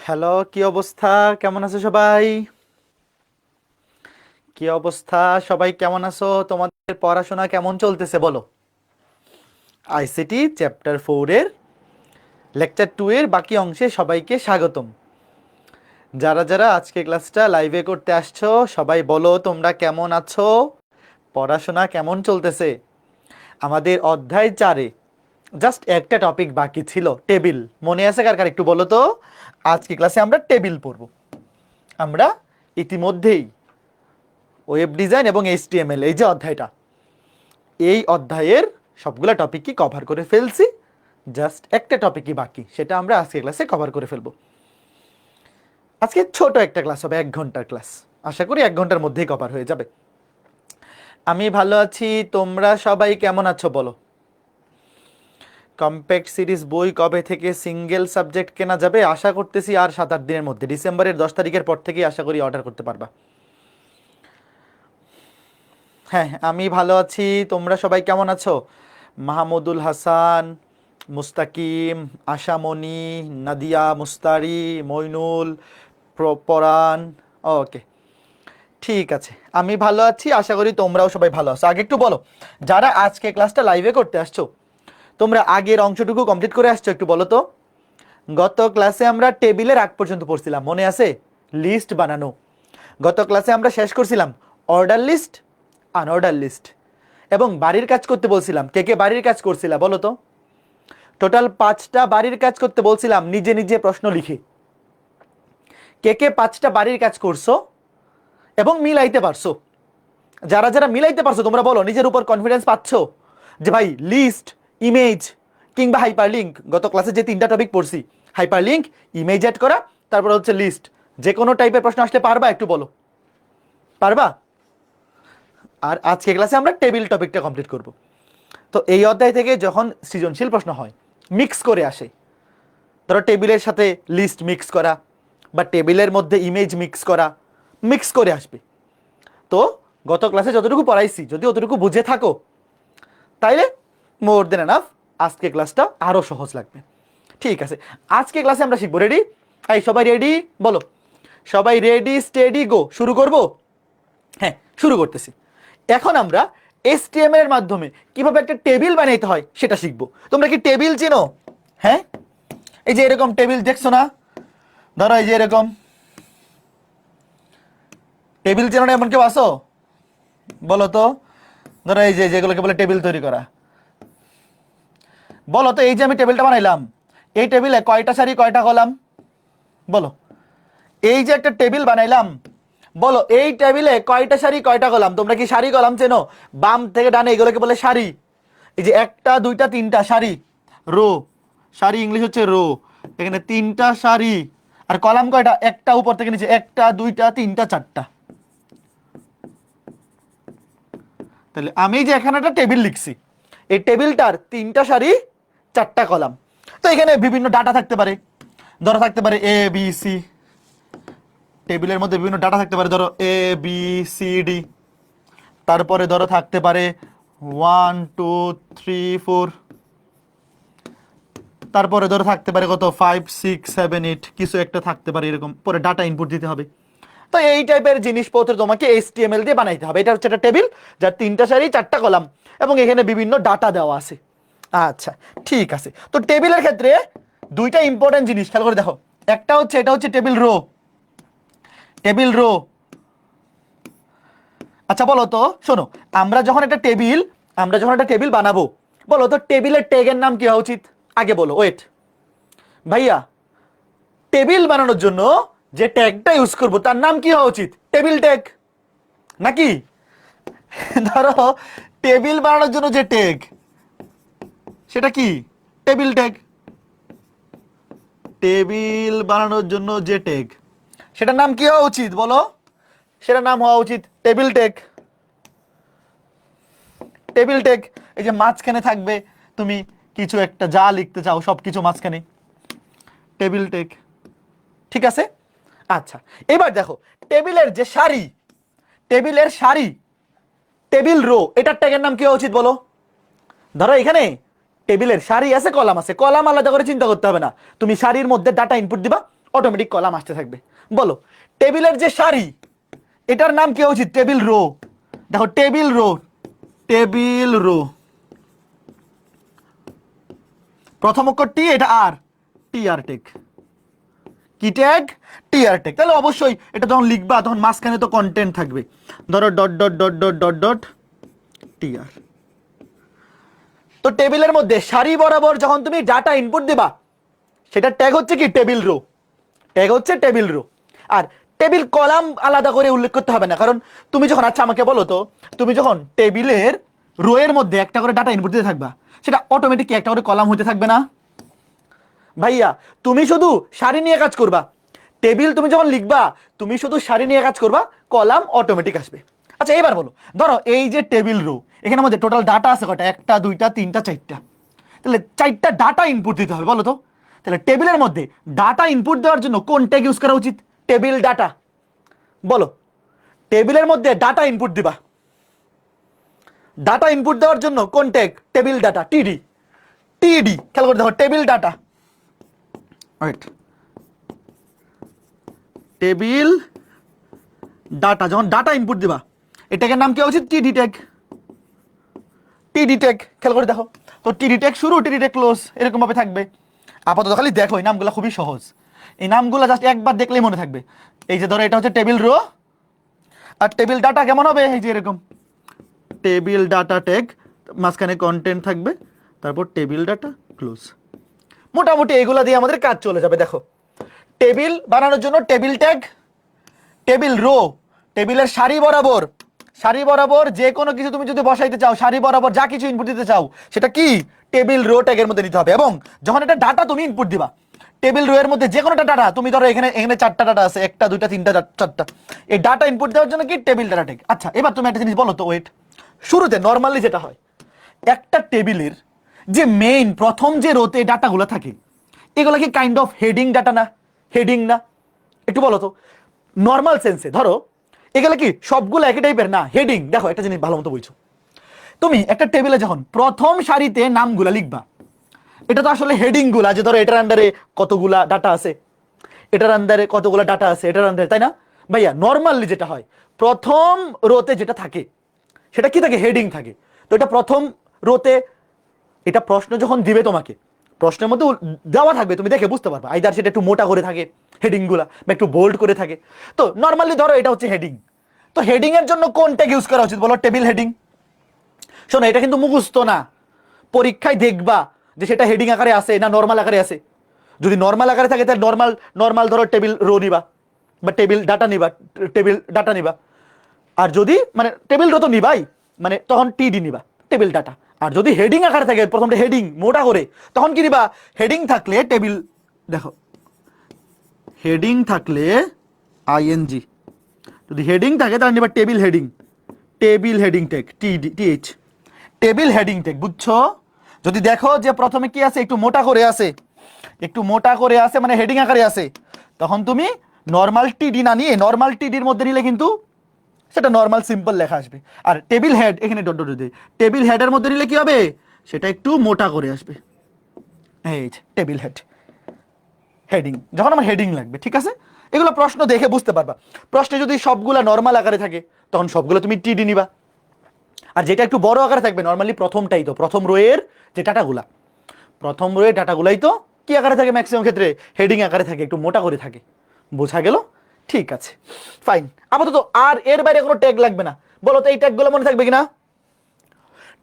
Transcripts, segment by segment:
Hello, কি অবস্থা? কেমন আছো সবাই? কি অবস্থা? সবাই কেমন আছো? তোমাদের পড়াশোনা কেমন চলতেছে বলো? আইসিটি চ্যাপ্টার 4 এর লেকচার 2 এর বাকি অংশে সবাইকে স্বাগতম। যারা যারা আজকে ক্লাসটা লাইভে করতে আসছো সবাই বলো তোমরা কেমন আছো, পড়াশোনা কেমন চলতেছে। আমাদের অধ্যায় 4-এ জাস্ট একটা টপিক বাকি ছিল, টেবিল। মনে আছে কার কার একটু বলো তো? আজকে ক্লাসে আমরা টেবিল পড়ব। আমরা ইতিমধ্যেই ওয়েব ডিজাইন এবং এইচটিএমএল, এই যে অধ্যায়টা, এই অধ্যায়ের সবগুলা টপিকই কভার করে ফেলছি। জাস্ট একটা টপিকই বাকি, সেটা আমরা আজকে ক্লাসে কভার করে ফেলবো। আজকে ছোট একটা ক্লাস হবে, 1 ঘন্টার ক্লাস। আশা করি 1 ঘন্টার মধ্যেই কভার হয়ে যাবে। আমি ভালো আছি, তোমরা সবাই কেমন আছো বলো? কম্প্যাক্ট সিরিজ বই কবে থেকে সিঙ্গেল সাবজেক্ট কেনা যাবে? আশা করতেছি আর 7-8 দিনের মধ্যে, ডিসেম্বরের 10 তারিখের পর থেকেই আশা করি অর্ডার করতে পারবা। হ্যাঁ, আমি ভালো আছি, তোমরা সবাই কেমন আছো? মাহমুদুল হাসান, মুস্তাকিম, আশামণি, নাদিয়া, মুস্তারি, মইনুল, পরাণ। ওকে, ঠিক আছে, আমি ভালো আছি, আশা করি তোমরাও সবাই ভালো আছো। আগে একটু বলো, যারা আজকে ক্লাসটা লাইভে করতে আসছো, তোমরা আগের অংশটুকু কমপ্লিট করে আসছো একটু বলো তো। গত ক্লাসে আমরা টেবিলের আগ পর্যন্ত পড়ছিলাম, মনে আছে? লিস্ট বানানো। গত ক্লাসে আমরা শেষ করছিলাম অর্ডার লিস্ট, আনঅর্ডার লিস্ট, এবং বাড়ির কাজ করতে বলছিলাম। কে কে বাড়ির কাজ করছিলা বলো তো? টোটাল 5টা বাড়ির কাজ করতে বলছিলাম, নিজে নিজে প্রশ্ন লিখে। কে কে 5টা বাড়ির কাজ করছো এবং মিলাইতে পারছো? যারা যারা মিলাইতে পারছো তোমরা বলো, নিজের উপর কনফিডেন্স পাচ্ছো যে ভাই লিস্ট, ইমেজ কিংবা হাইপার লিঙ্ক, গত ক্লাসে যে 3টা টপিক পড়ছি, হাইপার লিঙ্ক, ইমেজ অ্যাড করা, তারপর হচ্ছে লিস্ট, যে কোনো টাইপের প্রশ্ন আসলে পারবা? একটু বলো, পারবা? আর আজকে ক্লাসে আমরা টেবিল টপিকটা কমপ্লিট করব। তো এই অধ্যায় থেকে যখন সৃজনশীল প্রশ্ন হয়, মিক্স করে আসে, ধরো টেবিলের সাথে লিস্ট মিক্স করা বা টেবিলের মধ্যে ইমেজ মিক্স করে আসবে। তো গত ক্লাসে যতটুকু পড়াইছি যদি অতটুকু বুঝে থাকো তাইলে মোর দেন এনাফ, আজকে ক্লাসটা আরো সহজ লাগবে। ঠিক আছে, আজকে ক্লাসে আমরা শিখবো, রেডি? এই সবাই রেডি বলো, সবাই রেডি স্টেডি গো, শুরু করব? হ্যাঁ, শুরু করতেছি। এখন আমরা এসটিএমএল এর মাধ্যমে কিভাবে একটা টেবিল বানাইতে হয় সেটা শিখবো। তোমরা কি টেবিল চেনো? হ্যাঁ, এই যে এরকম টেবিল দেখছো না? ধরো এই যে এরকম টেবিল চেনো না এমন কেউ আসো? বলো তো। ধরো এই যে যেগুলোকে বলে টেবিল তৈরি করা, বলো তো। এই যে আমি টেবিলটা বানাইলাম, এই টেবিলে কয়টা সারি কয়টা কলাম বলো? এই যে একটা টেবিল বানাইলাম, বলো এই টেবিলে কয়টা সারি কয়টা কলাম? তোমরা কি সারি কলাম চেনো? বাম থেকে ডানে এগুলোকে বলে সারি। এই যে 1টা 2টা 3টা সারি, রো। সারি ইংলিশ হচ্ছে রো। এখানে 3টা সারি। আর কলাম কয়টা? একটা উপর থেকে নিচে, 1টা 2টা 3টা 4টা। তাহলে আমি যে এখানে একটা টেবিল লিখছি, এই টেবিলটার 3টা সারি 4টা কলাম। তো এখানে বিভিন্ন ডাটা থাকতে পারে, ধরো থাকতে পারে এ বি সি। টেবিলের মধ্যে বিভিন্ন ডাটা থাকতে পারে, ধরো এ বি সি ডি। তারপরে ধরো থাকতে পারে 1 2 3 4। তারপরে ধরো থাকতে পারে কত, 5 6 7 8, কিছু একটা থাকতে পারে এরকম। পরে ডাটা ইনপুট দিতে হবে। তো এই টাইপের জিনিসপত্র তোমাকে এইচটিএমএল দিয়ে বানাইতে হবে। এটা হচ্ছে একটা টেবিল যার 3টা সারি 4টা কলাম এবং এখানে বিভিন্ন ডাটা দেওয়া আছে। আচ্ছা, ঠিক আছে। তো টেবিলের ক্ষেত্রে 2টা ইম্পর্টেন্ট জিনিস খেয়াল করে দেখো। একটা হচ্ছে, এটা হচ্ছে টেবিল রো, টেবিল রো। আচ্ছা বলো তো, শোনো, আমরা যখন একটা টেবিল বানাবো, বলো তো টেবিলের ট্যাগের নাম কি হওয়া উচিত? আগে বলো, ওয়েট ভাইয়া, টেবিল বানানোর জন্য যে ট্যাগটা ইউজ করব তার নাম কি হওয়া উচিত? টেবিল ট্যাগ নাকি? ধরো টেবিল বানানোর জন্য যে ট্যাগ, সেটা কি? Table tag. টেবিল বানানোর জন্য যে ট্যাগ, সেটার নাম কি হওয়া উচিত বলো? সেটার নাম হওয়া উচিত টেবিল ট্যাগ। Table tag. এই যে মাঝখানে থাকবে, তুমি কিছু একটা যা লিখতে চাও সবকিছু মাঝখানে, টেবিল ট্যাগ। ঠিক আছে? আচ্ছা, এবার দেখো টেবিলের যে সারি, টেবিলের সারি, টেবিল রো, এটার ট্যাগের নাম কি হওয়া উচিত বলো? ধরো এখানে টেবিলের সারি আছে, কলাম আছে, কলাম আলাদা করে চিন্তা করতে হবে না। তুমি সারির মধ্যে ডাটা ইনপুট দিবা, অটোমেটিক কলাম আসতে থাকবে। বলো টেবিলের যে সারি এটার নাম কি হচ্ছে? Table row. দেখো টেবিল রো, টেবিল রো, প্রথম অক্ষর টি, এটা আর, টি আর টেক, কি ট্যাগ? টি আর টেক। তাহলে অবশ্যই এটা যখন লিখবা তখন মাঝখানে তো কন্টেন্ট থাকবে, ধরো dot dot dot dot dot dot T R. তো টেবিলের মধ্যে সারি বরাবর যখন তুমি ডাটা ইনপুট দিবা সেটা ট্যাগ হচ্ছে কি? Table row. ট্যাগ হচ্ছে টেবিল রো। আর টেবিল কলাম আলাদা করে উল্লেখ করতে হবে না, কারণ তুমি যখন, আচ্ছা আমাকে বলো তো, তুমি যখন টেবিলের রো এর মধ্যে একটা করে ডাটা ইনপুট দিতে থাকবা সেটা অটোমেটিক একটা করে কলাম হতে থাকবে না? ভাইয়া তুমি শুধু সারি নিয়ে কাজ করবা, টেবিল তুমি যখন লিখবা তুমি শুধু সারি নিয়ে কাজ করবা, কলাম অটোমেটিক আসবে। আচ্ছা এবার বলো, ধরো এই যে টেবিল রো, এখানের মধ্যে টোটাল ডাটা আছে কয়টা? একটা, দুইটা, তিনটা, চারটা। তাহলে চারটা ডাটা ইনপুট দিতে হবে, বলো তো। তাহলে টেবিলের মধ্যে ডাটা ইনপুট দেওয়ার জন্য কোন ট্যাগ ইউজ করা উচিত? Table data. বলো টেবিলের মধ্যে ডাটা ইনপুট দিবা, ডাটা ইনপুট দেওয়ার জন্য কোন ট্যাগ? টেবিল ডাটা, টিডি। টিডি খেয়াল করে দেখো, table data, right, table data. যখন ডাটা ইনপুট দিবা এটাকে নাম কি উচিত? টিডি ট্যাগ। টিডি ট্যাগ খেয়াল করে দেখো তো, টিডি ট্যাগ শুরু, টিডি ট্যাগ ক্লোজ, এরকম ভাবে থাকবে। আপাতত খালি দেখো, এই নামগুলো খুবই সহজ, এই নামগুলো জাস্ট একবার দেখলেই মনে থাকবে। এই যে ধরো এটা হচ্ছে টেবিল রো, আর টেবিল ডাটা কেমন হবে? এই যে এরকম টেবিল ডাটা ট্যাগ, মাঝখানে কন্টেন্ট থাকবে, তারপর টেবিল ডাটা ক্লোজ। মোটামুটি এগুলা দিয়ে আমাদের কাজ চলে যাবে। দেখো টেবিল বানানোর জন্য টেবিল ট্যাগ, টেবিল রো, টেবিলের সারি বরাবর, সারি বরাবর যে কোনো কিছু তুমি যদি বসাইতে চাও, সারি বরাবর যা কিছু ইনপুট দিতে চাও সেটা কি? টেবিল রো ট্যাগের মধ্যে নিতে হবে। এবং যখন এটা ডাটা তুমি ইনপুট দিবা টেবিল রো এর মধ্যে যে কোনো ডাটা, তুমি ধরো এখানে এখানে চারটা ডাটা আছে, একটা, দুইটা, তিনটা, চারটা, এই ডাটা ইনপুট দেওয়ার জন্য কি? Table data tag. আচ্ছা এবার তুমি একটা জিনিস বলো তো, ওয়েট, শুরুতে নর্মালি যেটা হয় একটা টেবিলের যে মেইন প্রথম যে রোতে ডাটাগুলো থাকে এগুলো কি কাইন্ড অফ হেডিং ডাটা না? হেডিং না? একটু বলো তো নর্মাল সেন্সে, ধরো এগুলো কি সবগুলো একই টাইপের না? হেডিং। দেখো একটা জিনিস ভালো মতো বুঝছো, তুমি একটা টেবিলে যখন প্রথম সারিতে নামগুলা লিখবা এটা তো আসলে হেডিং গুলা, যে ধরো এটার আন্ডারে কতগুলা ডাটা আছে, এটার আন্ডারে কতগুলা ডাটা আছে, এটার আন্ডারে, তাই না ভাইয়া? নর্মালি যেটা হয় প্রথম রোতে যেটা থাকে সেটা কি থাকে? হেডিং থাকে। তো এটা প্রথম রোতে, এটা প্রশ্ন যখন দিবে তোমাকে প্রশ্নের মধ্যে দেওয়া থাকবে, তুমি দেখে বুঝতে পারবে, আইদার সেটা একটু মোটা করে থাকে হেডিং গুলা, বা একটু বোল্ড করে থাকে। তো নর্মালি ধরো এটা হচ্ছে হেডিং, তো হেডিং এর জন্য কোন ট্যাগ ইউজ করা উচিত বলো? Table heading. শোনো এটা কিন্তু মুখস্থ না, পরীক্ষায় দেখবা যে সেটা হেডিং আকারে আছে না নর্মাল আকারে আছে। যদি নর্মাল আকারে থাকে তাহলে নর্মাল নর্মাল ধরো টেবিল রো নিবা, বা টেবিল ডাটা নিবা, টেবিল ডাটা নিবা। আর যদি মানে টেবিল রো তো নিবাই, মানে তখন টিডি নিবা, টেবিল ডাটা। আর যদি হেডিং আকারে থাকে, প্রথমটা হেডিং মোটা করে, তখন কি নিবা? হেডিং থাকলে টেবিল, দেখো হেডিং থাকলে আইএনজি, যদি হেডিং থাকে তাহলে নিবা table heading, table heading tag, TH, table heading tag, বুঝছো? যদি দেখো যে প্রথমে কি আছে, একটু মোটা করে আছে, একটু মোটা করে আছে মানে হেডিং আকারে আছে, তখন তুমি নর্মাল টিডি না নিয়ে নর্মাল টিডির মধ্যে নিলে কিন্তু সেটা নর্মাল সিম্পল লেখা আসবে। আর টেবিল হেড, এখানে ডট ডট দিয়ে টেবিল হেডের মধ্যে নিলে কি হবে? সেটা একটু মোটা করে আসবে, এই টেবিল হেড, হেডিং। যখন আমার হেডিং লাগবে, ঠিক আছে, এগুলো প্রশ্ন দেখে বুঝতে পারবা। প্রশ্নে যদি সবগুলা নর্মাল আকারে থাকে তখন সবগুলো তুমি টিডি নিবা, আর যেটা একটু বড় আকারে থাকবে নর্মালি প্রথমটাই, তো প্রথম রোয়ের যে ডাটাগুলা, প্রথম রোয়ের ডাটাগুলাই তো কি আকারে থাকে? ম্যাক্সিমাম ক্ষেত্রে হেডিং আকারে থাকে, একটু মোটা করে থাকে। বোঝা গেল? ঠিক আছে, ফাইন। আপাতত আর এর বাইরে কোনো ট্যাগ লাগবে না। বলো তো এই ট্যাগগুলো মনে থাকবে কিনা?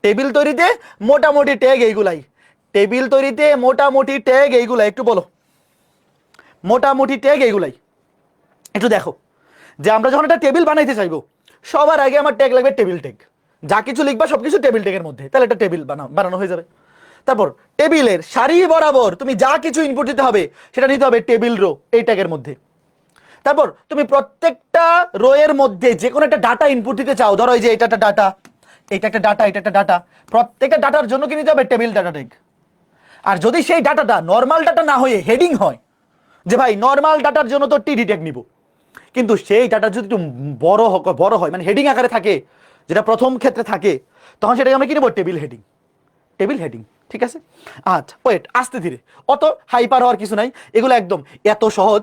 টেবিল তৈরিতে মোটামুটি ট্যাগ এইগুলাই, টেবিল তৈরিতে মোটামুটি ট্যাগ এইগুলাই, একটু বলো মোটামুটি ট্যাগ এইগুলাই। একটু দেখো যে আমরা যখন একটা টেবিল বানাইতে চাইবো সবার আগে আমার ট্যাগ লাগবে টেবিল ট্যাগ। যা কিছু লিখবা সবকিছু টেবিল ট্যাগের মধ্যে, তাহলে একটা টেবিল বানানো হয়ে যাবে। তারপর টেবিলের সারি বরাবর তুমি যা কিছু ইনপুট দিতে হবে সেটা নিতে হবে টেবিল রো, এই ট্যাগের মধ্যে। তারপর তুমি প্রত্যেকটা রো এর মধ্যে যে কোনো একটা ডাটা ইনপুট দিতে চাও, ধরো এই যে এটা একটা ডাটা, এটা একটা ডাটা, এটা একটা ডাটা, প্রত্যেকটা ডাটার জন্য কি নিতে হবে? Table data tag. আর যদি সেই ডাটাটা নর্মাল ডাটা না হয়ে হেডিং হয়, যে ভাই নর্মাল ডাটার জন্য তো টিডি ট্যাগ নিব, কিন্তু সেই ডাটা যদি একটু বড় হয় মানে হেডিং আকারে থাকে, যেটা প্রথম ক্ষেত্রে থাকে, তখন সেটাকে আমরা কি নেবো? Table heading, table heading. ঠিক আছে? আচ্ছা ওয়েট, আস্তে ধীরে, অত হাইপার হওয়ার কিছু নাই, এগুলো একদম এত সহজ,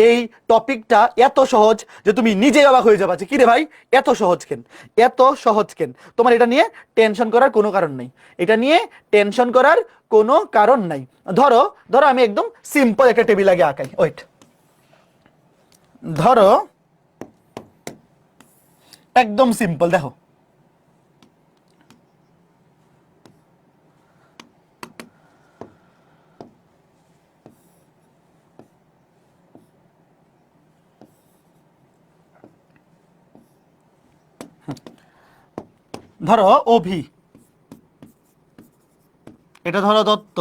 এই টপিকটা এত সহজ যে তুমি নিজেই অবাক হয়ে যাবা যে কিরে ভাই এত সহজ কেন, এত সহজ কেন। তোমার এটা নিয়ে টেনশন করার কোনো কারণ নাই, এটা নিয়ে টেনশন করার কোনো কারণ নাই। ধরো ধরো আমি একদম সিম্পল একটা টেবিল আগে আঁকাই, ওয়েট, ধরো একদম সিম্পল, দেখো ধরো অভি, এটা ধরো দত্ত,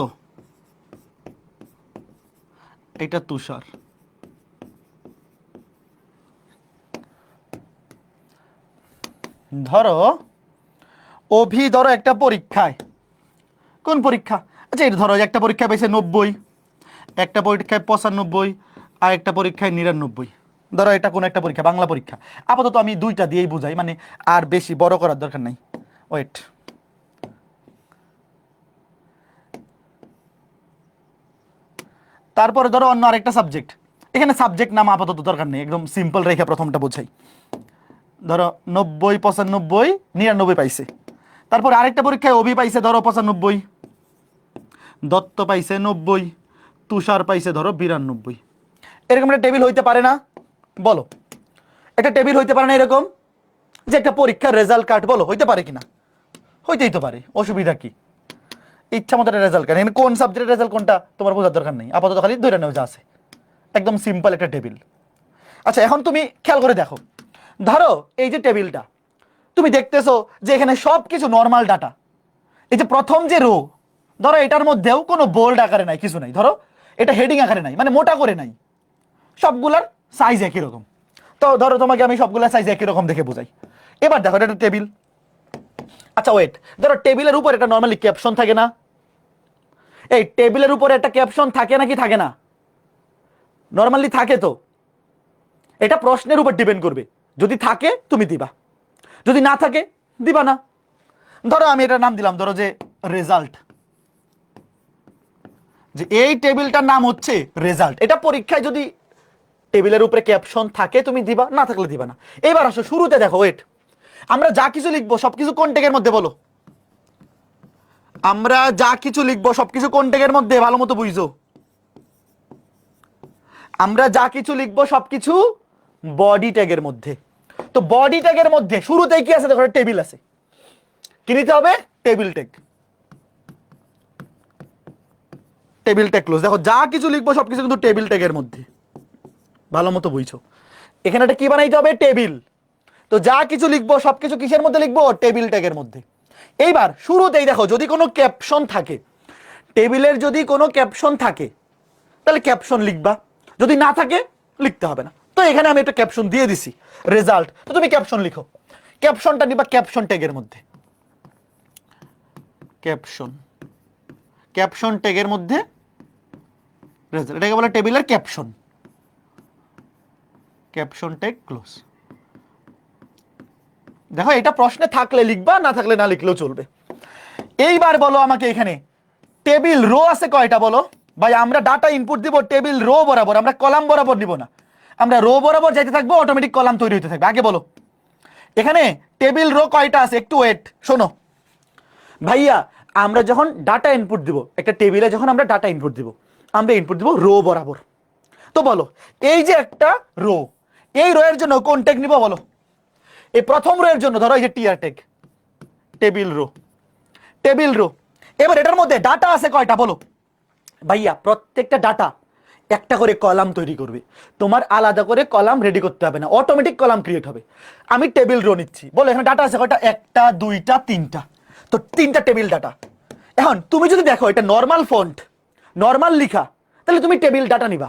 এটা তুষার। ধরো অভি ধরো একটা পরীক্ষায়, কোন পরীক্ষা, আচ্ছা এটা ধরো একটা পরীক্ষায় পেয়েছে 90, একটা পরীক্ষায় 95, আর একটা পরীক্ষায় 99। ধরো এটা কোন একটা পরীক্ষা, বাংলা পরীক্ষা। আপাতত আমি দুইটা দিয়েই বুঝাই, মানে আর বেশি বড় করার দরকার নাই। ওয়েট, তারপরে ধরো অন্য আরেকটা সাবজেক্ট, এখানে সাবজেক্ট নাম আপাতত দরকার নেই, একদম সিম্পল রেখে প্রথমটা বোঝাই। ধরো 90, 95, 99 পাইছে। তারপরে আরেকটা পরীক্ষায় অভি পাইছে ধরো 95, দত্ত পাইছে 90, তুষার পাইছে ধরো 92। এরকম একটা টেবিল হইতে পারে না? বলো, একটা টেবিল হইতে পারে না এরকম, যে একটা পরীক্ষার রেজাল্ট কার্ড, বলো হইতে পারে কিনা? হইতেই তো পারে, অসুবিধা কি? ইচ্ছা মতো রেজাল্ট কার্ড, এখানে কোন সাবজেক্টের রেজাল্ট কোনটা তোমার বোঝার দরকার নেই, আপাতত খালি ধরে নেও যা আছে, একদম সিম্পল একটা টেবিল। আচ্ছা এখন তুমি খেয়াল করে দেখো, ধরো এই যে টেবিলটা, তুমি দেখতেছো যে এখানে সব কিছু নর্মাল ডাটা, এই যে প্রথম যে রো, ধরো এটার মধ্যেও কোনো বোল্ড আকারে নাই, কিছু নাই, ধরো এটা হেডিং আকারে নাই, মানে মোটা করে নাই, সবগুলার সাইজ একই রকম। তো ধরো তোমাকে আমি সবগুলার সাইজ একই রকম দেখে বোঝাই। এবার দেখো এটা একটা টেবিল। আচ্ছা ওয়েট, ধরো টেবিলের উপর একটা নর্মালি ক্যাপশন থাকে না? এই টেবিলের উপরে একটা ক্যাপশন থাকে নাকি থাকে না? নর্মালি থাকে তো। এটা প্রশ্নের উপর ডিপেন্ড করবে, যদি থাকে তুমি দিবা, যদি না থাকে দিবা না। ধরো আমি এটার নাম দিলাম, ধরো যে রেজাল্ট, যে এই টেবিলটার নাম হচ্ছে রেজাল্ট। এটা পরীক্ষায় যদি টেবিলের উপরে ক্যাপশন থাকে তুমি দিবা, না থাকলে দিবা না। এবার আসো শুরুতে দেখো, ওয়েট, আমরা যা কিছু লিখবো সবকিছু কোন ট্যাগের মধ্যে বলো? আমরা যা কিছু লিখবো সবকিছু কোন ট্যাগের মধ্যে, ভালো মতো বুঝছো? আমরা যা কিছু লিখবো সবকিছু বডি ট্যাগের মধ্যে। তো বডি ট্যাগের মধ্যে শুরুতেই কি আছে দেখো, টেবিল আছে, কি নিতে হবে? Table tag, table tag close. দেখো যা কিছু লিখবো সবকিছু কিন্তু টেবিল ট্যাগের মধ্যে, ভালো মতো বুঝছো? এখানে একটা কি বানাইতে হবে? টেবিল। তো যা কিছু লিখবো সবকিছু কিসের মধ্যে লিখবো? টেবিল ট্যাগের মধ্যে। এইবার শুরুতেই দেখো যদি কোনো ক্যাপশন থাকে, টেবিলের যদি কোনো ক্যাপশন থাকে তাহলে ক্যাপশন লিখবা, যদি না থাকে লিখতে হবে না। তো এখানে আমি একটা ক্যাপশন দিয়ে দিছি রেজাল্ট, তো তুমি ক্যাপশন লিখো, ক্যাপশনটা নিবা ক্যাপশন ট্যাগের মধ্যে, ক্যাপশন, ক্যাপশন ট্যাগের মধ্যে রেজাল্ট, এটাকে বলে টেবিলের ক্যাপশন, ক্যাপশন ট্যাগ ক্লোজ। দেখো এটা প্রশ্নে থাকলে লিখবা, না থাকলে না লিখলেও চলবে। এইবার বলো আমাকে এখানে টেবিল রো আছে কয়টা বলো? ভাই আমরা ডাটা ইনপুট দিব টেবিল রো বরাবর, আমরা কলাম বরাবর নিব না, আমরা রো বরাবর যাইতে থাকবো, অটোমেটিক কলাম তৈরি হতে থাকবে। আগে বলো এখানে টেবিল রো কয়টা আছে, একটু ওয়েট শোনো ভাইয়া। আমরা যখন ডাটা ইনপুট দিব একটা টেবিলে, যখন আমরা ডাটা ইনপুট দিব আমরা ইনপুট দিব রো বরাবর। তো বলো এই যে একটা রো, এই রো এর জন্য কোন ট্যাগ নিব বলো? এই প্রথম রো এর জন্য ধরো এই যে TR tag, table row, table row. এবার এটার মধ্যে ডাটা আছে কয়টা বলো? ভাইয়া প্রত্যেকটা ডাটা একটা করে কলাম তৈরি করবে, তোমার আলাদা করে কলাম রেডি করতে হবে না, অটোমেটিক কলাম ক্রিয়েট হবে। আমি টেবিল রো নিচ্ছি, বলো এখানে ডাটা আছে কয়টা? একটা, দুইটা, তিনটা, তো তিনটা টেবিল ডাটা। এখন তুমি যদি দেখো এটা নর্মাল ফন্ট, নর্মাল লিখা, তাহলে তুমি টেবিল ডাটা নিবা।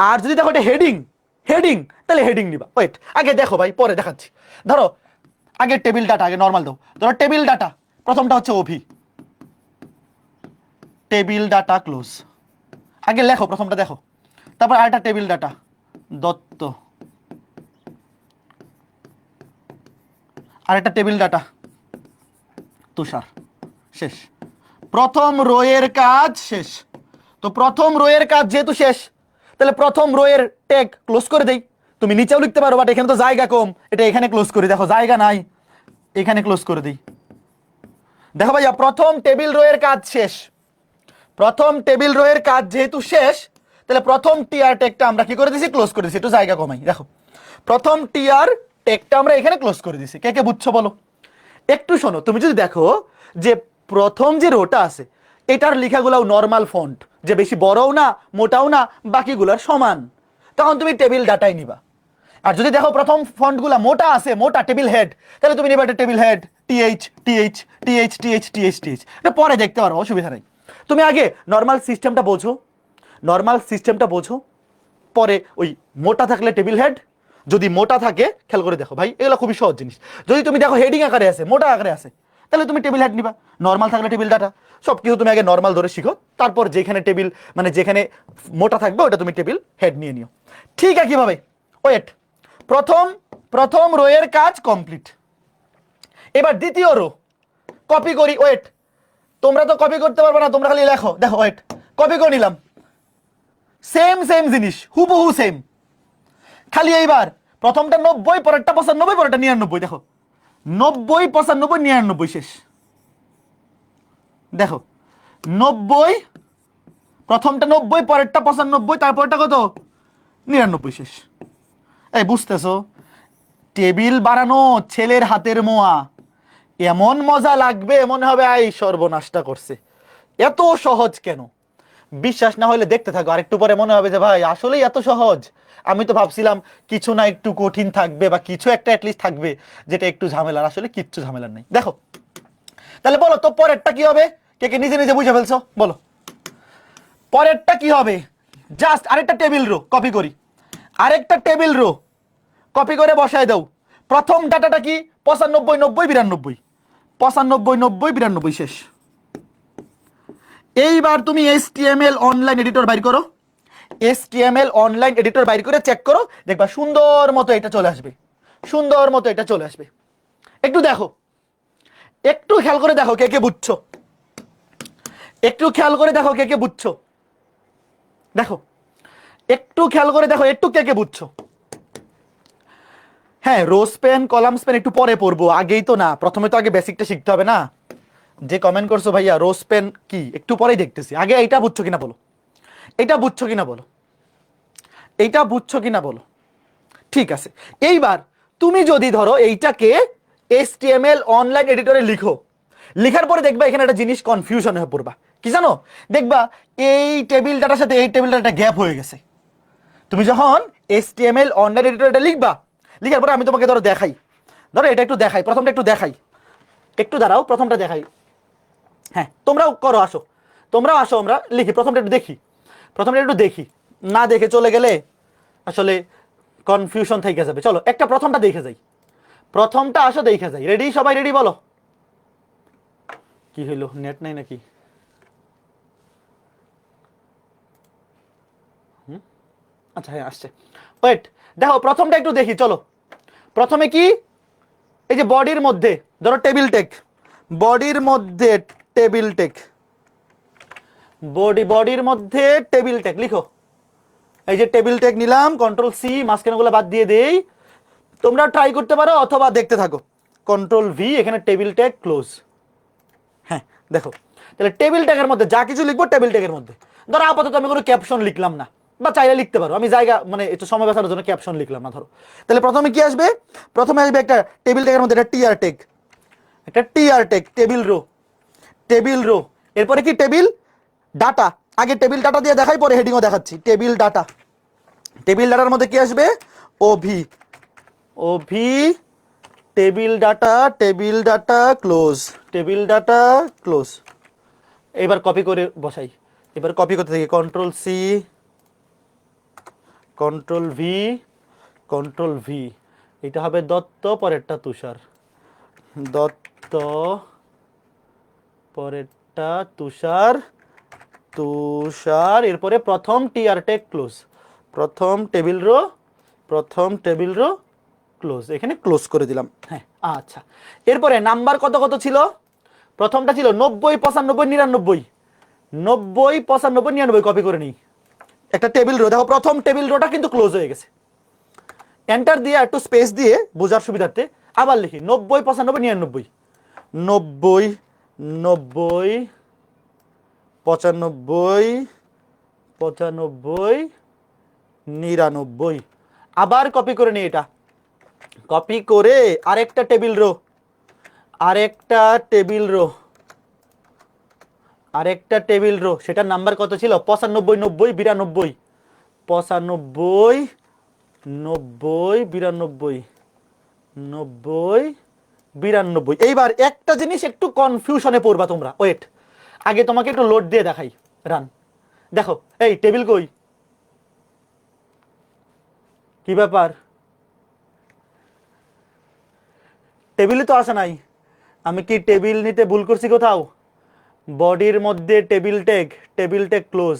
আর যদি দেখো এটা হেডিং, হেডিং, তাহলে হেডিং নিবা। ওয়েট আগে দেখো ভাই, পরে দেখাচ্ছি। ধরো আগে টেবিল ডাটা, আগে নর্মাল দাও। ধরো টেবিল ডাটা প্রথমটা হচ্ছে অভি, টেবিল ডাটা ক্লোজ, আগে লেখো প্রথমটা দেখো। তারপর আরেকটা টেবিল ডাটা দত্ত, আরেকটা টেবিল ডাটা তুষার, শেষ। প্রথম রো এর কাজ শেষ। তো প্রথম রো এর কাজ যেহেতু শেষ, তাহলে প্রথম রো এর ট্যাগ ক্লোজ করে দেই। তুমি নিচেও লিখতে পারো, বাট এখানে তো জায়গা কম, এটা এখানে ক্লোজ করি। দেখো জায়গা নাই, এখানে ক্লোজ করে দিই। দেখো ভাইয়া, প্রথম টেবিল রো এর কাজ শেষ। প্রথম টেবিল রো এর কাজ যেহেতু শেষ, তাহলে প্রথম টিআর ট্যাগটা আমরা কি করে দিছি? ক্লোজ করে দিছি। একটু জায়গা কমাই। দেখো প্রথম টিআর ট্যাগটা আমরা এখানে ক্লোজ করে দিছি। কে কে বুঝছো বলো? একটু শোনো, তুমি যদি দেখো যে প্রথম যে রোটা আছে এটার লেখাগুলাও নর্মাল ফন্ট, যে বেশি বড়ও না মোটাও না, বাকিগুলোর সমান, তখন তুমি টেবিল ডাটাই নিবা। আর যদি দেখো প্রথম ফন্টগুলা মোটা আছে, মোটা টেবিল হেড, তাহলে তুমি নিবা একটা table head, TH TH TH TH TH TH. এটা পরে দেখতে পারো, অসুবিধা নেই। তুমি আগে নর্মাল সিস্টেমটা বোঝো, নর্মাল সিস্টেমটা বোঝো, পরে ওই মোটা থাকলে টেবিল হেড, যদি মোটা থাকে খেয়াল করে দেখো ভাই, এগুলো খুবই সহজ জিনিস। যদি তুমি দেখো হেডিং আকারে আছে, মোটা আকারে আছে, তাহলে তুমি টেবিল হেড নিবা। নর্মাল থাকলে টেবিল ডাটা। সব কিছু তুমি আগে নর্মাল ধরে শিখো, তারপর যেখানে টেবিল মানে যেখানে মোটা থাকবে ওটা তুমি টেবিল হেড নিয়ে নিও। ঠিক আছে কিভাবে? ওয়েট, প্রথম রো এর কাজ কমপ্লিট। এবার দ্বিতীয় রো কপি করি। ওয়েট, তোমরা তো কপি করতে পারবে না, তোমরা খালি লেখো। দেখো ওয়েট, কপি করে নিলাম। সেম সেম জিনিস, হুবহু সেম। খালি এইবার প্রথমটা 90, পরেরটা 95, পরেরটা 99। দেখো 90 95 99 শেষ। দেখো 90, প্রথমটা 90, পরেরটা 95, তারপরটা কত? 99 শেষ। এই বুঝতেছো? টেবিল বানানো ছেলের হাতের মোয়া। এমন মজা লাগবে, মনে হবে আই সর্বনাশটা করছে। এত সহজ কেন? বিশ্বাস না হলে দেখতে থাকো, আরেকটু পরে মনে হবে যে ভাই আসলেই এত সহজ। আমি তো ভাবছিলাম কিছু না একটু কঠিন থাকবে, বা কিছু একটা অ্যাটলিস্ট থাকবে যেটা একটু ঝামেলার। আসলে কিচ্ছু ঝামেলার নেই। দেখো তাহলে বলো তো পরেরটা কি হবে? কে কে নিজে নিজে বুঝে ফেলছো বলো পরেরটা কি হবে? জাস্ট আরেকটা টেবিল রো কপি করি, আরেকটা টেবিল রো কপি করে বসায় দাও। প্রথম ডাটাটা কি? 95 90 92, 95 90 92 শেষ। এইবার তুমি HTML অনলাইন এডিটর বাইর করো, HTML অনলাইন এডিটর বাইর করে চেক করো, দেখবা সুন্দর মতো এটা চলে আসবে, সুন্দর মতো এটা চলে আসবে। একটু দেখো, একটু খেয়াল করে দেখো কে কে বুঝছো, একটু খেয়াল করে দেখো কে কে বুঝছো। দেখো একটু খেয়াল করে দেখো, একটু কে কে বুঝছো। হ্যাঁ, রো স্পেন কলাম স্পেন একটু পরে পড়বো, আগেই তো না। প্রথমে তো আগে বেসিকটা শিখতে হবে না। যে কমেন্ট করছো ভাইয়া রো স্পেন কি, একটু পরেই দেখতেছি। আগে এইটা বুঝছো কিনা বলো, এটা বুঝছো কিনা বলো, এইটা বুঝছো কিনা বলো। ঠিক আছে, এইবার তুমি যদি ধরো এইটাকে HTML অনলাইন এডিটরে লিখো, লিখার পরে দেখবা এখানে একটা জিনিস কনফিউশন হয়ে পড়বা। কি জানো? দেখবা এই টেবিলটার সাথে এই টেবিলটার একটা গ্যাপ হয়ে গেছে। তুমি যখন HTML অনলাইন এডিটরে লিখবা, লিখার পরে আমি তোমাকে ধরো দেখাই, ধরো এটা একটু দেখাই, প্রথমটা একটু দেখাই, একটু দাঁড়াও, প্রথমটা দেখাই। হ্যাঁ তোমরাও করো, আসো, তোমরাও আসো, আমরা লিখি। প্রথমটা একটু দেখি, প্রথমটা একটু দেখি, না দেখে চলে গেলে আসলে কনফিউশন থেকে যাবে। চলো একটা প্রথমটা দেখে যাই, প্রথমটা আসো দেখে যাই। রেডি? সবাই রেডি বলো। কি হইলো, নেট নাই নাকি? আচ্ছা হ্যাঁ আসছে। ওয়েট, দেখো প্রথমটা একটু দেখি। চলো প্রথমে কি, এই যে বডির মধ্যে ধরো টেবিল টেক, বডির মধ্যে টেবিল টেক, বডির মধ্যে টেবিল টেক লিখো। এই যে টেবিল টেক নিলাম, কন্ট্রোল সি, মাঝখানেগুলো বাদ দিয়ে দেই। তোমরা ট্রাই করতে পারো অথবা দেখতে থাকো। কন্ট্রোল ভি, এখানে টেবিল ট্যাগ ক্লোজ। হ্যাঁ দেখো, তাহলে টেবিল ট্যাগের মধ্যে যা কিছু লিখবো টেবিল ট্যাগের মধ্যে। ধরো আপাতত আমি কোনো ক্যাপশন লিখলাম না, বা চাইলে লিখতে পারো, আমি জায়গা মানে একটু সময় বাঁচানোর জন্য ক্যাপশন লিখলাম না। ধরো তাহলে প্রথমে কি আসবে? প্রথমে আসবে একটা টেবিল ট্যাগের মধ্যে একটা টিআর ট্যাগ, একটা TR tag, table row, table row. এরপরে কি? Table data. আগে টেবিল ডাটা দিয়ে দেখাই, পরে হেডিংও দেখাচ্ছি। টেবিল ডাটা, টেবিল ডাটার মধ্যে কি আসবে? ওভি, ওভি, table data, table data close, table data close. এবার কপি করে বসাই। এবার কপি করতে থাকি, control C, control V, control V. এটা হবে দত্ত, পরেরটা তুষার, দত্ত, পরেরটা তুষার, তুষার। এরপরে প্রথম টিআর টেক ক্লোজ, প্রথম টেবিল রো, প্রথম টেবিল রো ক্লোজ। এখানে ক্লোজ করে দিলাম। হ্যাঁ আচ্ছা, এরপরে নাম্বার কত কত ছিল? প্রথমটা ছিল 90 95 99, 90 95 99, কপি করে নিই। একটা টেবিল রো, দেখো প্রথম টেবিল রোটা কিন্তু ক্লোজ হয়ে গেছে। এন্টার দিয়ে একটু স্পেস দিয়ে বোঝার সুবিধার্থে আবার লিখি 90 95 99, 90 90 95 95 99। আবার কপি করে নিই, এটা কপি করে আরেকটা টেবিল রো, আরেকটা টেবিল রো, আরেকটা টেবিল রো, সেটার নাম্বার কত ছিল? 95 90 92, 95 90 92, 90 92। এইবার একটা জিনিস একটু কনফিউশনে পড়বা তোমরা, ওয়েট, আগে তোমাকে একটু লোড দিয়ে দেখাই। রান, দেখো এই টেবিল কই, কি ব্যাপার? টেবিলে তো আসে নাই। আমি কি টেবিল নিতে ভুল করছি কোথাও? বডির মধ্যে টেবিল ট্যাগ ক্লোজ।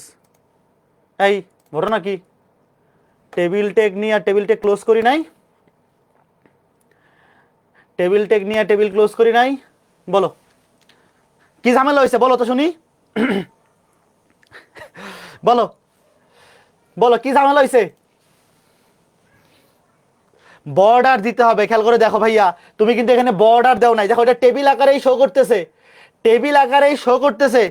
এই ঘটনা কি? টেবিল ট্যাগ নিয়ে আর টেবিল ট্যাগ ক্লোজ করি নাই? টেবিল ট্যাগ নিয়ে আর টেবিল ক্লোজ করি নাই? বলো কি ঝামেলা হয়েছে, বলো তো শুনি। বলো বলো কি ঝামেলা হয়েছে? বর্ডার দিতে হবে, খেয়াল করে দেখো ভাইয়া, তুমি কিন্তু এখানে বর্ডার দাও নাই। দেখো এটা টেবিল আকারেই শো করতেছে, টেবিল আকারেই শো করতেছে,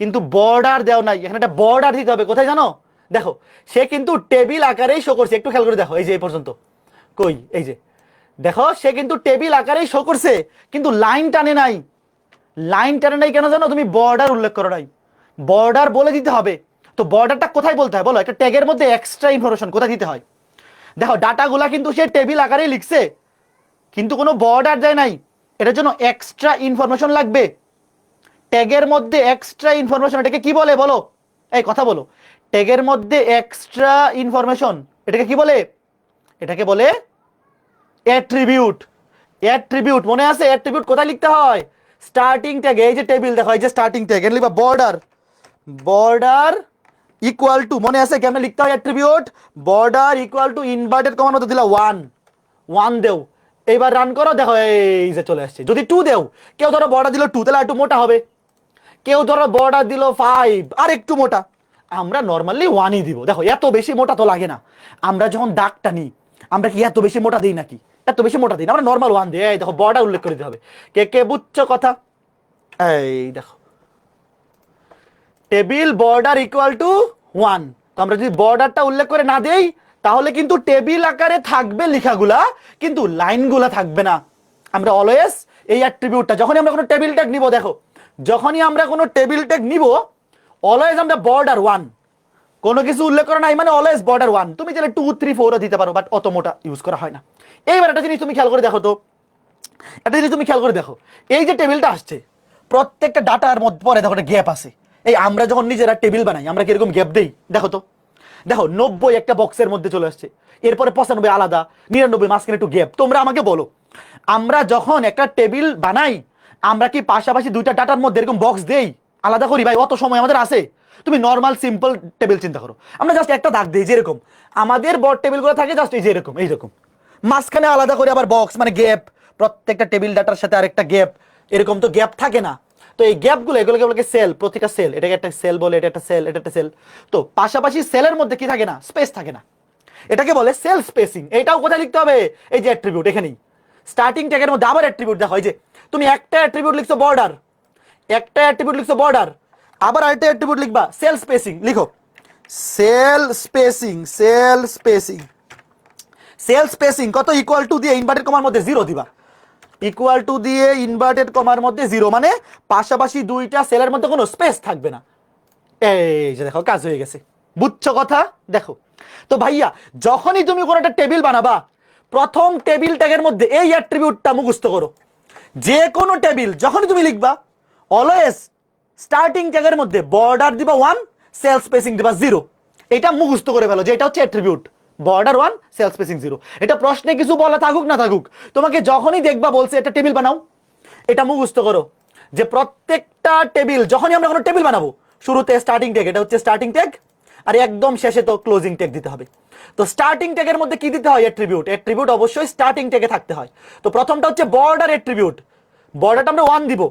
কিন্তু বর্ডার দেও নাই। এখানে একটা বর্ডার দিতে হবে, কোথায় জানো? দেখো সে কিন্তু টেবিল আকারেই শো করছে, একটু খেয়াল করে দেখো, এই যে এই পর্যন্ত কই, এই যে দেখো সে কিন্তু টেবিল আকারেই শো করছে, কিন্তু লাইন টানে নাই। লাইন টানে নাই কেন জানো? তুমি বর্ডার উল্লেখ করো নাই। বর্ডার বলে দিতে হবে। তো বর্ডারটা কোথায় বলতে হয় বলো? একটা ট্যাগের মধ্যে এক্সট্রা ইনফরমেশন কোথায় দিতে হয়? দেখো ডাটাগুলা কিন্তু সে টেবিল আকারেই লিখছে, কিন্তু কোনো বর্ডার দেয় নাই। এটার জন্য এক্সট্রা ইনফরমেশন লাগবে। ট্যাগের মধ্যে এক্সট্রা ইনফরমেশন, এটাকে কি বলে বলো? এই কথা বলো। ট্যাগের মধ্যে এক্সট্রা ইনফরমেশন, এটাকে কি বলে? এটাকে বলে অ্যাট্রিবিউট। অ্যাট্রিবিউট মনে আছে? অ্যাট্রিবিউট কোথায় লিখতে হয়? স্টার্টিং ট্যাগে। এই যে টেবিল দেখো, এই যে স্টার্টিং ট্যাগ, এর লিখবা বর্ডার, বর্ডার ইকুয়াল টু, মনে আছে কেমনে লিখতে হয় attribute? Border equal to inverted কমার মতো দিলা 1, 1 দেও। এইবার রান করো, দেখো এই যে চলে আসছে। যদি 2 দেও, কেউ ধরো বর্ডার দিল 2, তাহলে একটু মোটা হবে। কেউ ধরো বর্ডার দিল 5, আর একটু মোটা। আমরা নর্মালি 1ই দিব। দেখো এত বেশি মোটা তো লাগে না। আমরা যখন দাগটা নিই, আমরা কি এত বেশি মোটা দিই নাকি? এত বেশি মোটা দিই না, আমরা নর্মাল 1 দিই। এই দেখো বর্ডার উল্লেখ করে দিতে হবে। কে কে বুঝছো কথা? এই দেখো টেবিল বর্ডার ইকুয়াল টু 1। তো আমরা যদি বর্ডারটা উল্লেখ করে না দেই, তাহলে কিন্তু টেবিল আকারে থাকবে লেখাগুলা, কিন্তু লাইনগুলা থাকবে না। আমরা অলওয়েজ এই অ্যাট্রিবিউটটা, যখনই আমরা কোনো টেবিল ট্যাগ নিব, দেখো যখনই আমরা কোনো টেবিল ট্যাগ নিব, অলওয়েজ আমরা বর্ডার 1, কোনো কিছু উল্লেখ করা নাই মানে অলওয়েজ বর্ডার 1। তুমি চাইলে 2 3 4ও দিতে পারো, বাট অত মোটা ইউজ করা হয় না। এইবার একটা জিনিস তুমি খেয়াল করে দেখো তো, একটা জিনিস তুমি খেয়াল করে দেখো, এই যে টেবিলটা আসছে, প্রত্যেকটা ডাটার মধ্যে পরে দেখো একটা গ্যাপ আছে। এই আমরা যখন নিজেরা টেবিল বানাই, আমরা কিরকম গ্যাপ দেই দেখো তো। দেখো 90 একটা বক্সের মধ্যে চলে আসছে, এরপরে 95 আলাদা, 99 মাঝখানে একটু গ্যাপ। তোমরা আমাকে বলো, আমরা যখন একটা টেবিল বানাই, আমরা কি পাশাপাশি দুইটা ডাটার মধ্যে এরকম বক্স দেই, আলাদা করি? ভাই অত সময় আমাদের আছে? তুমি নর্মাল সিম্পল টেবিল চিন্তা করো, আমরা জাস্ট একটা দাগ দিই, যেরকম আমাদের বড় টেবিলগুলো থাকে জাস্ট এই যে এরকম, এইরকম মাঝখানে আলাদা করে আবার বক্স, মানে গ্যাপ, প্রত্যেকটা টেবিল ডাটার সাথে আরেকটা গ্যাপ, এরকম তো গ্যাপ থাকে না। তো এই গ্যাপগুলো, এগুলোকে বলে সেল। প্রতিটা সেল, এটাকে একটা সেল বলে, এটা একটা সেল, এটা একটা সেল। তো পাশাপাশি সেলের মধ্যে কি থাকে না? স্পেস থাকে না, এটাকে বলে সেল স্পেসিং। এটাও কোথায় লিখতে হবে? এই যে অ্যাট্রিবিউট, এখানেই স্টার্টিং ট্যাগের মধ্যে আবার অ্যাট্রিবিউট। দেখো এই যে তুমি একটা অ্যাট্রিবিউট লিখছো বর্ডার, একটা অ্যাট্রিবিউট লিখছো বর্ডার, আবার আরেকটা অ্যাট্রিবিউট লিখবা সেল স্পেসিং। লিখো sell spacing, sell spacing, sell spacing কত? ইকুয়াল টু দিয়ে ইনভার্টেড কমার মধ্যে 0 দিবা। ইকুয়াল টু দিয়ে ইনভার্টেড কমার মধ্যে 0, মানে পাশাপাশি দুইটা সেলের মধ্যে কোনো স্পেস থাকবে না। এই যে দেখো কাজ হয়ে গেছে। বুঝছো কথা? দেখো তো ভাইয়া, যখনই তুমি কোনো একটা টেবিল বানাবা, প্রথম টেবিল ট্যাগের মধ্যে এই অ্যাট্রিবিউটটা মুখস্থ করো। যে কোনো টেবিল যখনই তুমি লিখবা, অলওয়েজ স্টার্টিং ট্যাগের মধ্যে বর্ডার দিবা 1, সেল স্পেসিং দিবা 0। এটা মুখস্থ করে ফেলো যে এটা হচ্ছে অ্যাট্রিবিউট, বর্ডার 1, সেল স্পেসিং 0। এটা প্রশ্নে কিছু বলা থাকুক না থাকুক, তোমাকে যখনই দেখবা বলছে একটা টেবিল বানাও, এটা মুখস্থ করো যে প্রত্যেকটা টেবিল, যখনই আমরা কোনো টেবিল বানাবো, শুরুতে স্টার্টিং ট্যাগ, এটা হচ্ছে স্টার্টিং ট্যাগ, আর একদম শেষে তো ক্লোজিং ট্যাগ দিতে হবে। তো স্টার্টিং ট্যাগের মধ্যে কি দিতে হয়? অ্যাট্রিবিউট। অ্যাট্রিবিউট অবশ্যই স্টার্টিং ট্যাগে থাকতে হয়। তো প্রথমটা হচ্ছে বর্ডার অ্যাট্রিবিউট, বর্ডারটা আমরা 1 দিব,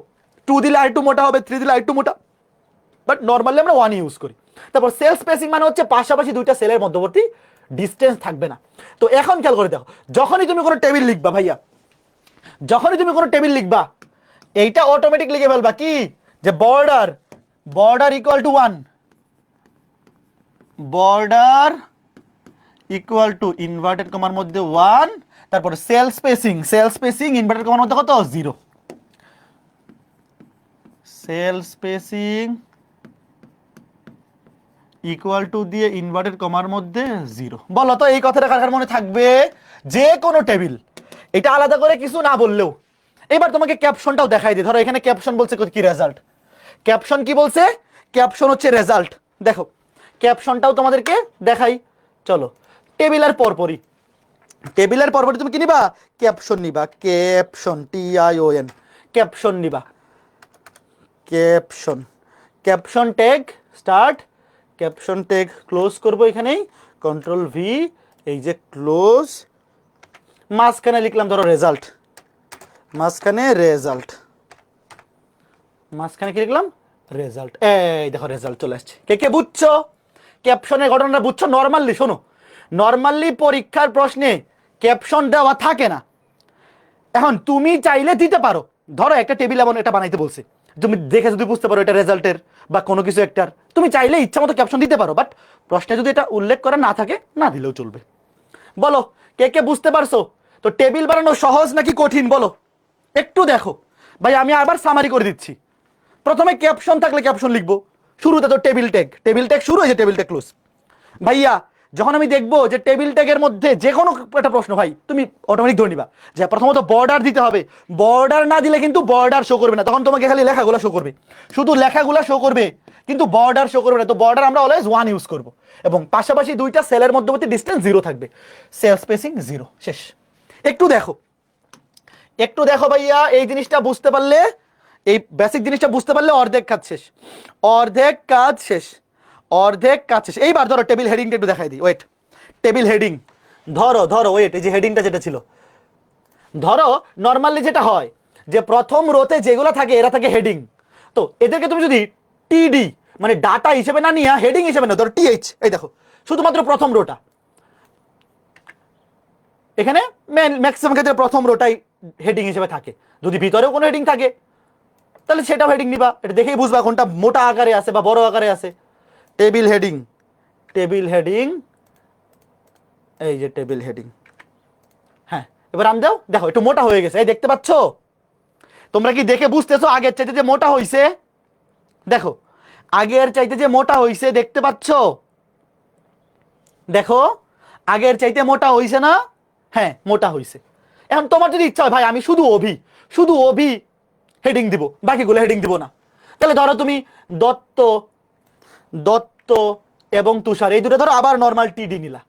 2 দিলে আরেকটু মোটা হবে, 3 দিলে আরেকটু মোটা, বাট নর্মালি আমরা 1 ইউজ করি। তারপর সেল স্পেসিং মানে হচ্ছে পাশাপাশি দুইটা সেলের মধ্যবর্তী ডিস্টেন্স থাকবে না। তো এখন খেয়াল করে দেখো, যখনই তুমি কোনো টেবিল লিখবা ভাইয়া, যখনই তুমি কোনো টেবিল লিখবা, এইটা অটোমেটিক লিখে ফেলবা কি, যে border, border equal to 1, border equal to inverted কমার মধ্যে 1, তারপরে sell spacing, sell spacing inverted কমার মধ্যে কত, 0, সেল স্পেসিং ইকুয়াল টু দিয়ে ইনভার্টেড কমার মধ্যে 0। বলো তো এই কথাটা কার মনে থাকবে? যে কোনো টেবিল, এটা আলাদা করে কিছু না বললেও। এবার তোমাকে ক্যাপশনটাও দেখাই দিই। ধরো এখানে ক্যাপশন বলছে কি, রেজাল্ট। ক্যাপশন কি বলছে? ক্যাপশন হচ্ছে রেজাল্ট। দেখো ক্যাপশনটাও তোমাদেরকে দেখাই, চলো। টেবিলের পরপরই, টেবিলের পরপরই তুমি কি নিবা? ক্যাপশন নিবা, ক্যাপশন, TION, ক্যাপশন নিবা, caption, caption tag start, caption tag close করবো এখানেই, কন্ট্রোল V, এই যে ক্লোজ, মাঝখানে লিখলাম ধরো রেজাল্ট, মাঝখানে রেজাল্ট, মাঝখানে কি লিখলাম? রেজাল্ট। এই দেখো রেজাল্ট চলে আসছে। কে কে বুঝছো ক্যাপশনের ঘটনাটা? বুঝছো? নরমালি শোনো, নরমালি পরীক্ষার প্রশ্নে ক্যাপশন দেওয়া থাকে না। এখন তুমি চাইলে দিতে পারো। ধরো একটা টেবিল এমন এটা বানাইতে বলছে, তুমি দেখে যদি বুঝতে পারো এটা রেজাল্টের বা কোনো কিছু একটার, তুমি চাইলে ইচ্ছা মতো ক্যাপশন দিতে পারো, বাট প্রশ্নে যদি এটা উল্লেখ করা না থাকে, না দিলেও চলবে। বলো কে কে বুঝতে পারছো? তো টেবিল বানানো সহজ নাকি কঠিন বলো একটু দেখো। ভাই আমি আবার সামারি করে দিচ্ছি। প্রথমে ক্যাপশন থাকলে ক্যাপশন লিখবো, শুরুতে তো টেবিল ট্যাগ, টেবিল ট্যাগ শুরু হয়েছে, টেবিল ট্যাগ ক্লোজ। ভাইয়া যখন আমি দেখবো যে টেবিল ট্যাগের মধ্যে যে কোনো একটা প্রশ্ন, ভাই তুমি অটোমেটিক ধরে নিবা যে প্রথমত বর্ডার দিতে হবে। বর্ডার না দিলে কিন্তু বর্ডার শো করবে না, তখন তোমাকে খালি লেখাগুলো শো করবে, শুধু লেখাগুলো শো করবে, কিন্তু বর্ডার শো করবে না। তো বর্ডার আমরা অলওয়েজ 1 ইউজ করব, এবং পাশাপাশি দুইটা সেলের মধ্যবর্তী ডিস্টেন্স 0 থাকবে, সেল স্পেসিং 0, শেষ। একটু দেখো, একটু দেখো ভাইয়া, এই জিনিসটা বুঝতে পারলে, এই বেসিক জিনিসটা বুঝতে পারলে অর্ধেক কাজ শেষ, অর্ধেক কাজ শেষ, অর্ধেক কাজ শেষ। এইবার ধরো টেবিল হেডিংটা একটু দেখাই দিই, ওয়েট। টেবিল হেডিং ধরো, ধরো ওয়েট, এই যে হেডিংটা যেটা ছিল, ধরো নর্মালি যেটা হয় যে প্রথম রোতে যেগুলো থাকে এরা থাকে হেডিং। তো এদেরকে তুমি যদি TD মানে ডাটা হিসেবে না নিয়ে হেডিং হিসেবে না, ধরো TH, এই দেখো শুধুমাত্র প্রথম রোটা, এখানে ম্যাক্সিমাম ক্ষেত্রে প্রথম রোটাই হেডিং হিসেবে থাকে। যদি ভিতরেও কোনো হেডিং থাকে তাহলে সেটাও হেডিং নিবা, এটা দেখেই বুঝবা কোনটা মোটা আকারে আছে বা বড় আকারে আছে। টেবিল হেডিং, টেবিল হেডিং, এই যে টেবিল হেডিং। হ্যাঁ এবার আম দাও, দেখো একটু মোটা হয়ে গেছে, এই দেখতে পাচ্ছ? তোমরা কি দেখে বুঝতেছো আগের চাইতে যে মোটা হইছে? দেখো আগের চাইতে যে মোটা হইছে, দেখতে পাচ্ছ? দেখো আগের চাইতে মোটা হইছে না? হ্যাঁ মোটা হইছে। এখন তোমার যদি ইচ্ছা হয় ভাই আমি শুধু অভি, শুধু অভি হেডিং দিব, বাকিগুলো হেডিং দিব না, তাহলে ধরো তুমি দত্ত, দত্ত এবং তুষার এই দুটো ধরো আবার নর্মাল TD নিলা,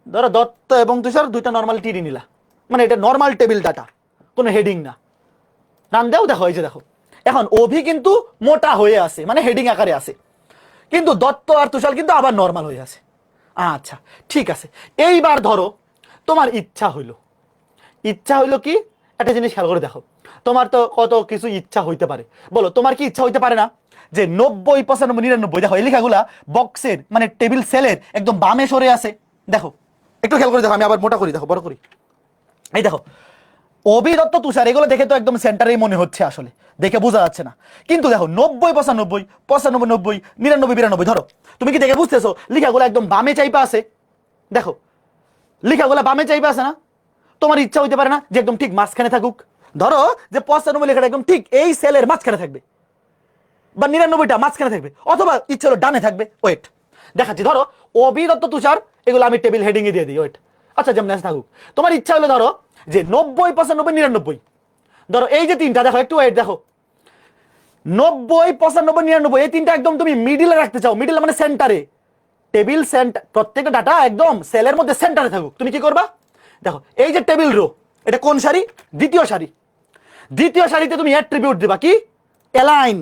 ধরো দত্ত এবং তুষার দুইটা নর্মাল TD নিলা, মানে এটা নর্মাল টেবিল ডাটা, কোনো হেডিং না। নাম দাও, দেখো এই যে দেখো এখন অভি কিন্তু মোটা হয়ে আছে, মানে হেডিং আকারে আছে, কিন্তু দত্ত আর তুষার কিন্তু আবার নর্মাল হয়ে আছে। আচ্ছা ঠিক আছে, এইবার ধরো তোমার ইচ্ছা হইলো, ইচ্ছা হইলো কি, একটা জিনিস খেয়াল করে দেখো, তোমার তো কত কিছু ইচ্ছা হইতে পারে। বলো তোমার কি ইচ্ছা হইতে পারে না যে 90, 95, 99, দেখো এই লেখাগুলা বক্সের মানে টেবিল সেলের একদম বামে সরে আছে। দেখো একটু খেয়াল করে দেখো, আমি আবার মোটা করি, দেখো বড় করি, এই দেখো অভি, দত্ত, তুষার এগুলো দেখে তো একদম সেন্টারেই মনে হচ্ছে, আসলে দেখে বোঝা যাচ্ছে না। কিন্তু দেখো 90, 95, 95, 90, 99, 92, ধরো তুমি কি দেখে বুঝতেছো লেখাগুলো একদম বামে চাইপা আছে? দেখো লেখাগুলো বামে চাইপা আছে না? তোমার ইচ্ছা হইতে পারে না যে একদম ঠিক মাঝখানে থাকুক? ধরো যে 95 লেখাটা একদম ঠিক এই সেলের মাঝখানে থাকবে, বা 99টা মাঝখানে থাকবে, অথবা ইচ্ছা হলো ডানে থাকবে। ওয়েট দেখাচ্ছি, ধরো অভি, দত্ত, তুষার এগুলো আমি টেবিল হেডিং এ দিয়ে দিই, ওয়েট। আচ্ছা যেমন থাকুক, তোমার ইচ্ছা হলো ধরো যে 90, 95, 99, ধরো এই যে তিনটা, দেখো একটু ওয়েট, দেখো 90, 95, 99 এই তিনটা একদম তুমি মিডিলে রাখতে চাও, মিডিলে মানে সেন্টারে, টেবিল সেন্টার, প্রত্যেকটা ডাটা একদম সেলের মধ্যে সেন্টারে থাকুক। তুমি কি করবা? দেখো এই যে টেবিল রো, এটা কোন সারি? দ্বিতীয় সারি। দ্বিতীয় সারিতে তুমি অ্যাট্রিবিউট দিবা কি? অ্যালাইন,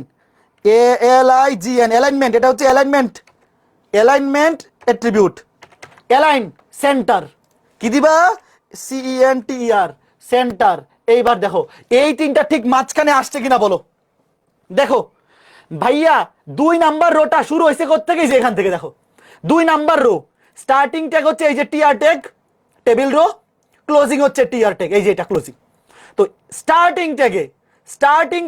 ALIGN, অ্যালাইনমেন্ট, এটা হচ্ছে alignment, alignment attribute. Align centre কি দিবা? CENTER, সেন্টার এইবার দেখো এই তিনটা ঠিক মাঝখানে আসছে কিনা বলো। দেখো ভাইয়া 2 নাম্বার রোটা শুরু হয়েছে কোত্থেকে, যে এখান থেকে দেখো 2 নাম্বার রো স্টার্টিং ট্যাগ হচ্ছে এই যে TR tag table row, closing হচ্ছে টিআর ট্যাগ, এই যে এটা ক্লোজিং। তো স্টার্টিং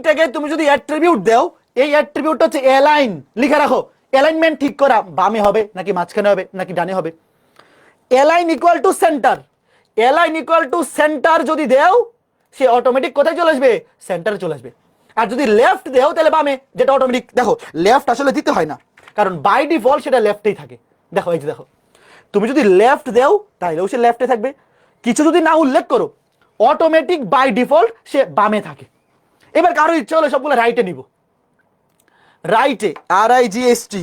ট্যাগে তুমি যদি অ্যাট্রিবিউট দাও, এই অ্যাট্রিবিউট হচ্ছে অ্যালাইন, লিখে রাখো অ্যালাইনমেন্ট ঠিক করা, বামে হবে নাকি মাঝখানে হবে নাকি ডানে হবে। Align equal to centre, align equal to centre যদি দেও সে অটোমেটিক কোথায় চলে আসবে, সেন্টারে চলে আসবে। আর যদি লেফট দেও তাহলে বামে, যেটা অটোমেটিক। দেখো লেফট আসলে দিতে হয় না, কারণ বাই ডিফল্ট সেটা লেফটেই থাকে। দেখো এই যে দেখো, তুমি যদি লেফট দেও তাহলেও সে লেফটে থাকবে, কিছু যদি না উল্লেখ করো অটোমেটিক বাই ডিফল্ট সে বামে থাকে। এবার কারো ইচ্ছে হলে সবগুলো রাইটে নিব, রাইটে RIGST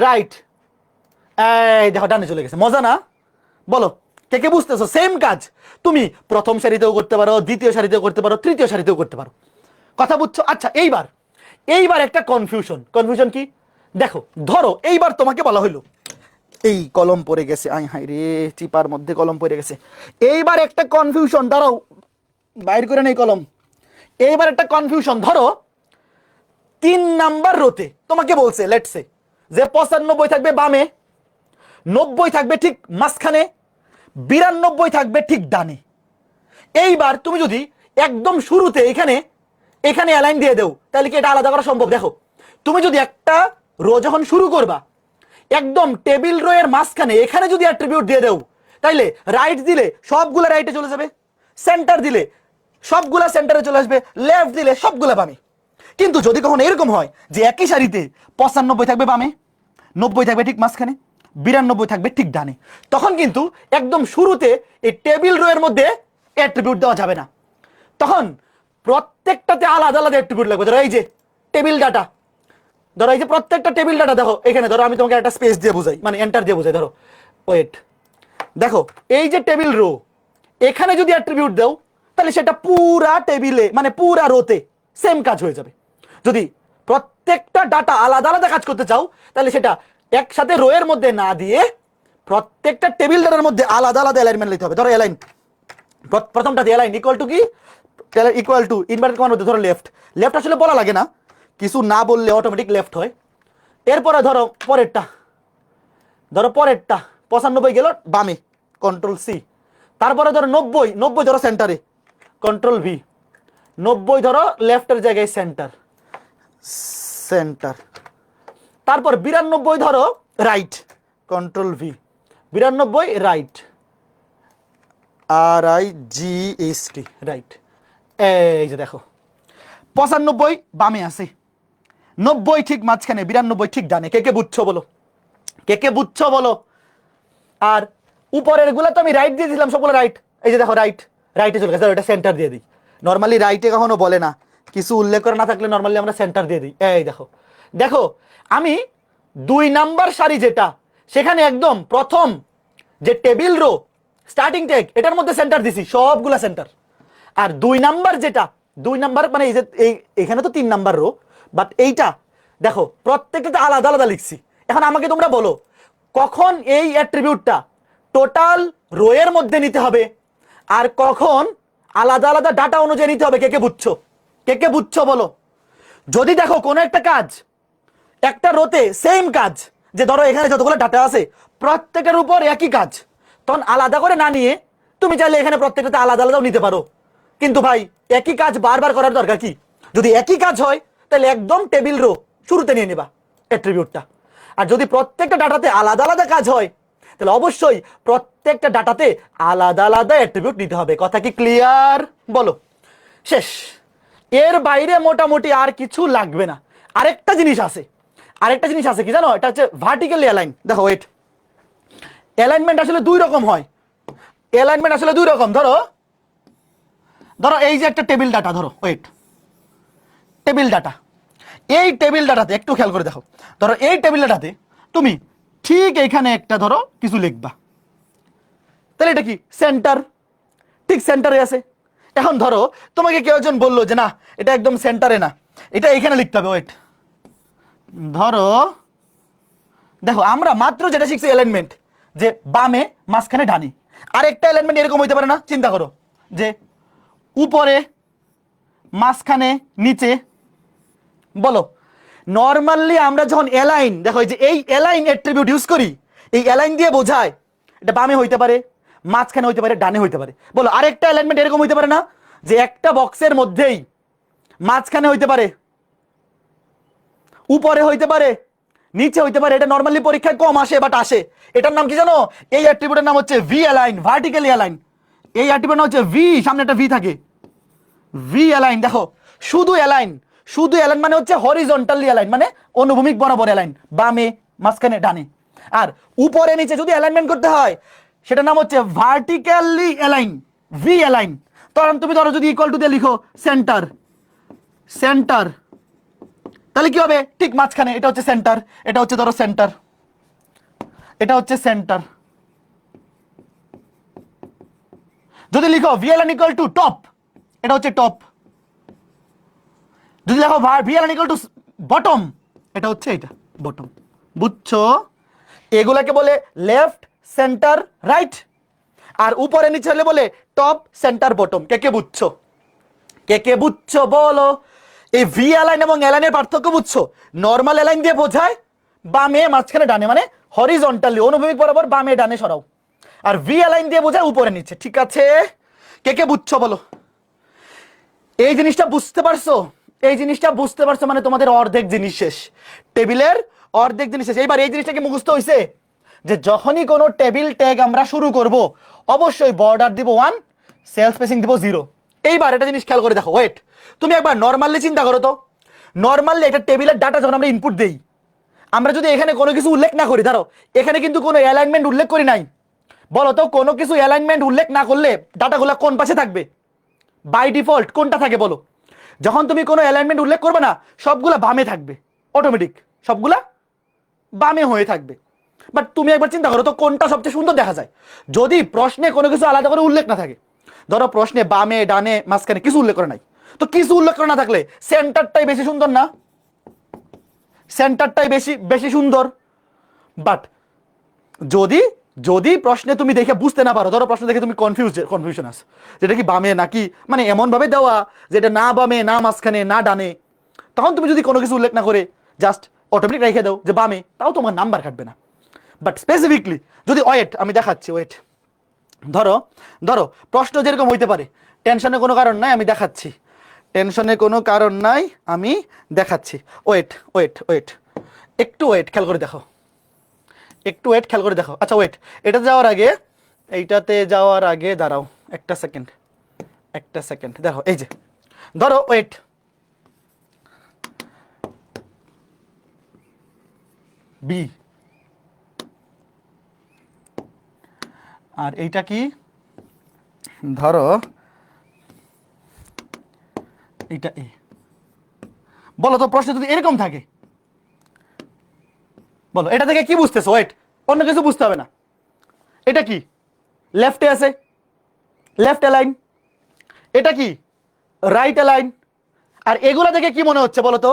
রাইট, এই দেখো ডানে চলে গেছে, মজা না? বলো কে কে বুঝতেছো? সেম কাজ তুমি প্রথম সারিতেও করতে পারো, দ্বিতীয় সারিতেও করতে পারো, তৃতীয় সারিতেও করতে পারো। কথা বুঝছো? আচ্ছা এইবার একটা কনফিউশন কি দেখো, ধরো এইবার তোমাকে বলা হইলো এই কলম পড়ে গেছে, আই হাই রে চিপার মধ্যে কলম পড়ে গেছে। এইবার একটা কনফিউশন, দাঁড়াও বাইর করে নেই কলম। এইবার একটা কনফিউশন, ধরো 3 নাম্বার রোতে তোমাকে বলছে লেটস সে যে 95 থাকবে বামে, 90 থাকবে ঠিক মাঝখানে, 92 থাকবে ঠিক ডানে। এইবার তুমি যদি একদম শুরুতে এখানে অ্যালাইন দিয়ে দেও তাহলে কি এটা আলাদা করা সম্ভব? দেখো তুমি যদি একটা রো যখন শুরু করবা একদম টেবিল রো এর মাঝখানে এখানে যদি অ্যাট্রিবিউট দিয়ে দেও তাইলে রাইট দিলে সবগুলা রাইটে চলে যাবে, সেন্টার দিলে সবগুলা সেন্টারে চলে আসবে, লেফট দিলে সবগুলা বামে। কিন্তু যদি কখনো এরকম হয় যে একই সারিতে 95 থাকবে বামে, 90 থাকবে ঠিক মাঝখানে, 92 থাকবে ঠিক ডানে, তখন কিন্তু একদম শুরুতে এই টেবিল রো এর মধ্যে অ্যাট্রিবিউট দেওয়া যাবে না। তখন প্রত্যেকটাতে আলাদা আলাদা অ্যাট্রিবিউট লাগবে। ধরো এই যে টেবিল ডাটা, ধরো এই যে প্রত্যেকটা টেবিল ডাটা দেখো এখানে, ধরো আমি তোমাকে একটা স্পেস দিয়ে বুঝাই, মানে এন্টার দিয়ে বুঝাই। ধরো ওয়েট, দেখো এই যে টেবিল রো, এখানে যদি অ্যাট্রিবিউট দাও তাহলে সেটা পুরা টেবিলে মানে পুরা রোতে সেম কাজ হয়ে যাবে। যদি প্রত্যেকটা ডাটা আলাদা আলাদা কাজ করতে চাও তাহলে সেটা একসাথে রো এর মধ্যে না দিয়ে প্রত্যেকটা টেবিল ডাটার মধ্যে আলাদা আলাদা অ্যালাইনমেন্ট নিতে হবে। ধরো অ্যালাইন, প্রথমটা দিয়ে অ্যালাইন ইকুয়াল টু কি, ইকুয়াল টু ইনভার্টেড কমার মধ্যে ধরো লেফট আসলে বলা লাগে না, কিছু না বললে অটোমেটিক লেফট হয়। এরপরে ধরো পরেরটা 95 গেল বামে, কন্ট্রোল সি। তারপরে ধরো 90 ধরো সেন্টারে, কন্ট্রোল ভি। 90 ধরো লেফটের জায়গায় সেন্টার। তারপর 92 ধরো right, control V, 92 right, RIGST right. এই যে দেখো 95 বামে আছে, 90 ঠিক মাঝখানে, 92 ঠিক ডানে। কে কে বুঝছো বলো? আর উপরের গুলা তো আমি রাইট দিয়ে দিলাম, সবগুলো রাইট। এই যে দেখো রাইটে চলে গেছে, এটা সেন্টার দিয়ে দিই। নর্মালি রাইটে কখনো বলে না, কিছু উল্লেখ করে না থাকলে নর্মালি আমরা সেন্টার দিয়ে দিই। এই দেখো আমি 2 নাম্বার সারি যেটা, সেখানে একদম প্রথম যে টেবিল রো স্টার্টিং ট্যাগ এটার মধ্যে সেন্টার দিছি, সবগুলা সেন্টার। আর 2 নাম্বার যেটা, 2 নাম্বার মানে এই যে এখানে তো 3 নাম্বার রো, বাট এইটা দেখো প্রত্যেকটাতে আলাদা আলাদা লিখছি। এখন আমাকে তোমরা বলো কখন এই অ্যাট্রিবিউটটা টোটাল রো এর মধ্যে নিতে হবে আর কখন আলাদা আলাদা ডাটা অনুযায়ী নিতে হবে? কে কে বুঝছো বলো? যদি দেখো কোনো একটা কাজ একটা রোতে সেম কাজ, যে ধরো এখানে যতগুলো ডাটা আছে প্রত্যেকের উপর একই কাজ, তখন আলাদা করে না নিয়ে তুমি চাইলে এখানে প্রত্যেকটাতে আলাদা আলাদাও নিতে পারো। কিন্তু ভাই একই কাজ বারবার করার দরকার কি? যদি একই কাজ হয় তাহলে একদম টেবিল রো শুরুতে নিয়ে নেবা অ্যাট্রিবিউটটা। আর যদি প্রত্যেকটা ডাটাতে আলাদা আলাদা কাজ হয় তাহলে অবশ্যই প্রত্যেকটা ডাটাতে আলাদা আলাদা অ্যাট্রিবিউট নিতে হবে। কথা কি ক্লিয়ার? বলো। শেষ। এর বাইরে মোটামুটি আর কিছু লাগবে না। আরেকটা জিনিস আছে কি জানো? এটা হচ্ছে ভার্টিক্যালি অ্যালাইন। দেখো ওয়েট, অ্যালাইনমেন্ট আসলে 2 রকম হয়। ধরো এই যে একটা টেবিল ডাটা, ধরো ওয়েট, টেবিল ডাটা, এই টেবিল ডাটাতে একটু খেয়াল করে দেখো। ধরো এই টেবিল ডাটাতে তুমি ঠিক এখানে একটা ধরো কিছু লিখবা, তাহলে এটা কি সেন্টার, ঠিক সেন্টারে আছে। এখন ধরো তোমাকে কেউ একজন বললো যে না এটা একদম সেন্টারে না, এটা এখানে লিখতে হবে। ওয়েট, ধরো দেখো আমরা মাত্র যেটা শিখছি অ্যালাইনমেন্ট, যে বামে মাঝখানে ডানে। আরেকটা অ্যালাইনমেন্ট এরকম হইতে পারে না? চিন্তা করো যে উপরে, মাঝখানে, নিচে। বলো নর্মালি আমরা যখন অ্যালাইন, দেখো এই যে এই অ্যালাইন অ্যাট্রিবিউট ইউজ করি, এই অ্যালাইন দিয়ে বোঝায় এটা বামে হইতে পারে, মাঝখানে হইতে পারে, ডানে হইতে পারে। বলো আরেকটা অ্যালাইনমেন্ট এরকম হইতে পারে না, যে একটা বক্সের মধ্যেই মাঝখানে হইতে পারে, উপরে হইতে পারে, নিচে হইতে পারে। এটা নর্মালি পরীক্ষায় কম আসে, বাট আসে। এটার নাম কি জানো? এই অ্যাট্রিবিউটের নাম হচ্ছে ভি অ্যালাইন, ভার্টিক্যালি অ্যালাইন। এই অ্যাট্রিবিউটের নাম হচ্ছে ভি, সামনে একটা ভি থাকে, ভি অ্যালাইন। দেখো শুধু অ্যালাইন, শুধু অ্যালাইন মানে হচ্ছে হরিজন্টালি অ্যালাইন, মানে অনুভূমিক বরাবর অ্যালাইন, বামে, মাঝখানে, ডানে। আর উপরে নিচে যদি অ্যালাইনমেন্ট করতে হয় সেটার নাম হচ্ছে ভার্টিক্যালি অ্যালাইন, ভি অ্যালাইন। তখন তুমি ধরো যদি ইকুয়াল টু দিয়ে লিখো সেন্টার, সেন্টার, তাহলে কি হবে? ঠিক মাঝখানে, এটা হচ্ছে সেন্টার, এটা হচ্ছে ধরো সেন্টার, এটা হচ্ছে সেন্টার। যদি লিখো ভিএলএন ইকুয়াল টু টপ, এটা হচ্ছে টপ। যদি দেখো ভিএলএন ইকুয়াল টু বটম, এটা হচ্ছে এটা বটম। বুঝছো? এগুলাকে বলে লেফট, সেন্টার, রাইট। আর উপরে নিচে হলে বলে টপ, সেন্টার, বটম। কে কে বুঝছো? কে কে বুঝছো বলো? এই ভি অ্যালাইন এবং অ্যালাইনের পার্থক্য বুঝছো? নর্মাল অ্যালাইন দিয়ে বোঝায় বামে, মাঝখানে, ডানে, মানে হরিজন্টালি, অনুভূমিক বরাবর বামে ডানে সরাও। আর ভি অ্যালাইন দিয়ে বোঝায় উপরে নিচে। ঠিক আছে? কে কে বুঝছো বলো? এই জিনিসটা বুঝতে পারছো? এই জিনিসটা বুঝতে পারছো মানে তোমাদের অর্ধেক জিনিস শেষ, টেবিলের অর্ধেক জিনিস শেষ। এইবার এই জিনিসটা কি মুখস্থ হইছে যে যখনই কোনো টেবিল ট্যাগ আমরা শুরু করব অবশ্যই বর্ডার দিব 1, সেলফ স্পেসিং দিব 0। এইবার এটা জিনিস খেয়াল করে দেখো। ওয়েট, তুমি একবার নর্মালি চিন্তা করো তো। নর্মালি একটা টেবিলের ডাটা যখন আমরা ইনপুট দেই, আমরা যদি এখানে কোনো কিছু উল্লেখ না করি, ধরো এখানে কিন্তু কোনো অ্যালাইনমেন্ট উল্লেখ করি নাই, বলো তো কোনো কিছু অ্যালাইনমেন্ট উল্লেখ না করলে ডাটাগুলো কোন পাশে থাকবে? বাই ডিফল্ট কোনটা থাকে বলো? যখন তুমি কোনো অ্যালাইনমেন্ট উল্লেখ করবে না, সবগুলা বামে থাকবে, অটোমেটিক সবগুলা বামে হয়ে থাকবে। বাট তুমি একবার চিন্তা করো তো কোনটা সবচেয়ে সুন্দর দেখা যায় যদি প্রশ্নে কোনো কিছু আলাদা করে উল্লেখ না থাকে। ধরো প্রশ্নে বামে, ডানে, মাঝখানে কিছু উল্লেখ করে নাই, তো কিছু উল্লেখ করে না থাকলে সেন্টারটাই বেশি সুন্দর না? সেন্টারটাই বেশি বেশি সুন্দর। বাট যদি যদি প্রশ্নে তুমি দেখে বুঝতে না পারো, ধরো প্রশ্ন দেখে তুমি কনফিউশন আছে যেটা কি বামে নাকি, মানে এমন ভাবে দেওয়া যেটা না বামে, না মাঝখানে, না ডানে, তখন তুমি যদি কোনো কিছু উল্লেখ না করে জাস্ট অটোমেটিক রেখে দাও যে বামে, তাও তোমার নাম্বার কাটবে না। বাট স্পেসিফিকলি যদি, ওয়েট আমি দেখাচ্ছি, ওয়েট, ধরো ধরো প্রশ্ন যেরকম হইতে পারে, টেনশনের কোনো কারণ নাই, আমি দেখাচ্ছি, টেনশনের কোনো কারণ নাই, আমি দেখাচ্ছি। ওয়েট ওয়েট ওয়েট, একটু ওয়েট, খেয়াল করে দেখো, একটু ওয়েট, খেয়াল করে দেখো। আচ্ছা ওয়েট, এটা যাওয়ার আগে, এইটাতে যাওয়ার আগে দাঁড়াও একটা সেকেন্ড, একটা সেকেন্ড। দেখো এই যে, ধরো ওয়েট, বি, আর এইটা কি, ধরো এইটা এ। বলো তো প্রশ্ন যদি এরকম থাকে, বলো এটা থেকে কি বুঝতেছো? ওয়েট, অন্য কিছু বুঝতে হবে না। এটা কি লেফটে আছে, লেফট অ্যালাইন, এটা কি রাইট অ্যালাইন। আর এগুলা থেকে কি মনে হচ্ছে বলো তো?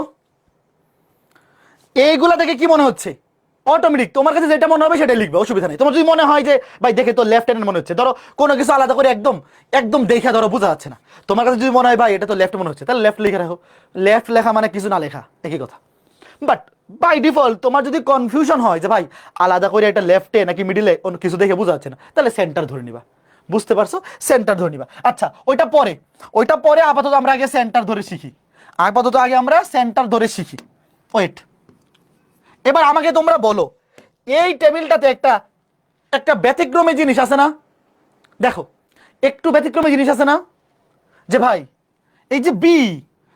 এইগুলা থেকে কি মনে হচ্ছে? অটোমেটিক তোমার কাছে যেটা মনে হবে সেটাই লিখবে, অসুবিধা নেই। তোমার যদি মনে হয় যে ভাই দেখে তো লেফট হ্যান্ড মনে হচ্ছে, ধরো কোনো কিছু আলাদা করে একদম একদম দেখে ধরো বোঝা যাচ্ছে না, তোমার কাছে যদি মনে হয় ভাই এটা তো লেফট মনে হচ্ছে, তাহলে লেফট লিখে রাখো। লেফট লেখা মানে কিছু না লেখা, একই কথা। বাট বাই ডিফল্ট তোমার যদি কনফিউশন হয় যে ভাই আলাদা করে এটা লেফটে নাকি মিডিলে কিছু দেখে বোঝা যাচ্ছে না, তাহলে সেন্টার ধরে নিবা। বুঝতে পারছো? সেন্টার ধরে নিবা। আচ্ছা ওইটা পরে, ওইটা পরে, আপাতত আমরা আগে সেন্টার ধরে শিখি, আপাতত আগে আমরা সেন্টার ধরে শিখি। ওয়েট, এবার আমাকে তোমরা বলো এই টেবিলটাতে একটা একটা ব্যতিক্রমী জিনিস আছে না? দেখো একটু ব্যতিক্রমী জিনিস আছে না, যে ভাই এই যে বি,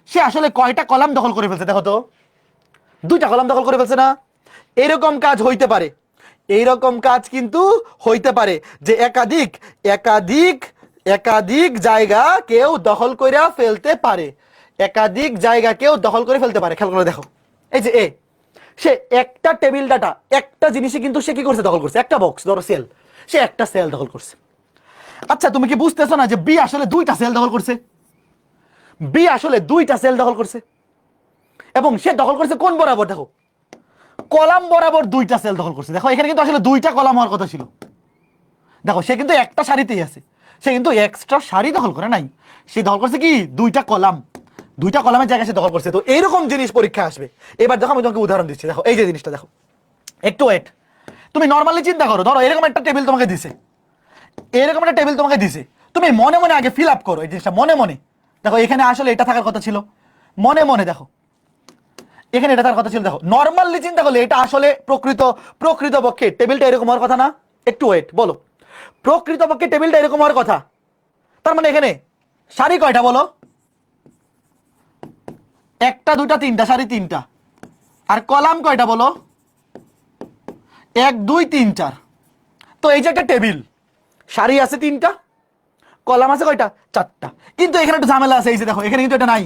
সে আসলে কয়টা কলাম দখল করে ফেলছে? দেখো তো, 2টা কলাম দখল করে ফেলছে না? এরকম কাজ হইতে পারে, এইরকম কাজ কিন্তু হইতে পারে যে একাধিক একাধিক একাধিক জায়গা কেউ দখল করে ফেলতে পারে, একাধিক জায়গা কেউ দখল করে ফেলতে পারে। খেয়াল করে দেখো, এই যে এ, সে একটা টেবিল ডাটা, একটা জিনিসই কিন্তু সে কি করছে? দখল করছে। একটা বক্স ধরো সেল, সে একটা সেল দখল করছে। আচ্ছা তুমি কি বুঝতেছো না যে বি আসলে 2টা সেল দখল করছে? বি আসলে 2টা সেল দখল করছে, এবং সে দখল করছে কোন বরাবর? দেখো কলাম বরাবর 2টা সেল দখল করছে। দেখো এখানে কিন্তু আসলে 2টা কলাম হওয়ার কথা ছিল, দেখো সে কিন্তু একটা সারিতেই আছে, সে কিন্তু এক্সট্রা সারি দখল করে নাই, সে দখল করছে কি দুইটা কলাম, দুইটা কলামের জায়গায় সে দখল করছে। তো এইরকম জিনিস পরীক্ষা আসবে। এবার দেখো আমি তোমাকে উদাহরণ দিচ্ছি, দেখো এই যে জিনিসটা দেখো, একটু ওয়েট। তুমি নর্মালি চিন্তা করো, ধরো এরকম একটা টেবিল তোমাকে দিছে, এরকম একটা টেবিল তোমাকে দিছে, তুমি মনে মনে আগে ফিল আপ করো এই জিনিসটা মনে মনে। দেখো এখানে আসলে এটা থাকার কথা ছিল, মনে মনে দেখো এখানে এটা থাকার কথা ছিল। দেখো নর্মালি চিন্তা করলে এটা আসলে প্রকৃতপক্ষে টেবিলটা এরকম হওয়ার কথা না? একটু ওয়েট, বলো প্রকৃতপক্ষে টেবিলটা এরকম হওয়ার কথা। তার মানে এখানে সারি কয়টা বলো? একটা দুটা তিনটা, সারি তিনটা। আর কলাম কয়টা বলো? 1 2 3 4। তো এই যে একটা টেবিল, সারি আছে তিনটা, কলাম আছে কয়টা? 4টা। কিন্তু এখানে একটু ঝামেলা আছে, এই যে দেখো এখানে কিন্তু এটা নাই,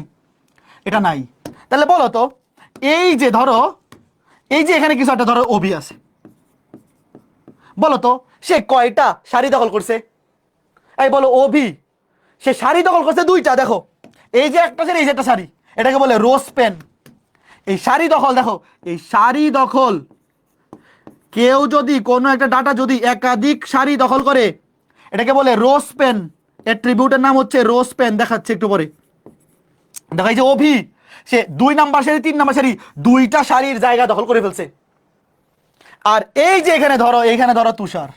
এটা নাই। তাহলে বলো তো এই যে ধরো এই যে এখানে কিছু একটা ধরো ওবি আছে, বলো তো সে কয়টা সারি দখল করছে? এই বলো ওবি সে সারি দখল করছে দুইটা। দেখো এই যে একটা সারি, এই যে একটা সারি, এটাকে বলে রো স্প্যান। এই সারি দখল, দেখো এই সারি দখল, কেউ যদি কোনো একটা ডাটা যদি একাধিক সারি দখল করে এটাকে বলে রো স্প্যান। অ্যাট্রিবিউটের নাম হচ্ছে রো স্প্যান, দেখাচ্ছে একটু পরে। দেখো এই যে অভি, সে 2 নাম্বার সারি 3 নাম্বার সারি দুইটা সারির জায়গা দখল করে ফেলছে। আর এই যে এখানে ধরো তুষার,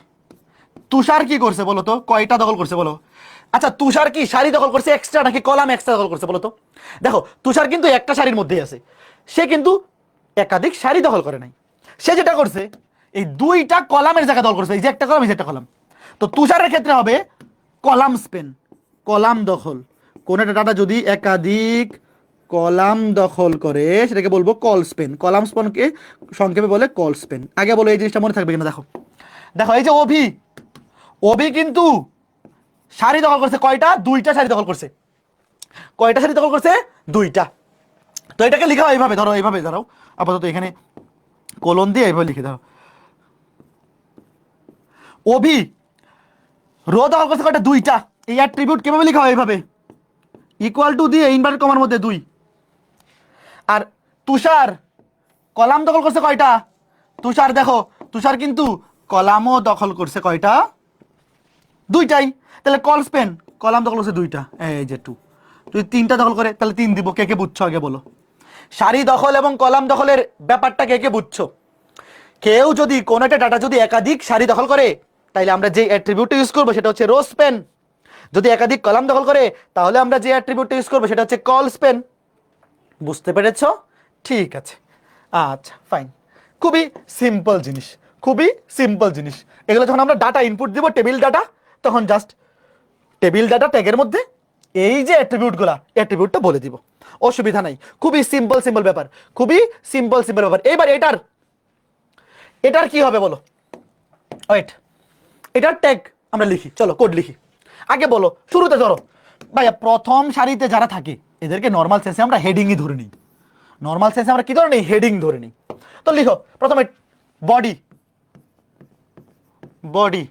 তুষার কি করছে বলো তো? কয়টা দখল করছে বলো? আচ্ছা তুষার কি সারি দখল করছে এক্সট্রা নাকি কলাম এক্সট্রা দখল করছে বলো তো? দেখো তুষার কিন্তু একটা সারির মধ্যেই আছে, সে কিন্তু একাধিক সারি দখল করে নাই। সে যেটা করছে এই দুইটা কলামের জায়গা দখল করছে, এই যে একটা কলাম, এই যে একটা কলাম। তো তুষারের ক্ষেত্রে হবে কলাম স্পেন, কলাম দখল। কোন একটা ডাটা যদি একাধিক কলাম দখল করে সেটাকে বলবো কল স্পেন। কলাম স্পেনকে সংক্ষেপে বলে কল স্পেন। আগে বলো এই জিনিসটা মনে থাকবে কিনা। দেখো দেখো এই যে অভি, অভি কিন্তু সারি দখল করছে কয়টা? দুইটা সারি দখল করছে। কয়টা সারি দখল করছে? দুইটা। তো এটাকে লিখা হয় এইভাবে, ধরো এইভাবে ধরো, আপাতত এখানে কোলন দিয়ে এইভাবে লিখে দাও। অভি রো দখল করছে কয়টা? দুইটা। এই অ্যাট্রিবিউট কিভাবে লিখা হয়? এইভাবে ইকুয়াল টু দিয়ে ইনভার্টেড কমার মধ্যে 2। আর তুষার কলাম দখল করছে কয়টা? তুষার দেখো তুষার কিন্তু কলামও দখল করছে কয়টা? দুইটাই। তাহলে কল স্পেন, কলাম দখল করছে দুইটা, এই যে 2। যদি 3টা দখল করে তাহলে 3 দিব। কে কে বুঝছো আগে বলো? সারি দখল এবং কলাম দখলের ব্যাপারটা কে কে বুঝছো? কেউ যদি কোন একটা ডাটা যদি একাধিক সারি দখল করে তাহলে আমরা যে অ্যাট্রিবিউটটা ইউজ করবো সেটা হচ্ছে রো স্পেন। যদি একাধিক কলাম দখল করে তাহলে আমরা যে অ্যাট্রিবিউটটা ইউজ করবো সেটা হচ্ছে কল স্পেন। বুঝতে পেরেছো? ঠিক আছে, আচ্ছা ফাইন। খুবই সিম্পল জিনিস, খুবই সিম্পল জিনিস। এগুলো যখন আমরা ডাটা ইনপুট দিব, টেবিল ডাটা, তখন জাস্ট টেবিল ডাটা ট্যাগের মধ্যে এই যে অ্যাট্রিবিউটটা বলে দিব, অসুবিধা নাই। খুবই সিম্পল ব্যাপার, খুবই সিম্পল ব্যাপার। এবার এটার কি হবে বলো? ওয়েট, এটার ট্যাগ আমরা লিখি, চলো কোড লিখি। আগে বলো শুরুতে ধরো ভাইয়া প্রথম সারিতে যারা থাকে এদেরকে নর্মাল সেন্সে আমরা হেডিংই ধরে নিই। নর্মাল সেন্সে আমরা কি ধরে নিই? হেডিং ধরে নিই। তো লিখো প্রথমে বডি, বডি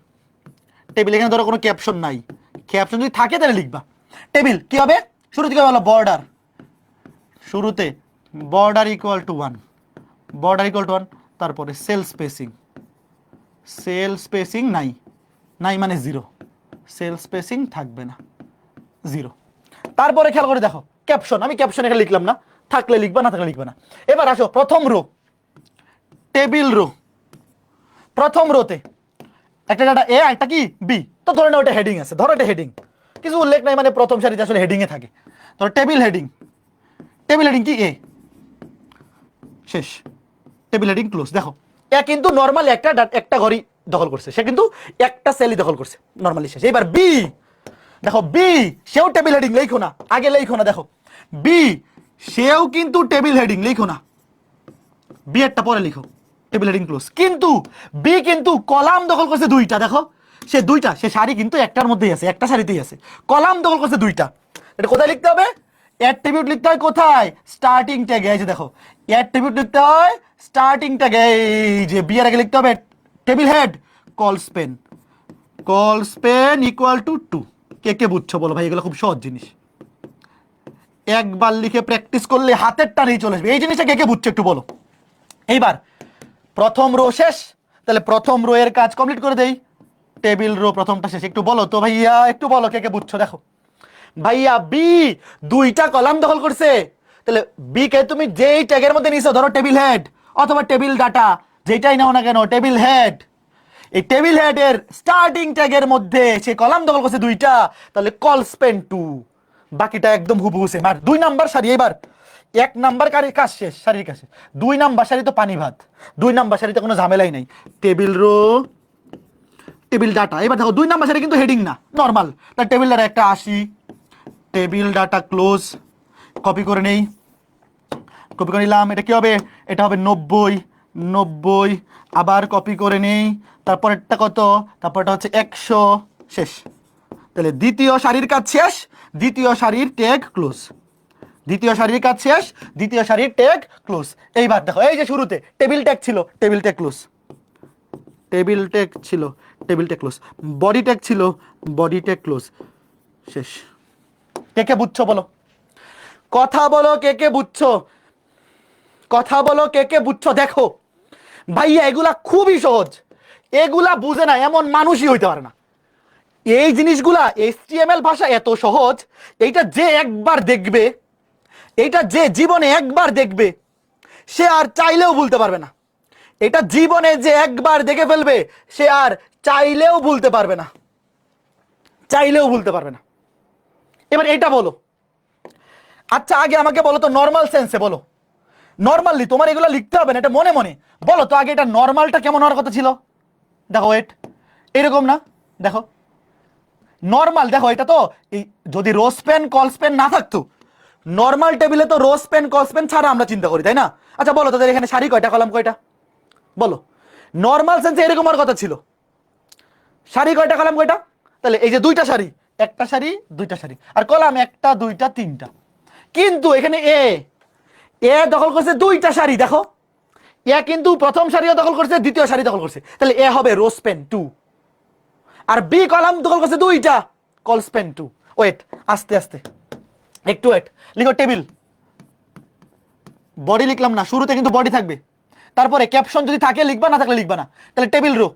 টেবিল। এখানে ধরো কোনো ক্যাপশন নাই, ক্যাপশন যদি থাকে তাহলে লিখবা। টেবিল কি হবে? শুরুতে কি বলো? বর্ডার। শুরুতে border equal to 1, border equal to 1। তারপরে সেল স্পেসিং, সেল স্পেসিং নাই, নাই মানে 0, সেল স্পেসিং থাকবে না, 0। তারপরে খেয়াল করে দেখো ক্যাপশন, আমি ক্যাপশন এখানে লিখলাম না, থাকলে লিখবা না থাকলে লিখবে না। এবার আসো প্রথম রো, টেবিল রো। প্রথম রোতে একটা ডাটা এ একটা কি বি, তো ধরে নাও এটা হেডিং আছে, ধরো এটা হেডিং, কিছু উল্লেখ নাই মানে প্রথম সারিতে আসলে হেডিং এ থাকে। ধরো টেবিল হেডিং, টেবিল হেডিং কি এ, শেষ, টেবিল হেডিং ক্লোজ। দেখো এ কিন্তু নরমালি একটা ঘরই দখল করছে, সে কিন্তু একটা সেলই দখল করছে, নরমালি শেষ। এবার বি, দেখো বি সেও টেবিল হেডিং, লেখো না আগে, লেখো না। দেখো বি সেও কিন্তু টেবিল হেডিং, লেখো না, বি একটা পরে লিখো, টেবিল হেডিং ক্লোজ। কিন্তু বি কিন্তু কলাম দখল করছে দুইটা। দেখো সে দুইটা, সে সারি কিন্তু একটার মধ্যেই আছে, একটা সারিতেই আছে, কলাম দখল করছে দুইটা। এটা কোথায় লিখতে হবে? অ্যাট্রিবিউট লিখতে হয় কোথায়? স্টার্টিং ট্যাগে। এই যে দেখো অ্যাট্রিবিউট লিখতে হয় স্টার্টিং ট্যাগে, এই যে বি এর আগে লিখতে হবে table head call Spain, call Spain equal to 2। কে কে বুঝছো বলো ভাই? এগুলো খুব সহজ জিনিস, একবার লিখে প্র্যাকটিস করলে হাতের টানেই চলে আসবে। এই জিনিসটা কে কে বুঝছো একটু বলো। এইবার প্রথম রো শেষ, তাহলে প্রথম রো এর কাজ কমপ্লিট করে দেই। টেবিল রো প্রথমটা শেষ। একটু বলো তো ভাইয়া, একটু বলো কে কে বুঝছো। দেখো ভাইয়া বি দুইটা কলাম দখল করছে, তাহলে বি কে তুমি যেই ট্যাগের মধ্যে নিছো, ধরো টেবিল হেড অথবা টেবিল ডাটা, যেটাই নাও না কেন, টেবিল হেড, এই টেবিল হেড এর স্টার্টিং ট্যাগের মধ্যে সে কলাম দখল করছে দুইটা, তাহলে কল স্পেন টু। বাকিটা একদম হুবহু সেম। আর 2 নাম্বার সারি, এবার 1 নাম্বার কাজ শেষ, সারির কাছে 2 নাম্বার সারি তো পানি ভাত, 2 নাম্বার সারিতে কোনো ঝামেলাই নাই। Table row, table data. এবার দেখো 2 নাম্বার সারি কিন্তু হেডিং না, নর্মাল, তার টেবিল ডাটা একটা 80, টেবিল ডাটা ক্লোজ, কপি করে নেই, কপি করে নিলাম। এটা কি হবে? এটা হবে 90, 90, আবার কপি করে নেই, তারপরেরটা কত, তারপরটা হচ্ছে 100, শেষ। তাহলে দ্বিতীয় সারির কাজ শেষ, দ্বিতীয় সারির ট্যাগ ক্লোজ, দ্বিতীয় সারির কাজ শেষ, দ্বিতীয় সারির ট্যাগ ক্লোজ। এইবার দেখো এই যে শুরুতে টেবিল ট্যাগ ছিল, table tag close, table tag ছিল, table tag close, body tag ছিল, বডি ট্যাগ ক্লোজ, শেষ। কে কে বুঝছো বলো, কথা বলো কে কে বুঝছো, কথা বলো কে কে বুঝছো। দেখো ভাইয়া এগুলা খুবই সহজ, এগুলা বুঝে না এমন মানুষই হইতে পারে না। এই জিনিসগুলা HTML ভাষা এত সহজ, এইটা যে একবার দেখবে, এইটা যে জীবনে একবার দেখবে সে আর চাইলেও ভুলতে পারবে না। এটা জীবনে যে একবার দেখে ফেলবে সে আর চাইলেও ভুলতে পারবে না, চাইলেও ভুলতে পারবে না। এবার এটা বলো, আচ্ছা আগে আমাকে বলো তো নর্মাল সেন্সে বলো, নর্মালি তোমার এগুলো লিখতে হবে না, এটা মনে মনে বলো তো আগে এটা নর্মালটা কেমন হওয়ার কথা ছিল। দেখো ওয়েট, এরকম না, দেখো নর্মাল, দেখো এটা তো এই যদি রো স্পেন কল স্পেন না থাকতো, নর্মাল টেবিলে তো রো স্পেন কল স্পেন ছাড়া আমরা চিন্তা করি, তাই না? আচ্ছা বলো তাদের এখানে সারি কয়টা, কলাম কয়টা, বলো। নর্মাল সেন্সে এরকম হওয়ার কথা ছিল, সারি কয়টা কলাম কয়টা, তাহলে এই যে দুইটা সারি, একটা সারি দুইটা সারি, আর কলাম একটা দুইটা তিনটা। কিন্তু এখানে এ দখল করছে দুইটা সারি, দেখো এ কিন্তু প্রথম সারিও দখল করছে, দ্বিতীয় সারি দখল করছে, তাহলে এ হবে রো স্পেন 2, আর বি কলাম দখল করছে দুইটা, কল স্পেন 2। ওয়েট, আস্তে আস্তে একটু ওয়েট, লিখো টেবিল, বডি লিখলাম না, শুরুতে কিন্তু বডি থাকবে, তারপরে ক্যাপশন যদি থাকে লিখবা, না থাকলে লিখবা না। তাহলে টেবিল রো,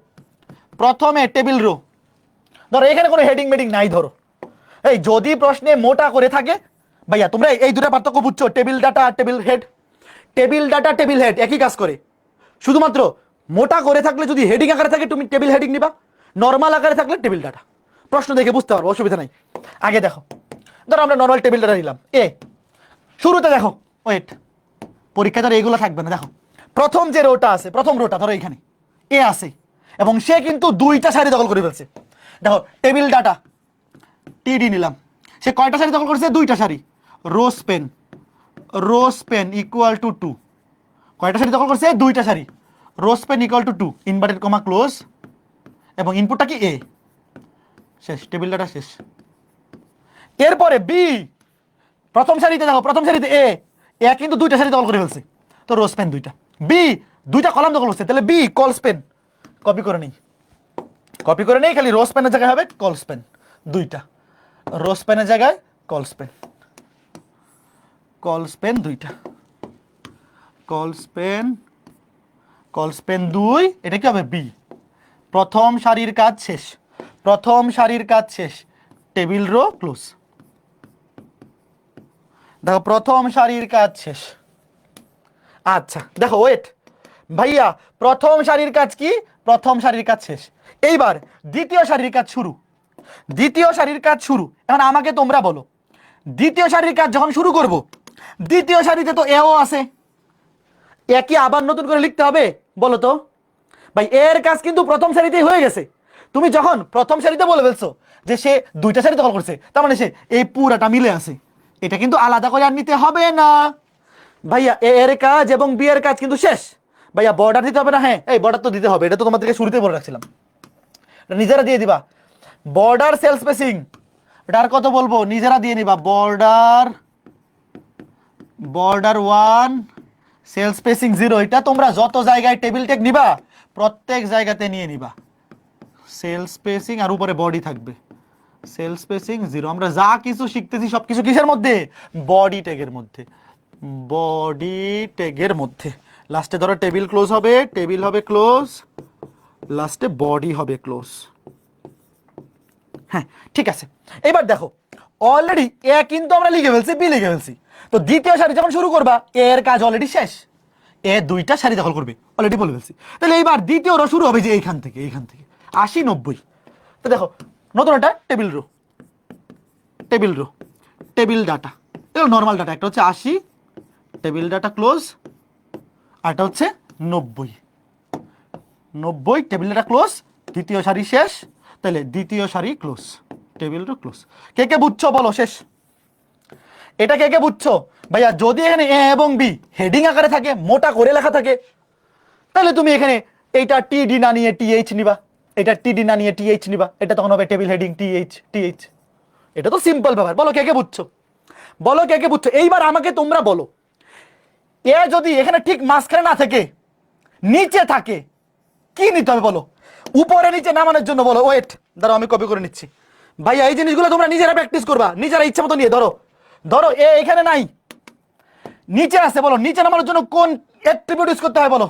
প্রথমে টেবিল রো, ধরো এখানে কোনো হেডিং মেডিং নাই, ধরো এই যদি প্রশ্নে মোটা করে থাকে, ভাইয়া তোমরা এই দুটো পার্থক্য বুঝছো, টেবিল ডাটা আর table head, table data table head একই কাজ করে, শুধুমাত্র মোটা করে থাকলে যদি হেডিং আকারে থাকে তুমি টেবিল হেডিং নিবা, নর্মাল আকারে থাকলে টেবিল ডাটা। প্রশ্ন দেখে বুঝতে পারবো, অসুবিধা নাই। আগে দেখো, ধরো আমরা নর্মাল টেবিল ডাটা নিলাম, এ শুরুতে দেখো, ওয়েট পরীক্ষা ধরো এইগুলো থাকবে না, দেখো প্রথম যে রোটা আছে, প্রথম রোটা ধরো এখানে এ আছে, এবং সে কিন্তু দুইটা সারি দখল করে ফেলছে। দেখো টেবিল ডাটা টিডি নিলাম, সে কয়টা সারি দখল করছে, দুইটা সারি, row span, row span equal to 2, কয়টা সারি দখল করছে, দুইটা সারি, row span equal to 2, inverted comma close, এবং ইনপুটটা কি এ, শেষ, টেবিল ডাটা শেষ। এরপরে বি, প্রথম সারিতে দেখো, প্রথম সারিতে এ কিন্তু দুইটা সারি দখল করে ফেলছে, তো রো স্পেন দুইটা, বি দুইটা কলাম দখল করছে, তাহলে বি কল স্পেন, কপি করে নেই, কপি করে নেই, খালি রো স্পেনের জায়গায় হবে কল স্পেন দুইটা, রো স্পেনের জায়গায় কল স্পেন, কল স্পেন দুইটা, কল স্পেন, কল স্পেন 2, এটা কি হবে বি, প্রথম সারির কাজ শেষ, প্রথম সারির কাজ শেষ, টেবিল রো ক্লোজ। দেখো প্রথম সারির কাজ শেষ। আচ্ছা দেখো ওয়েট ভাইয়া, প্রথম সারির কাজ কি, প্রথম সারির কাজ শেষ, এইবার দ্বিতীয় সারির কাজ শুরু, দ্বিতীয় সারির কাজ শুরু। এখন আমাকে তোমরা বলো, দ্বিতীয় সারির কাজ যখন শুরু করব, দ্বিতীয় সারিতে তো এও আছে, এ কি আবার নতুন করে লিখতে হবে বলো তো? ভাই এর কাজ কিন্তু প্রথম সারিতেই হয়ে গেছে, তুমি যখন প্রথম সারিতে বলে ফেলছো যে সে দুইটা সারি দখল করছে, তার মানে সে এই পুরাটা মিলে আছে, এটা কিন্তু আলাদা করে আর নিতে হবে না ভাইয়া। এ এর কাজ এবং বি এর কাজ কিন্তু শেষ ভাইয়া, বর্ডার দিতে হবে না? হ্যাঁ এই বর্ডার তো দিতে হবে, এটা তো তোমাদেরকে শুরুতে বলে রাখছিলাম, এটা নিজেরা দিয়ে দিবা। বর্ডার সেল স্পেসিং, এটা আর কত বলবো, নিজেরা দিয়ে নিবা, বর্ডার, বর্ডার 1 সেল স্পেসিং 0, এটা তোমরা যত জায়গায় টেবিল টেক নিবা প্রত্যেক জায়গাতে নিয়ে নিবা, সেল স্পেসিং, আর উপরে বডি থাকবে, সেল স্পেসিং 0। আমরা যা কিছু শিখতেছি সবকিছু কিসের মধ্যে, বডি ট্যাগের মধ্যে, বডি ট্যাগের মধ্যে। লাস্টে ধরো টেবিল ক্লোজ হবে, টেবিল হবে ক্লোজ, লাস্টে বডি হবে ক্লোজ, হ্যাঁ ঠিক আছে, এবার দেখো অলরেডি এ কিন্তু আমরা লিখে ফেলছি, বি লিখে ফেলছি, তো দ্বিতীয় সারি যখন শুরু করবা এর কাজ অলরেডি শেষ, এ দুইটা সারি দখল করবে অলরেডি বলে ফেলছি। তাহলে এইবার দ্বিতীয় রো শুরু হবে যে এইখান থেকে, 80 90। তো দেখো নতুন একটা টেবিল রো, টেবিল ডাটা, এগুলো নর্মাল ডাটা, একটা হচ্ছে 80 টেবিল ডাটা ক্লোজ, আরটা হচ্ছে 90 টেবিল ডাটা ক্লোজ, দ্বিতীয় সারি শেষ, তাহলে দ্বিতীয় সারি ক্লোজ, টেবিল রো ক্লোজ। কে কে বুঝছো বলো শেষ? এটা কে কে বুঝছো? ভাইয়া যদি এখানে এ এবং বি হেডিং আকারে থাকে, মোটা করে লেখা থাকে, তাহলে তুমি এখানে এইটা টিডি না নিয়ে টিএইচ নিবা, এটা টিডি না নিয়ে টিএইচ নিবা, এটা তখন হবে টেবিল হেডিং টিএইচ। এটা তো সিম্পল ব্যাপার। বলো কে কে বুঝছো, বলো কে কে বুঝছো। এইবার আমাকে তোমরা বলো, এ যদি এখানে ঠিক মাঝখানে না থাকে, নিচে থাকে, কি নিতে হবে বলো? উপরে নিচে নামানোর জন্য বলো, ওয়েট ধরো আমি কপি করে নিচ্ছি। ভাইয়া এই জিনিসগুলো তোমরা নিজেরা প্র্যাকটিস করবা, নিজেরা ইচ্ছা মতো নিয়ে ধরো। ধরো এ এখানে নাই, নিচে আছে, বলো নিচে নামানোর জন্য কোন অ্যাট্রিবিউট ইউজ করতে হয় বলো,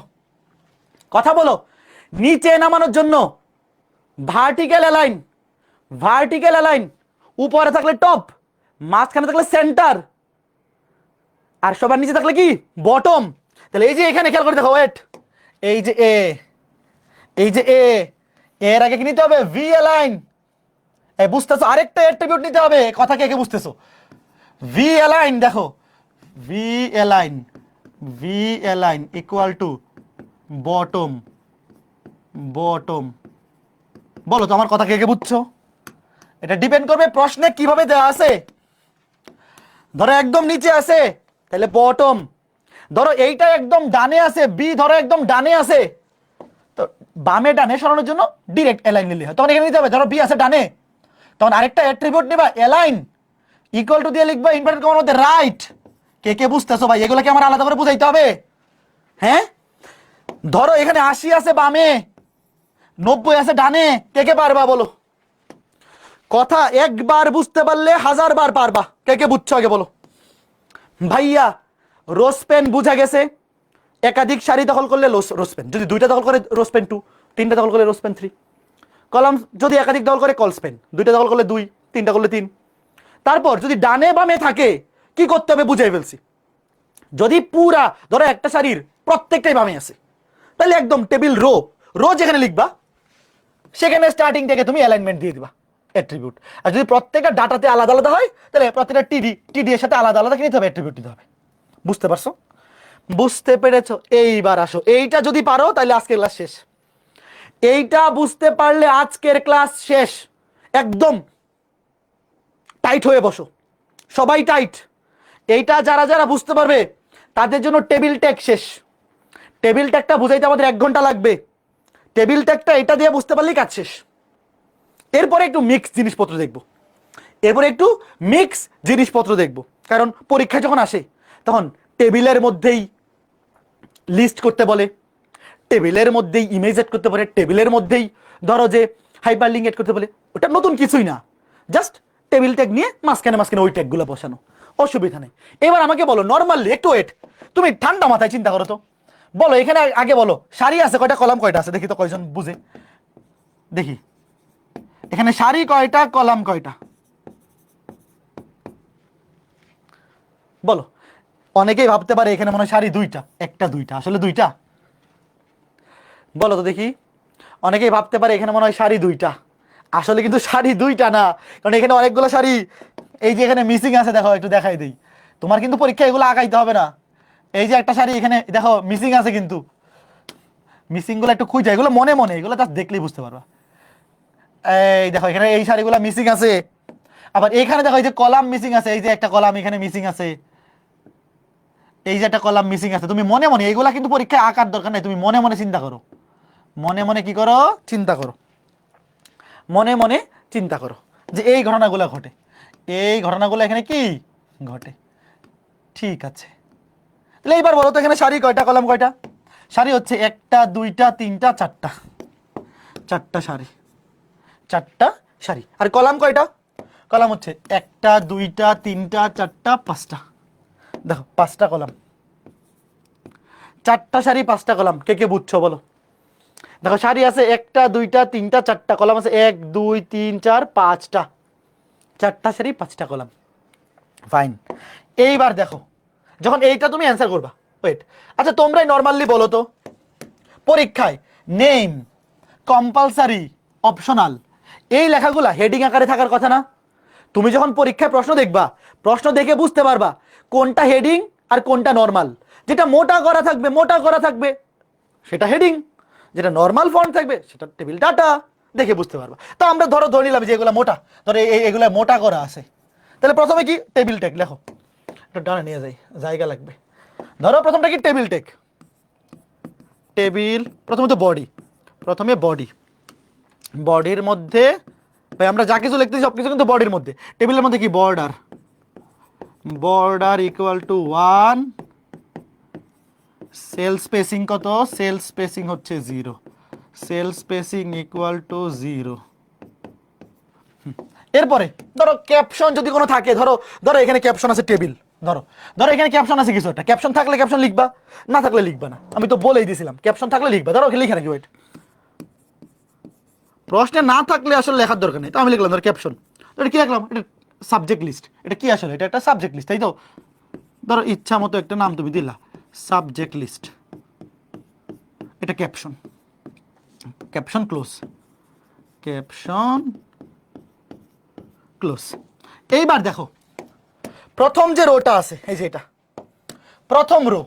কথা বলো। নিচে নামানোর জন্য ভার্টিক্যাল অ্যালাইন, উপরে থাকলে টপ, মাঝখানে থাকলে সেন্টার, আর সবার নিচে থাকলে কি বটম। তাহলে এই যে এখানে খেয়াল করে দেখো, ওয়েট, এই যে এর আগে কি নিতে হবে? V align. এই বুঝতেছো? আরেকটা অ্যাট্রিবিউট নিতে হবে, কথা কে কে বুঝতেছো? ভি অ্যালাইন, দেখো V align equal to bottom. বলো তো আমার কথা কে কে বুঝছো? এটা ডিপেন্ড করবে প্রশ্নে কিভাবে দেওয়া আছে। ধরো একদম নিচে আছে, তাহলে বটম। ধরো এইটা একদম ডানে আছে, বি ধরো একদম ডানে আছে, তো বামে ডানে সরানোর জন্য ডিরেক্ট অ্যালাইন নিলে হয়। তখন এখানে নিতে হবে, ধরো বি আছে ডানে, তখন আরেকটা অ্যাট্রিবিউট নিবা অ্যালাইন, ইকুয়াল টু দিয়ে লিখবা ইনভার্টেড কমার মধ্যে রাইট। কে কে বুঝতেছো ভাই? এগুলোকে আমার আলাদা করে বুঝাইতে হবে? হ্যাঁ, ধরো এখানে 80 আছে বামে, 90 আছে ডানে, কে কে পারবা বলো? কথা একবার বুঝতে পারলে 1000 বার পারবা। কে কে বুঝছো আগে বলো? ভাইয়া রোসপেন বুঝা গেছে, একাধিক সারি দখল করলে রোসপেন, যদি দুইটা দখল করে রোসপেন 2, তিনটা দখল করলে রোসপেন 3, কলাম যদি একাধিক দখল করে কলস্পেন, দুইটা দখল করলে 2, তিনটা করলে 3। তারপর যদি ডানে বামে থাকে কি করতে হবে বুঝাই ফেলছি। যদি পুরা ধরো একটা সারির প্রত্যেকটাই বামে আছে, তাহলে একদম টেবিল রো যেখানে লিখবা সেখানে স্টার্টিং থেকে তুমি অ্যালাইনমেন্ট দিয়ে দিবা অ্যাট্রিবিউট। আর যদি প্রত্যেকটা ডাটাতে আলাদা আলাদা হয়, তাহলে প্রত্যেকটা টিডি এর সাথে আলাদা আলাদা নিতে হবে, অ্যাট্রিবিউট দিতে হবে। বুঝতে পারছো? বুঝতে পেরেছো? এইবার আসো, এইটা যদি পারো তাহলে আজকের ক্লাস শেষ। এইটা বুঝতে পারলে আজকের ক্লাস শেষ। একদম টাইট হয়ে বসো, সবাই টাইট। এইটা যারা যারা বুঝতে পারবে তাদের জন্য টেবিল ট্যাগ শেষ। টেবিল ট্যাগটা বুঝাইতে আমাদের 1 ঘন্টা লাগবে। টেবিল ট্যাগটা এটা দিয়ে বুঝতে পারলেই কাজ শেষ। এরপরে একটু মিক্স জিনিসপত্র দেখবো, কারণ পরীক্ষায় যখন আসে তখন টেবিলের মধ্যেই লিস্ট করতে বলে, টেবিলের মধ্যেই ইমেজ এড করতে বলে, টেবিলের মধ্যেই ধরো যে হাইপার লিঙ্ক এড করতে বলে। ওটা নতুন কিছুই না, জাস্ট টেবিল ট্যাগ নিয়ে মাঝখানে ওই ট্যাগগুলো বসানো, অসুবিধা নেই। এবার আমাকে বলো নর্মালি, একটু ওয়েট, তুমি ঠান্ডা মাথায় চিন্তা করো তো, বলো এখানে আগে বলো সারি আছে কয়টা, কলাম কয়টা আছে, দেখি তো কয়জন বুঝে। দেখি এখানে সারি কয়টা, কলাম কয়টা, বলো। অনেকেই ভাবতে পারে এখানে মনে হয় সারি 2টা, একটা 2টা, আসলে 2টা। বলো তো দেখি, অনেকেই ভাবতে পারে এখানে মনে হয় সারি 2টা, আসলে কিন্তু সারি 2টা না, কারণ এখানে অনেকগুলো সারি এই যে এখানে মিসিং আছে, দেখো একটু দেখাই দেই। তোমার কিন্তু পরীক্ষা এগুলো আগাইতে হবে না। এই যে একটা সারি এখানে দেখো মিসিং আছে, কিন্তু মিসিং গুলো একটু খুঁজে, এগুলো মনে এগুলো জাস্ট দেখলেই বুঝতে পারবা। এই দেখো এখানে এই সারিগুলো মিসিং আছে, আবার এখানে দেখো এই যে কলাম মিসিং আছে, এই যে একটা কলাম এখানে মিসিং আছে, এই যে একটা কলাম মিসিং আছে। তুমি মনে এইগুলা কিন্তু পরীক্ষায় আঁকার দরকার নাই, তুমি মনে চিন্তা করো, কি করো, চিন্তা করো, চিন্তা করো যে এই ঘটনাগুলো ঘটে, এই ঘটনাগুলো এখানে কি ঘটে। ঠিক আছে, তাহলে এইবার বলো তো এখানে সারি কয়টা, কলাম কয়টা? সারি হচ্ছে 1টা 2টা 3টা 4টা, 4টা সারি। আর কলাম কয়টা? কলাম হচ্ছে 1টা 2টা 3টা 4টা 5টা। দেখো 5টা কলাম, 4টা সারি 5টা কলাম। কে কে বুঝছো বলো? দেখো সারি আছে একটা দুইটা তিনটা চারটা, কলাম আছে 1 2 3 4 5টা, 4টা সারি 5টা কলাম। ফাইন। এইবার দেখো যখন এইটা তুমি অ্যান্সার করবা, ওয়েট, আচ্ছা তোমরাই নর্মালি বলো তো পরীক্ষায় নেম, কম্পালসারি, অপশনাল এই লেখাগুলা হেডিং আকারে থাকার কথা না? তুমি যখন পরীক্ষায় প্রশ্ন দেখবা, প্রশ্ন দেখে বুঝতে পারবা কোনটা হেডিং আর কোনটা নর্মাল। যেটা মোটা করা থাকবে সেটা হেডিং, যেটা নর্মাল ফন্ট থাকবে সেটা টেবিল ডাটা, দেখে বুঝতে পারবা। তো আমরা ধরে নিলাম যে এগুলো মোটা, ধরো এগুলো মোটা করা আছে, তাহলে প্রথমে কি টেবিল টেক লেখো, এটা ডানে নিয়ে যাই, জায়গা লাগবে। ধরো প্রথমটা কি টেবিল টেক, টেবিল, প্রথমে তো বডি, প্রথমে বডি, বডির মধ্যে ভাই আমরা যা কিছু লিখতেছি সব কিছু কিন্তু বডির মধ্যে। টেবিলের মধ্যে কি border, border equal to 1, sell spacing কত, সেল স্পেসিং হচ্ছে 0, সেল স্পেসিং ইকুয়াল টু 0। এরপরে ধরো ক্যাপশন যদি কোনো থাকে, ধরো ধরো এখানে ক্যাপশন আছে টেবিল, ধরো ধরো এখানে ক্যাপশন আছে কিছু একটা, ক্যাপশন থাকলে ক্যাপশন লিখবা, না থাকলে লিখবা না, আমি তো বলেই দিয়েছিলাম ক্যাপশন থাকলে লিখবা। ধরো লিখে রাখি, ওয়েট, প্রশ্নে না থাকলে আসলে লেখার দরকার নেই, তো আমি লিখলাম ধরো ক্যাপশন, এটা কি লিখলাম, এটা সাবজেক্ট লিস্ট, এটা কি আসলে এটা একটা সাবজেক্ট লিস্ট, তাই তো? ধরো ইচ্ছা মতো একটা নাম তুমি দিলা, সাবজেক্ট লিস্ট, এটা caption, caption close, caption close. এইবার দেখো প্রথম যে রোটা আছে, এই যে এটা প্রথম রো,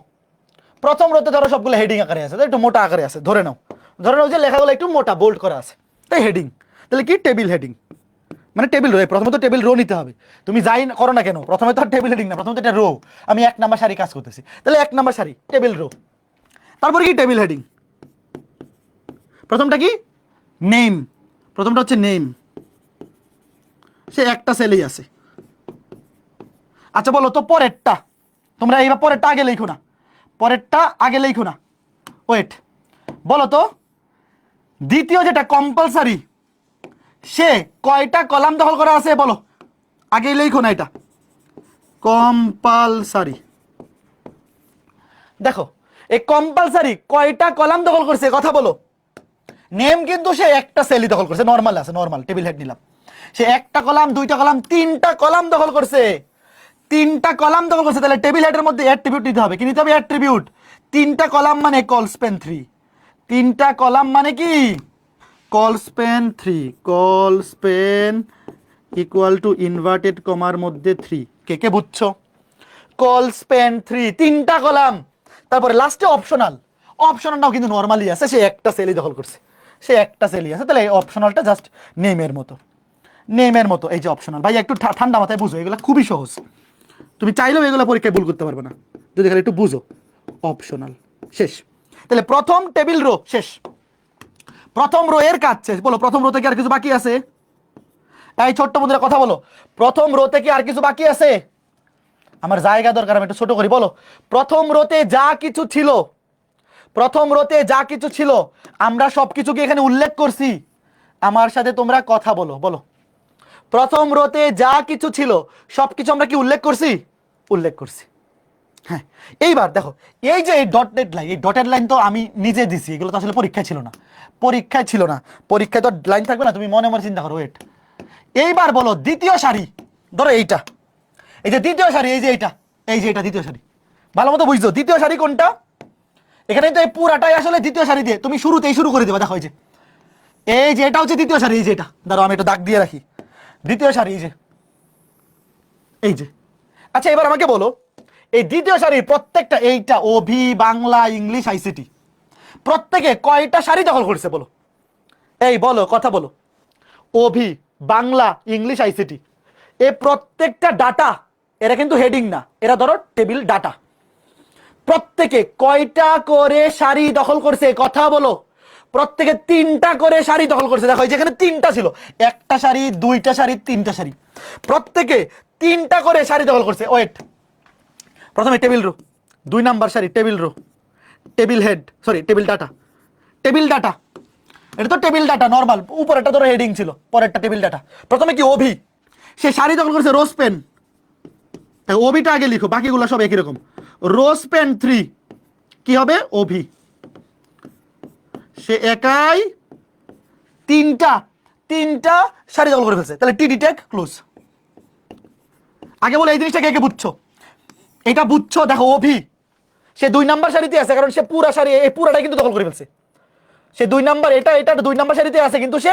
প্রথম রোতে ধরো সবগুলো হেডিং আকারে আছে, একটু মোটা আকারে আছে, ধরে নাও যে লেখাগুলো একটু মোটা বোল্ড করা আছে, তাই হেডিং, তাহলে কি টেবিল হেডিং, মানে টেবিল রো। প্রথমে তো টেবিল রো নিতে হবে, তুমি যাই করো না কেন প্রথমে তো টেবিল হেডিং না, প্রথমে তো এটা রো, আমি 1 নাম্বার সারি কাজ করতেছি, তাহলে 1 নাম্বার সারি টেবিল রো, তারপরে কি টেবিল হেডিং, প্রথমটা কি নেম, প্রথমটা হচ্ছে নেম, সে একটা সেলেই আছে। আচ্ছা বলো তো পরেরটা, তোমরা এইবার পরেরটা আগে লিখো না, পরেরটা আগে লিখো না, ওয়েট, বলো তো দ্বিতীয় যেটা কম্পালসারি, সে কয়টা কলাম দখল করা আছে বলো, আগেই লিখো না এটা কম্পালসারি। দেখো এই কম্পালসারি কয়টা কলাম দখল করছে কথা বলো। নেম কিন্তু সে একটা সেলই দখল করছে, নরমাল আছে, নরমাল টেবিল হেড নিলাম, সে একটা কলাম, দুইটা কলাম, তিনটা কলাম দখল করছে, তিনটা কলাম দখল করছে, তাহলে টেবিল হেডের মধ্যে অ্যাট্রিবিউট নিতে হবে, কি নিতে হবে, অ্যাট্রিবিউট। তিনটা কলাম মানে কল স্পেন 3, তিনটা কলাম মানে কি call Spain 3, call Spain equal two inverted কমার মধ্যে 3, কে কে বুঝছো? কল স্পেন 3, তিনটা কলাম, তারপরে লাস্টে অপশনাল, অপশনালটাও কিন্তু নরমালি আছে, সে একটা সেলই দখল করছে, সে একটা সেলই আছে, তাহলে এই অপশনালটা জাস্ট নেমের মতো, নেমের মতো, এই যে অপশনাল। ভাই একটু ঠান্ডা মাথায় বুঝো, এগুলো খুবই সহজ, তুমি চাইলেও এগুলো পরীক্ষায় ভুল করতে পারবে না যদি খালি একটু বুঝো। অপশনাল শেষ, তাহলে প্রথম টেবিল রো শেষ, প্রথম রো এর কাজ শেষ। বলো প্রথম রো থেকে আর কিছু বাকি আছে? এই ছোট্ট বন্ধুরা কথা বলো, প্রথম রো থেকে আর কিছু বাকি আছে? আমার জায়গা দরকার, আমি একটু ছোট করি। বলো প্রথম রোতে যা কিছু ছিল, প্রথম রোতে যা কিছু ছিল আমরা সবকিছু কি এখানে উল্লেখ করছি? আমার সাথে তোমরা কথা বলো, বলো প্রথম রোতে যা কিছু ছিল সবকিছু আমরা কি উল্লেখ করছি? উল্লেখ করছি। হ্যাঁ, এইবার দেখো এই যে এই ডটেড লাইন, এই ডটেড লাইন তো আমি নিজে দিছি, এগুলো তো আসলে পরীক্ষায় ছিল না, পরীক্ষায় ছিল না, পরীক্ষায় তো লাইন থাকবে না, তুমি মনে মনে চিন্তা করো। ওয়েট, এইবার বলো দ্বিতীয় সারি, ধরো এইটা, এই যে দ্বিতীয় সারি, এই যে এইটা, এই যে এটা দ্বিতীয় সারি, ভালো মতো বুঝছো দ্বিতীয় সারি কোনটা? এখানে তো এই পুরাটাই আসলে দ্বিতীয় সারি দিয়ে তুমি শুরুতেই শুরু করে দেবা। দেখো এই যে এটা হচ্ছে দ্বিতীয় সারি, এই যে এটা, ধরো আমি একটা দাগ দিয়ে রাখি, দ্বিতীয় সারি এই যে, এই যে। আচ্ছা এবার আমাকে বলো এই দ্বিতীয় সারির প্রত্যেকটা, এইটা ওভি, বাংলা, ইংলিশ, আইসিটি, প্রত্যেকে কয়টা সারি দখল করছে বলো? এই বলো, কথা বলো। ওভি, বাংলা, ইংলিশ, আইসিটি, এই প্রত্যেকটা ডাটা, এরা কিন্তু হেডিং না, এরা ধরো টেবিল ডাটা, প্রত্যেকে কয়টা করে সারি দখল করছে কথা বলো? প্রত্যেকে 3টা করে সারি দখল করছে। দেখো যেখানে 3টা ছিল, একটা সারি, দুইটা সারি, 3টা সারি, প্রত্যেকে 3টা করে সারি দখল করছে। ওয়েট, প্রথমে টেবিল রো, 2 নাম্বার সারি table row, table head, sorry table data, table data, এটা তো টেবিল ডাটা নরমাল, উপরেরটা ধরো হেডিং ছিল, পরেরটা টেবিল ডাটা। প্রথমে কি ওভি, সে সারি দখল করেছে রোজ পেন, ওভিটা আগে লিখো, বাকিগুলো সব একই রকম। রোজ পেন 3 কি হবে? ওভি। সে একাই তিনটা তিনটা সারি দখল করে ফেলছে, তাহলে টিডি ট্যাগ ক্লোজ। আগে বলে এই জিনিসটা কে কে বুঝছো? এটা বুঝছো? দেখো অভি সে 2 নাম্বার সারিতে আছে, কারণ সে পুরা সারি এই পুরাটাই কিন্তু দখল করে ফেলছে। সে 2 নাম্বার, এটা 2 নাম্বার সারিতে আছে, কিন্তু সে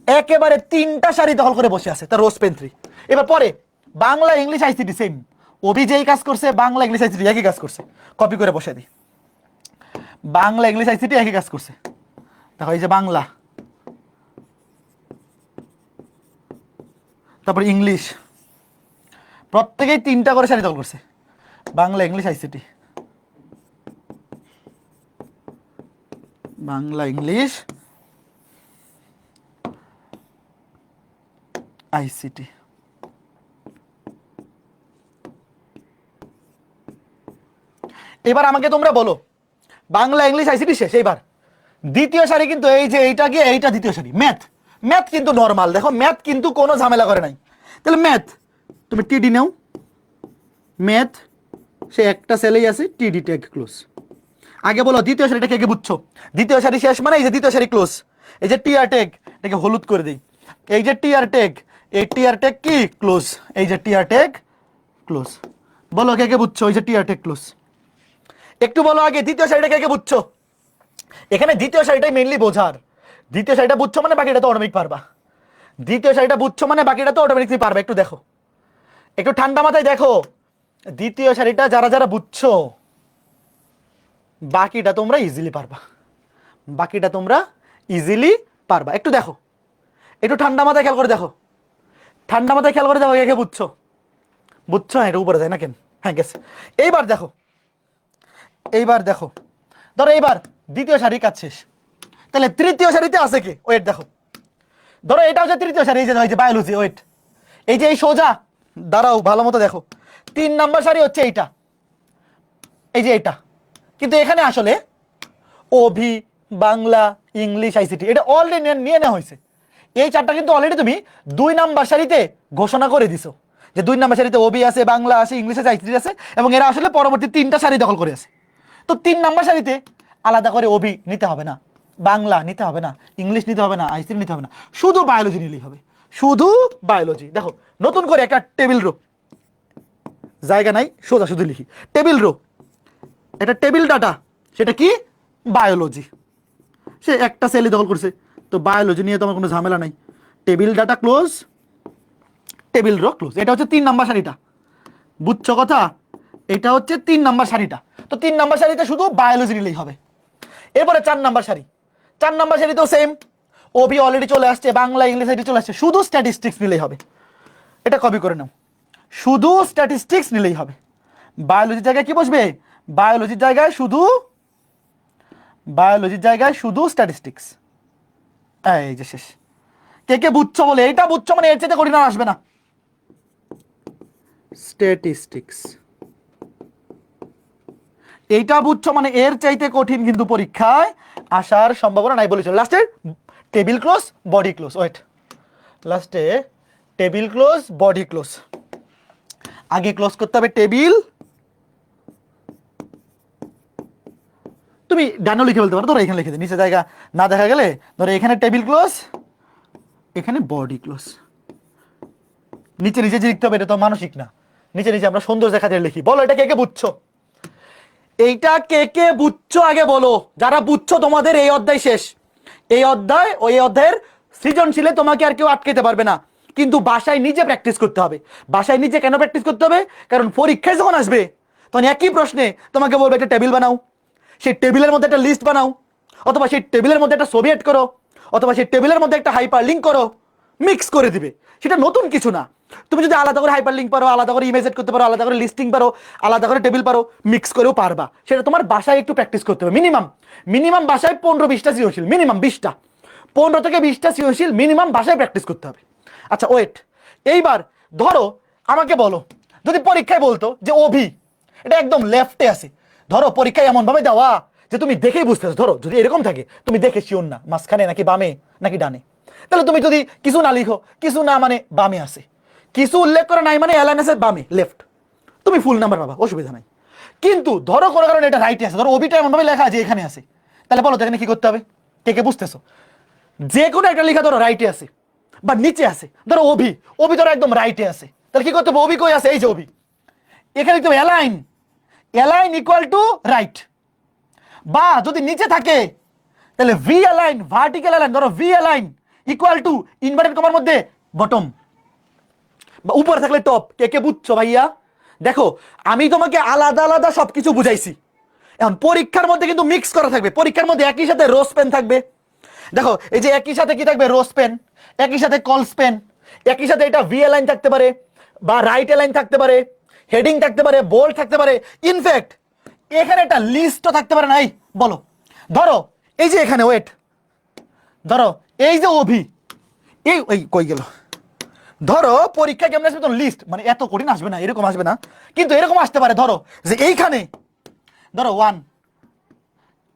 একেবারে 3টা সারি দখল করে বসে আছে, তার রোজ পেন্ট্রি। এবার পরে বাংলা ইংলিশ আইসিটি সেম, অভি যেই কাজ করছে বাংলা ইংলিশ আইসিটি একই কাজ করছে। কপি করে বসে দিই, বাংলা ইংলিশ আইসিটি একই কাজ করছে। দেখো এই যে বাংলা, তারপর ইংলিশ, প্রত্যেকেই 3টা করে সারি দখল করছে। Bangla English ICT, Bangla English ICT. এবার আমাকে তোমরা বলো, বাংলা ইংলিশ আইসিটি শেষ, এইবার দ্বিতীয় সারি কিন্তু এই যে এইটা গিয়ে এইটা দ্বিতীয় সারি। ম্যাথ, ম্যাথ কিন্তু নর্মাল, দেখো ম্যাথ কিন্তু কোনো ঝামেলা করে নাই। তাহলে ম্যাথ তুমি টিডি নাও, ম্যাথ সে একটা সেলেই আছে, টিডি ট্যাগ ক্লোজ। আগে বলো দ্বিতীয় সারিটা কে কে বুঝছো? দ্বিতীয় সারি শেষ মানে এই যে দ্বিতীয় সারি ক্লোজ। এই যে টিআর ট্যাগ, এটাকে হলুদ করে দিই, এই যে টিআর ট্যাগ, এই টিআর ট্যাগ কি ক্লোজ, এই যে টিআর ট্যাগ ক্লোজ। বলো কে কে বুঝছো? এই যে টিআর ট্যাগ ক্লোজ। একটু বলো আগে দ্বিতীয় সারিটা কে কে বুঝছো? এখানে দ্বিতীয় সারিটাই মেইনলি বোঝার। দ্বিতীয় সারিটা বুঝছো মানে বাকিটা তো অটোমেটিক পারবা। দ্বিতীয় সারিটা বুঝছো মানে বাকিটা তো অটোমেটিকলি পারবা। একটু দেখো, একটু ঠান্ডা মাথায় দেখো, দ্বিতীয় সারিটা যারা যারা বুঝছো বাকিটা তোমরা ইজিলি পারবা, বাকিটা তোমরা ইজিলি পারবা। একটু দেখো, একটু ঠান্ডা মাথায় খেয়াল করে দেখো, ঠান্ডা মাথায় খেয়াল করে দেখো কে কে বুঝছো? বুঝছো? হ্যাঁ, এটা উপরে যায় না কেন? হ্যাঁ গেছে। এইবার দেখো, এইবার দেখো, ধরো এইবার দ্বিতীয় সারি কাজ শেষ, তাহলে তৃতীয় সারিতে আছে কি? ওয়েট দেখো, ধরো এটা হচ্ছে তৃতীয় সারি, এই যে বায়োলজি। ওয়েট, এই যে এই সোজা দাঁড়াও, ভালো মতো দেখো, 3 নাম্বার সারি হচ্ছে এইটা, এই যে এটা। কিন্তু এখানে আসলে অভি, বাংলা, ইংলিশ, আইসিটি এটা অলরেডি নিয়ে নেওয়া হয়েছে। এই চারটা কিন্তু অলরেডি তুমি 2 নাম্বার সারিতে ঘোষণা করে দিছো যে 2 নাম্বার সারিতে অভি আছে, বাংলা আছে, ইংলিশ আছে, আইসিটি আছে, এবং এরা আসলে পরবর্তী 3টা সারি দখল করে আছে। তো 3 নাম্বার সারিতে আলাদা করে অভি নিতে হবে না, বাংলা নিতে হবে না, ইংলিশ নিতে হবে না, আইসিটি নিতে হবে না, শুধু বায়োলজি নিলেই হবে, শুধু বায়োলজি। দেখো নতুন করে একটা টেবিল রো, জায়গা নাই, সোজা শুধু লিখি টেবিল রো, এটা টেবিল ডাটা, সেটা কি? বায়োলজি। সে একটা সেলই দখল করছে, তো বায়োলজি নিয়ে তোমার কোনো ঝামেলা নাই। Table data close, table row close. এটা হচ্ছে 3 নাম্বার সারিটা, বুঝছো কথা? এটা হচ্ছে 3 নাম্বার সারিটা। তো 3 নাম্বার সারিতে শুধু বায়োলজি নিলেই হবে। এরপরে 4 নাম্বার সারি, 4 নাম্বার সারিতেও সেম, ওবি অলরেডি চলে আসছে, বাংলা ইংলিশ আইটি চলে আসছে, শুধু স্ট্যাটিস্টিক্স নিলেই হবে। এটা কপি করে নাও, শুধু স্ট্যাটিস্টিক্স নিলেই হবে। বায়োলজির জায়গায় কি বসবে? বায়োলজির জায়গায় শুধু, বায়োলজির জায়গায় শুধু স্ট্যাটিস্টিক্স। এই যে শেষ। কে কে বুঝছো? বলে এটা বুঝছো মানে এর চাইতে কঠিন আর আসবে না। স্ট্যাটিস্টিক্স, এইটা বুঝছো মানে এর চাইতে কঠিন কিন্তু পরীক্ষায় আসার সম্ভাবনা নাই বলেছিল। লাস্টে table close, body close. Wait, লাস্টে টেবিল ক্লোজ, বডি ক্লোজ। আগে ক্লোজ করতে হবে টেবিল, তুমি ডানও লিখে বলতে পারো, ধরো এখানে লিখে দিই, নিচে জায়গা না দেখা গেলে ধরো এখানে টেবিল ক্লোজ, এখানে বডি ক্লোজ। নিচে নিচে যে লিখতে হবে এটা তো মানসিক না, নিচে নিচে আমরা সুন্দর দেখাতে লিখি। বলো এটা কে কে বুঝছো? এইটা কে কে বুঝছো আগে বলো। যারা বুঝছো তোমাদের এই অধ্যায় শেষ। এই অধ্যায়, ওই অধ্যায়ের সৃজনশীলে তোমাকে আর কেউ আটকাতে পারবে না, কিন্তু বাসায় নিজে প্র্যাকটিস করতে হবে। বাসায় নিজে কেন প্র্যাকটিস করতে হবে? কারণ পরীক্ষায় যখন আসবে তখন একই প্রশ্নে তোমাকে বলবে একটা টেবিল বানাও, সেই টেবিলের মধ্যে একটা লিস্ট বানাও, অথবা সেই টেবিলের মধ্যে একটা ছবি এড করো, অথবা সেই টেবিলের মধ্যে একটা হাইপার লিঙ্ক করো, মিক্স করে দিবে। সেটা নতুন কিছু না। তুমি যদি আলাদা করে হাইপার লিঙ্ক পারো, আলাদা করে ইমেজ এড করতে পারো, আলাদা করে লিস্টিং পারো, আলাদা করে টেবিল পারো, মিক্স করেও পারবা। সেটা তোমার বাসায় একটু প্র্যাকটিস করতে হবে। মিনিমাম মিনিমাম বাসায় 15-20টা সৃজনশীল, মিনিমাম 20টা, 15 থেকে 20টা সৃজনশীল মিনিমাম বাসায় প্র্যাকটিস করতে হবে। আচ্ছা ওয়েট, এইবার ধরো আমাকে বলো, যদি পরীক্ষায় বলতো যে অভি এটা একদম লেফটে আছে, ধরো পরীক্ষায় এমন ভাবে দেওয়া যে তুমি দেখেই বুঝতেছো, ধরো যদি এরকম থাকে তুমি দেখে শিওর না মাঝখানে নাকি বামে নাকি ডানে, তাহলে তুমি যদি কিছু না লিখো, কিছু না মানে বামে আছে, কিছু উল্লেখ করা নাই মানে অ্যালাইন আছে বামে, লেফট, তুমি ফুল নাম্বার পাবা, অসুবিধা নাই। কিন্তু ধরো কোনো কারণে এটা রাইটে আছে, ধরো ওবিটা এমন ভাবে লেখা আছে এখানে আছে, তাহলে বলো তো এখানে কি করতে হবে? কে কে বুঝতেছো? যে কোনো একটা লেখা ধরো রাইটে আছে বা নিচে আছে, ধরো অভি, অভি ধরো একদম রাইটে আছে, তাহলে কি করতে হবে? অভি কই আছে? এই যে অভি, এখানে লিখতে হবে align, align equal to right. বা যদি নিচে থাকে তাহলে ভি অ্যালাইন, ভার্টিক্যাল অ্যালাইন, ধরো V align equal to inverted কমার মধ্যে বটম, বা উপরে থাকলে টপ। কে কে বুঝছো ভাইয়া? দেখো আমি তোমাকে আলাদা আলাদা সবকিছু বুঝাইছি, এখন পরীক্ষার মধ্যে কিন্তু মিক্স করা থাকবে। পরীক্ষার মধ্যে একই সাথে রোজ পেন থাকবে, দেখো এই যে একই সাথে কি থাকবে? রোজ পেন, একই সাথে কলস পেন, একই সাথে এটা ভি লাইন থাকতে পারে বা রাইট লাইন থাকতে পারে, হেডিং থাকতে পারে, বোল্ড থাকতে পারে, ইনফ্যাক্ট এখানে একটা লিস্টও থাকতে পারে। নাই বলো, ধরো এই যে এখানে ওয়েট, ধরো এই যে অভি, এই ওই কই গেল, ধরো পরীক্ষা কেমন আসবে? তো লিস্ট মানে এত কঠিন আসবে না, এরকম আসবে না, কিন্তু এরকম আসতে পারে। ধরো যে এইখানে ধরো ওয়ান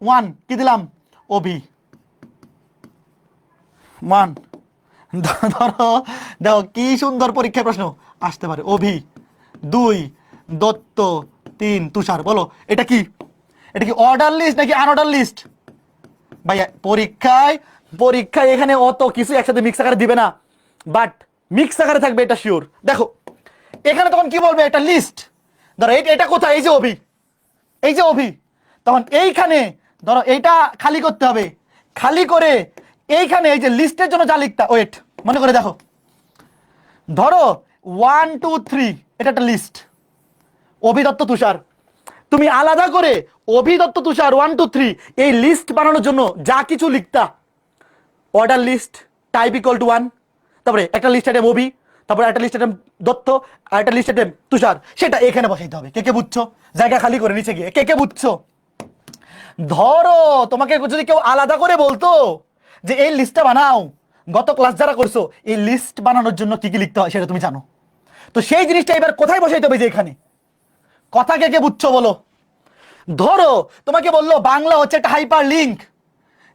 ওয়ান কি দিলাম? অভি মান। ধরো দেখো কি সুন্দর পরীক্ষায় প্রশ্ন আসতে পারে। অভি 2, দত্ত 3, তুষার। বলো এটা কি? এটা কি অর্ডার লিস্ট নাকি আনঅর্ডার লিস্ট? ভাইয়া পরীক্ষায় পরীক্ষায় এখানে অত কিছু একসাথে মিক্স আকারে দিবে না, বাট মিক্স আকারে থাকবে এটা শিওর। দেখো এখানে তখন কি বলবে? এটা লিস্ট। ধরো এটা কোথায়? এই যে অভি, এই যে অভি, তখন এইখানে ধরো এইটা খালি করতে হবে, খালি করে এইখানে এই যে লিস্টের জন্য যা লিখতা, ওয়েট মনে করে দেখো, ধরো 1 2 3 এটা একটা লিস্ট, অভিদত্ত তুষার। তুমি আলাদা করে অভিদত্ত তুষার 1 2 3 এই লিস্ট বানানোর জন্য যা কিছু লিখতা, order list type equal to 1, তারপরে একটা লিস্ট আইটেম অভি, তারপরে একটা লিস্ট আইটেম দত্ত, আর একটা লিস্ট আইটেম তুষার, সেটা এখানে বসাইতে হবে। কে কে বুঝছো? জায়গা খালি করে নিচে গিয়ে কে কে বুঝছো? ধরো তোমাকে যদি কেউ আলাদা করে বলতো যে এই লিস্টটা বানাও, গত ক্লাস যারা করছো এই লিস্ট বানানোর জন্য কি কি লিখতে হয় সেটা তুমি জানো, তো সেই জিনিসটা এবার কোথায় বসাইতে হবে? যে এখানে। কথা কে কে বুঝছো বলো? ধরো তোমাকে বললো বাংলা হচ্ছে একটা হাইপার লিঙ্ক,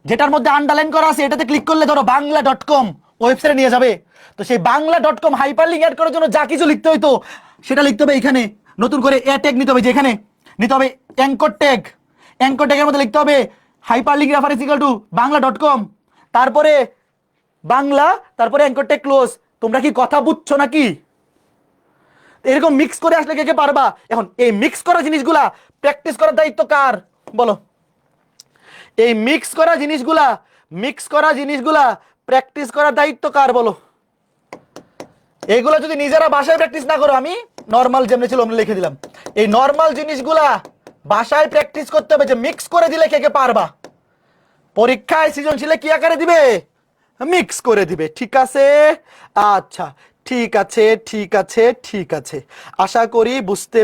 যেটার মধ্যে আন্ডারলাইন করা আছে, এটাতে ক্লিক করলে ধরো বাংলা.com ওয়েবসাইটে নিয়ে যাবে। তো সেই বাংলা.com হাইপার লিঙ্ক অ্যাড করার জন্য যা কিছু লিখতে হইতো সেটা লিখতে হবে এখানে। নতুন করে এ ট্যাগ নিতে হবে, যে এখানে নিতে হবে অ্যাঙ্কর ট্যাগ, অ্যাঙ্কর ট্যাগের মধ্যে লিখতে হবে hyper link reference equal to বাংলা.com, তারপরে বাংলা, তারপরে অ্যাঙ্কর ট্যাগ ক্লোজ। তোমরা কি কথা বুঝছো নাকি? এরকম মিক্স করে আসলে কে কে পারবা? এখন এই মিক্স করা জিনিসগুলা প্র্যাকটিস করার দায়িত্ব কার বলো? এই মিক্স করা জিনিসগুলা প্র্যাকটিস করার দায়িত্ব কার বলো? এগুলো যদি নিজেরা বাসায় প্র্যাকটিস না করো, আমি নর্মাল যেমনি ছিল লিখে দিলাম, এই নর্মাল জিনিসগুলা বাসায় প্র্যাকটিস করতে হবে, যে মিক্স করে দিলে কে কে পারবা। পরীক্ষায় সৃজনশীলে কি আকারে দিবে? মিক্স করে দিবে। ঠিক আছে, আচ্ছা ঠিক আছে ঠিক আছে ঠিক আছে, আশা করি বুঝতে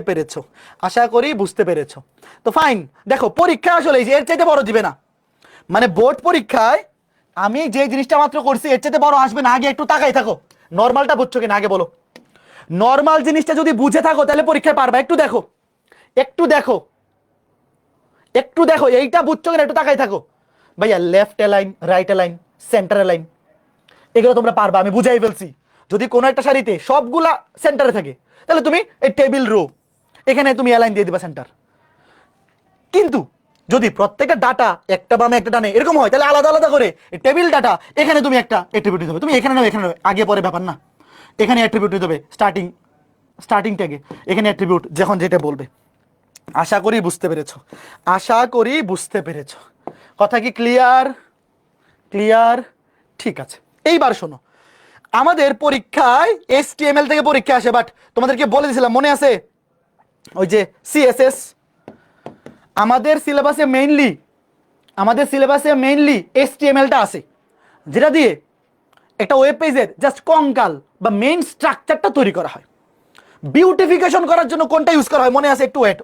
পেরেছো। তো ফাইন, দেখো পরীক্ষা আসলে এর চাইতে বড় দিবে না, মানে বোর্ড পরীক্ষায় আমি যে জিনিসটা মাত্র করছি এর চাইতে বড় আসবে না। আগে একটু তাকাই থাকো, নর্মালটা বুঝছো কিনা আগে বলো। নর্মাল জিনিসটা যদি বুঝে থাকো তাহলে পরীক্ষায় পারবা। একটু দেখো এইটা বুঝছো কিনা, একটু তাকাই থাকো। ভাইয়া left align, right align, centre align, এগুলো তোমরা পারবা, আমি বুঝাই ফেলছি। যদি কোনো একটা সারিতে সবগুলা সেন্টারে থাকে তাহলে তুমি এই টেবিল রো এখানে তুমি অ্যালাইন দিয়ে দিবা সেন্টার। কিন্তু যদি প্রত্যেকটা ডাটা একটা বামে একটা ডানে এরকম হয়, তাহলে আলাদা আলাদা করে টেবিল ডাটা এখানে তুমি একটা অ্যাট্রিবিউট দিতে হবে। তুমি এখানে নাও, এখানে আগে পরে ব্যাপার না, এখানে অ্যাট্রিবিউট দিতে হবে স্টার্টিং ট্যাগে, এখানে অ্যাট্রিবিউট যখন যেটা বলবে। আশা করি বুঝতে পেরেছো। কথা কি ক্লিয়ার? ঠিক আছে, এইবার শোনো, আমাদের পরীক্ষায় HTML থেকে পরীক্ষা আসে, বাট তোমাদেরকে বলে দিয়েছিলাম মনে আছে ওই যে CSS। আমাদের সিলেবাসে মেইনলি HTML-টা আছে, যেটা দিয়ে একটা ওয়েব পেজের জাস্ট কঙ্কাল বা মেইন স্ট্রাকচারটা তৈরি করা হয়। বিউটিফিকেশন করার জন্য কোনটা ইউজ করা হয় মনে আছে? একটু ওয়েট।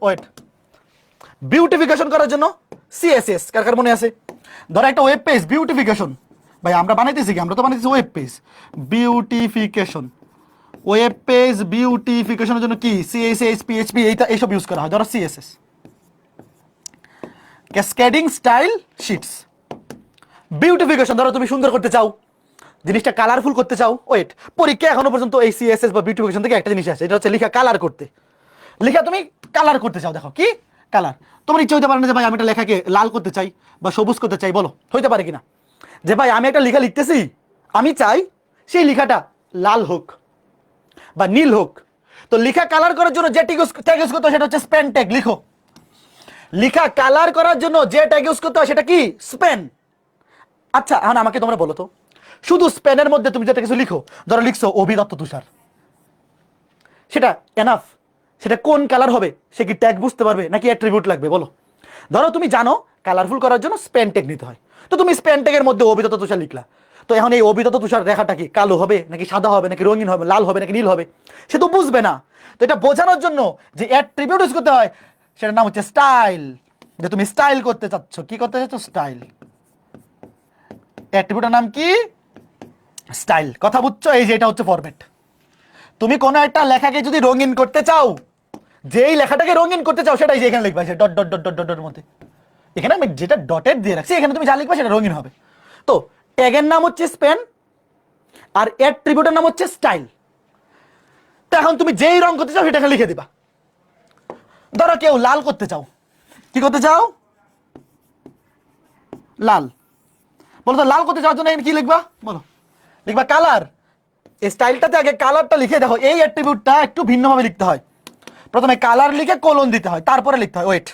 বিউটিফিকেশন করার জন্য CSS কার মনে আছে? ধরো একটা ওয়েব পেজ বিউটিফিকেশন, ভাই আমরা বানাইতেছি কি? আমরা তো বানাইতেছি ওয়েব পেজ বিউটিফিকেশনের জন্য কি CSS PHP এইসব ইউজ করা হয়। ধরো CSS, cascading style shits. Beautification ধরো তুমি সুন্দর করতে চাও, জিনিসটা কালারফুল করতে চাও, ওয়েট, পরীক্ষা এখনো পর্যন্ত এই CSS বা বিউটিফিকেশন থেকে একটা জিনিস আছে, এটা হচ্ছে লেখা তুমি কালার করতে চাও। দেখো কি কালার। তোমার ইচ্ছা হইতে পারে না যে ভাই আমি একটা লেখাকে লাল করতে চাই বা সবুজ করতে চাই, বলো হইতে পারে কিনা? যে ভাই আমি একটা লেখা লিখতেছি, আমি চাই সেই লেখাটা লাল হোক বা নীল হোক। তো লেখা কালার করার জন্য যে ট্যাগ ইউজ করতে হয় সেটা হচ্ছে স্পেন ট্যাগ। লিখো, লেখা কালার করার জন্য যে ট্যাগ ইউজ করতে হয় সেটা কি? স্পেন। আচ্ছা এখন আমাকে তোমরা বলো তো, শুধু স্পেনের মধ্যে তুমি যেটা কিছু লিখো, ধরো লিখছো অভিদত্ত তুষার, সেটা এনাফ? সেটা কোন কালার হবে সে কি ট্যাগ বুঝতে পারবে নাকি অ্যাট্রিবিউট লাগবে? বলো। ধরো তুমি জানো কালারফুল করার জন্য স্পেন ট্যাগ নিতে হয়, তো তুমি স্পেন ট্যাগের মধ্যে অভিদত্ত তুষার লিখলা। তো এখন এই অভিদত্ত তুষার রেখাটা কি কালো হবে নাকি সাদা হবে নাকি রঙিন হবে, লাল হবে নাকি নীল হবে, সে তো বুঝবে না। তো এটা বোঝানোর জন্য যে অ্যাট্রিবিউট ইউজ করতে হয় সেটার নাম হচ্ছে স্টাইল। যে তুমি স্টাইল করতে চাচ্ছ, কি করতে চাচ্ছ? স্টাইল। অ্যাট্রিবিউটের নাম কি? স্টাইল। কথা বুঝছো? এই যে এটা হচ্ছে ফরম্যাট। তুমি কোনো একটা লেখাকে যদি রঙিন করতে চাও, যেই লেখাটাকে রঙিন করতে চাও সেটাই যে এখানে লিখবা, ডট ডট ডট ডট ডটের মধ্যে। এখানে আমি যেটা ডটের দিয়ে রাখছি এখানে তুমি যা লিখবা সেটা রঙিন হবে। তো ট্যাগের নাম হচ্ছে স্পেন আর অ্যাট্রিবিউটের নাম হচ্ছে স্টাইল। তো এখন তুমি যেই রং করতে চাও সেটাকে লিখে দিবা। ধরো কেউ লাল করতে চাও, কি করতে চাও? লাল। বলো তো লাল করতে চাওয়ার জন্য কি লিখবা? বলো। লিখবা কালার। এই স্টাইলটাতে আগে কালারটা লিখে দেখো। এই অ্যাট্রিবিউটটা একটু ভিন্নভাবে লিখতে হয়। প্রথমে কালার লিখে কোলন দিতে হয়, তারপরে লিখতে হয় ওয়েট।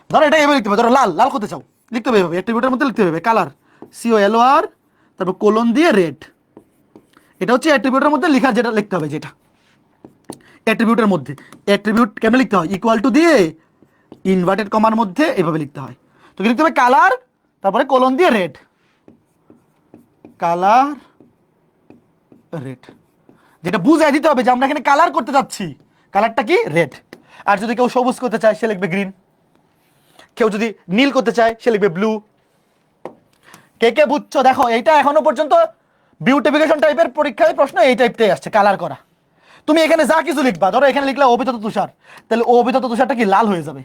ধরো এটা এভাবে লিখতে হবে, ধরো লাল, লাল করতে চাও, লিখতে হবে এভাবে, অ্যাট্রিবিউটের মধ্যে লিখতে হবে কালার, COLOR, তারপর কোলন দিয়ে রেড। এটা হচ্ছে অ্যাট্রিবিউটের মধ্যে লেখা, যেটা লিখতে হবে, যেটা অ্যাট্রিবিউটের মধ্যে। অ্যাট্রিবিউট কেন লিখতে হয়? ইকুয়াল টু দিয়ে ইনভার্টেড কমার মধ্যে এভাবে লিখতে হয়। তো কি লিখতে হবে? কালার, তারপরে কোলন দিয়ে রেড, কালার রেড। যেটা বুঝাই দিতে হবে যে আমরা এখানে কালার করতে যাচ্ছি, কালারটা কি? রেড। আর যদি কেউ সবুজ করতে চায় সে লিখবে গ্রিন, কেউ যদি নীল করতে চায় সে লিখবে ব্লু। কে কে বুঝছো? দেখো এইটা এখনো পর্যন্ত বিউটিফিকেশন টাইপের পরীক্ষায় প্রশ্ন এই টাইপটাই আসছে, কালার করা। তুমি এখানে যা কিছু লিখবা, ধরো এখানে লিখলা অভিদত্ত তুষার, তাহলে অভিদত্ত তুষারটা কি লাল হয়ে যাবে।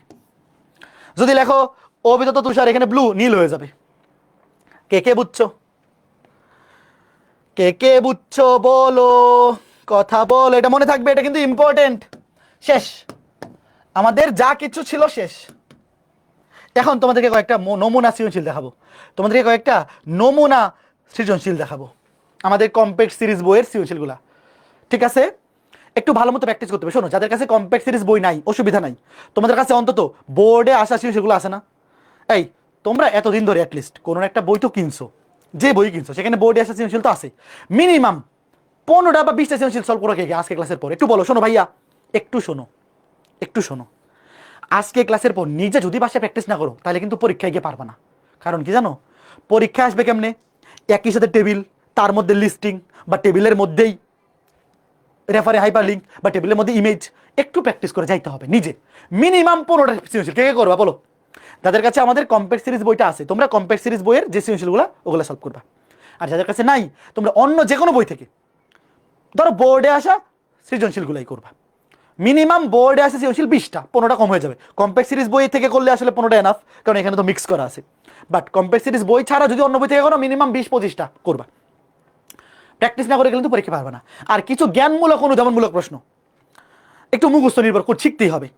যদি লেখো অভিদত্ত তুষার, এখানে ব্লু, নীল হয়ে যাবে। কে কে বুঝছো? কে কে বুঝছো বলো, কথা বলো, এটা মনে থাকবে, এটা কিন্তু ইম্পর্টেন্ট। শেষ, আমাদের যা কিছু ছিল শেষ। এখন তোমাদেরকে কয়েকটা নমুনা সৃজনশীল দেখাবো, তোমাদেরকে কয়েকটা নমুনা সৃজনশীল দেখাবো আমাদের কম্প্যাক্ট সিরিজ বইয়ের সৃজনশীলগুলা। ঠিক আছে, একটু ভালো মতো প্র্যাকটিস করতে হবে। শোনো, যাদের কাছে কম্প্যাক্ট সিরিজ বই নাই অসুবিধা নাই, তোমাদের কাছে অন্তত বোর্ডে আসা সৃজনশীলগুলো আছে না? এই তোমরা এতদিন ধরে অ্যাটলিস্ট কোনো একটা বই তো কিনছো, যে বই কিনছো সেখানে বোর্ডে আসা সৃজনশীল তো আছে। মিনিমাম 15টা বা 20টা সৃজনশীল সলভ করো কে কে আজকে ক্লাসের পর? একটু বলো। শোনো ভাইয়া, একটু শোনো, একটু শোনো। আজকে ক্লাসের পর নিজে যদি বাসায় প্র্যাকটিস না করো তাহলে কিন্তু পরীক্ষায় গিয়ে পারবা না। কারণ কি জানো, পরীক্ষা আসবে কেমনে? একই সাথে টেবিল, তার মধ্যে লিস্টিং, বা টেবিলের মধ্যেই রেফারে হাইপার লিঙ্ক, বা টেবিলের মধ্যে ইমেজ। একটু প্র্যাকটিস করে যাইতে হবে নিজে। মিনিমাম 15টা সৃজনশীল কে কে করবা বলো? যাদের কাছে আমাদের কম্প্যাক্ট সিরিজ বইটা আছে, তোমরা কম্প্যাক্ট সিরিজ বইয়ের যে সৃজনশীলগুলো ওগুলো সলভ করবা। আর যাদের কাছে নাই, তোমরা অন্য যে কোনো বই থেকে ধরো বোর্ডে আসা সৃজনশীলগুলাই করবা। মিনিমাম বোর্ডে আসে সৃজনশীল 20টা, 15টা কম হয়ে যাবে। কম্প্যাক্ট সিরিজ বই থেকে করলে আসলে 15টা এনাফ, কারণ এখানে তো মিক্স করা আছে। বাট কম্প্যাক্ট সিরিজ বই ছাড়া যদি অন্য বই থেকে করো মিনিমাম 20-25টা করবা। প্র্যাকটিস না করে গেলে কিন্তু পরীক্ষা পারবে না। আর কিছু জ্ঞানমূলক অনুধাবনমূলক প্রশ্ন একটু মুখস্থ নির্ভর করে শিখতেই হবে।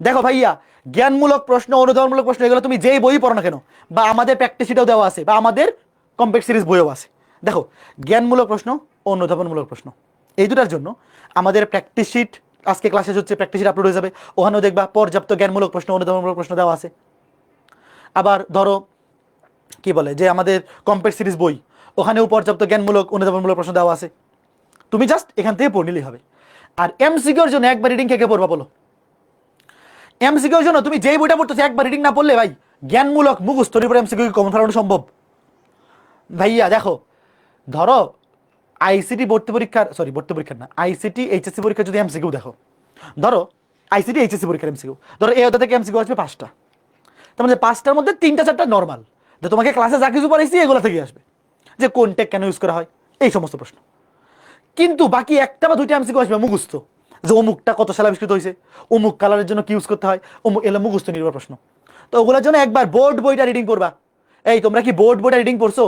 দেখো ভাইয়া, জ্ঞানমূলক প্রশ্ন, অনুধাবনমূলক প্রশ্ন, এগুলো তুমি যেই বই পড়ো না কেন, বা আমাদের প্র্যাকটিস শিটেও দেওয়া আছে, বা আমাদের কম্প্যাক্ট সিরিজ বইও আছে। দেখো, জ্ঞানমূলক প্রশ্ন, অনুধাবনমূলক প্রশ্ন, এই দুটার জন্য আমাদের প্র্যাকটিস শিট, আজকে ক্লাসে হচ্ছে প্র্যাকটিস শিট আপলোড হয়ে যাবে, ওখানেও দেখবা পর্যাপ্ত জ্ঞানমূলক প্রশ্ন, অনুধাবনমূলক প্রশ্ন দেওয়া আছে। আবার ধরো কি বলে যে আমাদের কম্প্যাক্ট সিরিজ বই, ওখানেও পর্যাপ্ত জ্ঞানমূলক, অনুধাবনমূলক প্রশ্ন দেওয়া আছে। তুমি জাস্ট এখান থেকে পড়ে নিলেই হবে। আর এমসিকিউর জন্য একবার রিডিং কে কে পড়বা বলো? এমসিকিউর জন্য তুমি যেই বইটা পড়তেছো একবার রিডিং না পড়লে ভাই জ্ঞানমূলক মুখস্থর উপর এমসিকিউ কমন ফেলানো সম্ভব? ভাইয়া দেখো, ধরো আইসিটি ভর্তি পরীক্ষার, সরি ভর্তি পরীক্ষার না, আইসিটি এইচএসসি পরীক্ষা যদি এমসিকিউ দেখো, ধরো আইসিটি এইচএসসি পরীক্ষার এমসিকিউ, ধরো এই থেকে এমসিকিউ আসবে 5টা, তার মধ্যে 5টার মধ্যে 3টা-4টা নর্মাল, যে তোমাকে ক্লাসে যা কিছু পড়াইছি এগুলো থেকে আসবে, যে কোন টেক কেন ইউজ করা হয়, এই সমস্ত প্রশ্ন। কিন্তু বাকি একটা বা দুইটা এমসিকিউ আসবে মুখস্থ, যে অমুকটা কত সালে আবিষ্কৃত হয়েছে, অমুক কালারের জন্য কি ইউজ করতে হয়, অমুক, এগুলো মুখস্থ নির্ভর প্রশ্ন। তো ওগুলোর জন্য একবার বোর্ড বইটা রিডিং করবা। এই তোমরা কি বোর্ড বইটা রিডিং পড়ছো?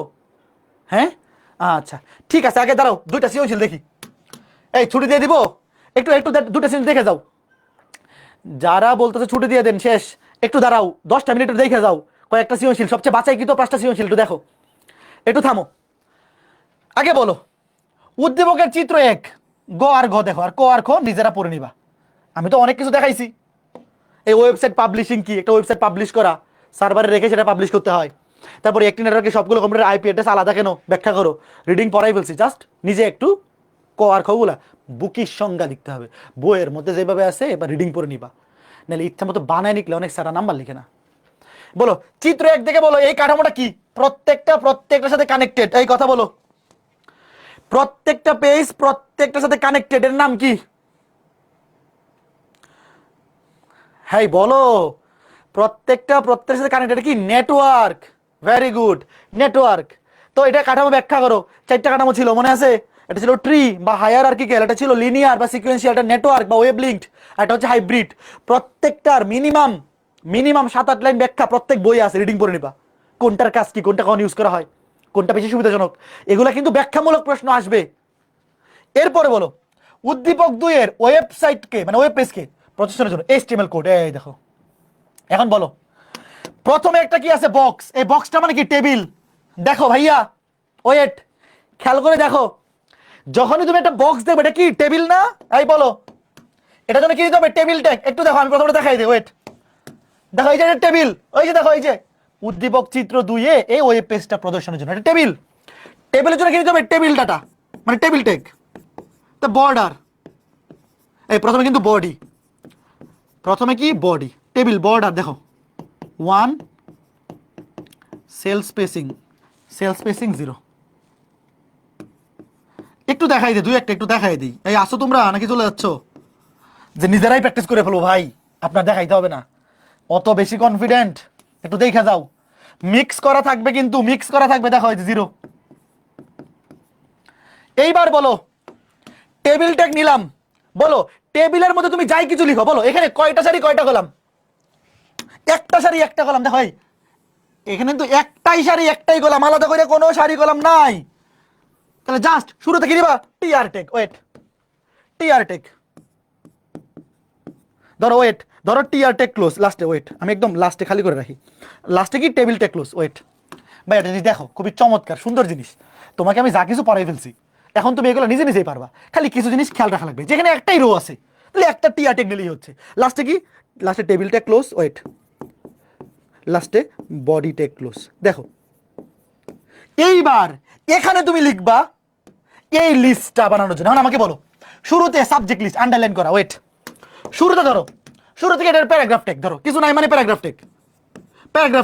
হ্যাঁ, আচ্ছা ঠিক আছে, আগে দাঁড়াও দুইটা সৃজনশীল দেখি। এই ছুটি দিয়ে দিব, একটু একটু দুটা সৃজনশীল দেখে যাও। যারা বলতেছে ছুটি দিয়ে দেন শেষ, একটু দাঁড়াও, 10টা মিনিট দেখে যাও কয়েকটা সৃজনশীল, সবচেয়ে বাছাইকৃত 5টা সৃজনশীল একটু দেখো। একটু থামো, আগে বলো উদ্দীপকের চিত্র 1 গ আর ঘ দেখো, আর ক আর খ নিজেরা পড়ে নিবা। আমি তো অনেক কিছু দেখাইছি। এই ওয়েবসাইট পাবলিশিং কি, একটা ওয়েবসাইট পাবলিশ করা, সার্ভারে রেখে সেটা পাবলিশ করতে হয়। তারপরে একটি নেটওয়ার্কে সবগুলো কম্পিউটার আইপি অ্যাড্রেস আলাদা কেন ব্যাখ্যা করো। রিডিং পড়াই ফেলছি, জাস্ট নিজে একটু ক আর খগুলা বুকির সংজ্ঞা লিখতে হবে, বইয়ের মধ্যে যেভাবে আছে এবার রিডিং পড়ে নিবা, নাহলে ইচ্ছা মতো বানায় নিকলে অনেক সারা নাম্বার লিখে না। বলো চিত্র 1 দেখে বলো এই কাঠামোটা কি, প্রত্যেকটার সাথে কানেক্টেড, এই কথা বলো। প্রত্যেকটা পেজ প্রত্যেকটার সাথে কানেক্টেড, এর নাম কি? হ্যাঁ বলো, প্রত্যেকটার সাথে কানেক্টেড কি? নেটওয়ার্ক। Very good, network. তো এটা কাঠামো ব্যাখ্যা করো। 4টা কাঠামো ছিল, মনে আছে? এটা ছিল ট্রি বা হায়ারার্কিক্যাল, এটা ছিল লিনিয়ার বা সিকোয়েন্সিয়াল, এটা নেটওয়ার্ক বা ওয়েব লিঙ্কড, এটা হচ্ছে হাইব্রিড। প্রত্যেকটার মিনিমাম 7-8 লাইন ব্যাখ্যা প্রত্যেক বই আছে, রিডিং পড়ে নিবা। কোনটার কাজ কি, কোনটা কখন ইউজ করা হয়, কোনটা বেশি সুবিধাজনক, এগুলা কিন্তু ব্যাখ্যামূলক প্রশ্ন আসবে। এরপরে বলো উদ্দীপক 2 এর ওয়েবসাইটকে মানে ওয়েব পেজকে প্রতিষ্ঠানের জন্য HTML কোড, এই দেখো। এখন বলো প্রথমে একটা কি আছে, বক্স। এই বক্সটা মানে কি? টেবিল। দেখো ভাইয়া, ওয়েট, খেয়াল করে দেখো, যখনই তুমি একটা বক্স দেখবে এটা কি? টেবিল না? এই বলো, এটা জন্য কি দিতে হবে? Table tag. একটু দেখো, আমি প্রথমে দেখাই দিই, ওয়েট। দেখো এই যে টেবিল, ওই যে দেখো, এই যে উদ্দীপক চিত্র 2 এ এই ওয়েব পেজটা প্রদর্শনের জন্য এটা টেবিল। টেবিলের জন্য কি দিতে হবে? টেবিল ডাটা মানে টেবিল ট্যাগ। তো বর্ডার, এই প্রথমে কিন্তু বডি, প্রথমে কি? বডি, টেবিল, বর্ডার দেখো 1, সেল স্পেসিং 0। একটু দেখাই দিই, দুই একটা একটু দেখাই দিই। এই আসো তোমরা নাকি চলে যাচ্ছ? যে নিজেরাই প্র্যাকটিস করে ফেলো ভাই, আপনার দেখাইতে হবে না, অত বেশি কনফিডেন্ট। একটু দেখে যাও, মিক্স করা থাকবে কিন্তু, মিক্স করা থাকবে। দেখো এই যে 0। এইবার বলো টেবিল ট্যাগ নিলাম, বলো টেবিলের মধ্যে তুমি যাই কিছু লিখো, বলো এখানে কয়টা সারি কয়টা কলাম? একটা সারি একটা কলাম। দেখো এখানে কিন্তু একটাই সারি একটাই কলাম, আলাদা করে কোনো সারি কলাম নাই। তাহলে জাস্ট শুরু থেকে দিবা TR tag, wait, TR tag ধরো, ওয়েট, ধরো টিআর টেক ক্লোজ, লাস্টে ওয়েট, আমি একদম লাস্টে খালি করে রাখি, লাস্টে কি? Table tag close, wait. ভাই এটা জিনিস দেখো, খুবই চমৎকার সুন্দর জিনিস। তোমাকে আমি যা কিছু পড়াই ফেলছি, এখন তুমি এগুলো নিজে নিজেই পারবা, খালি কিছু জিনিস খেয়াল রাখা লাগবে। যেখানে একটাই রো আছে তাহলে একটা টিআর টেক নিলেই হচ্ছে। লাস্টে কি? লাস্টে টেবিল টেক ক্লোজ, ওয়েট, লাস্টে বডি টেক ক্লোজ। দেখো এইবার এখানে তুমি লিখবা এই লিস্টটা বানানোর জন্য। এখন আমাকে বলো শুরুতে সাবজেক্ট লিস্ট আন্ডারলাইন করা, ওয়েট। শুরুতে ধরো, শুরু থেকে এটার প্যারাগ্রাফ টেক ধরো, কিছু নাই মানে প্যারাগ্রাফ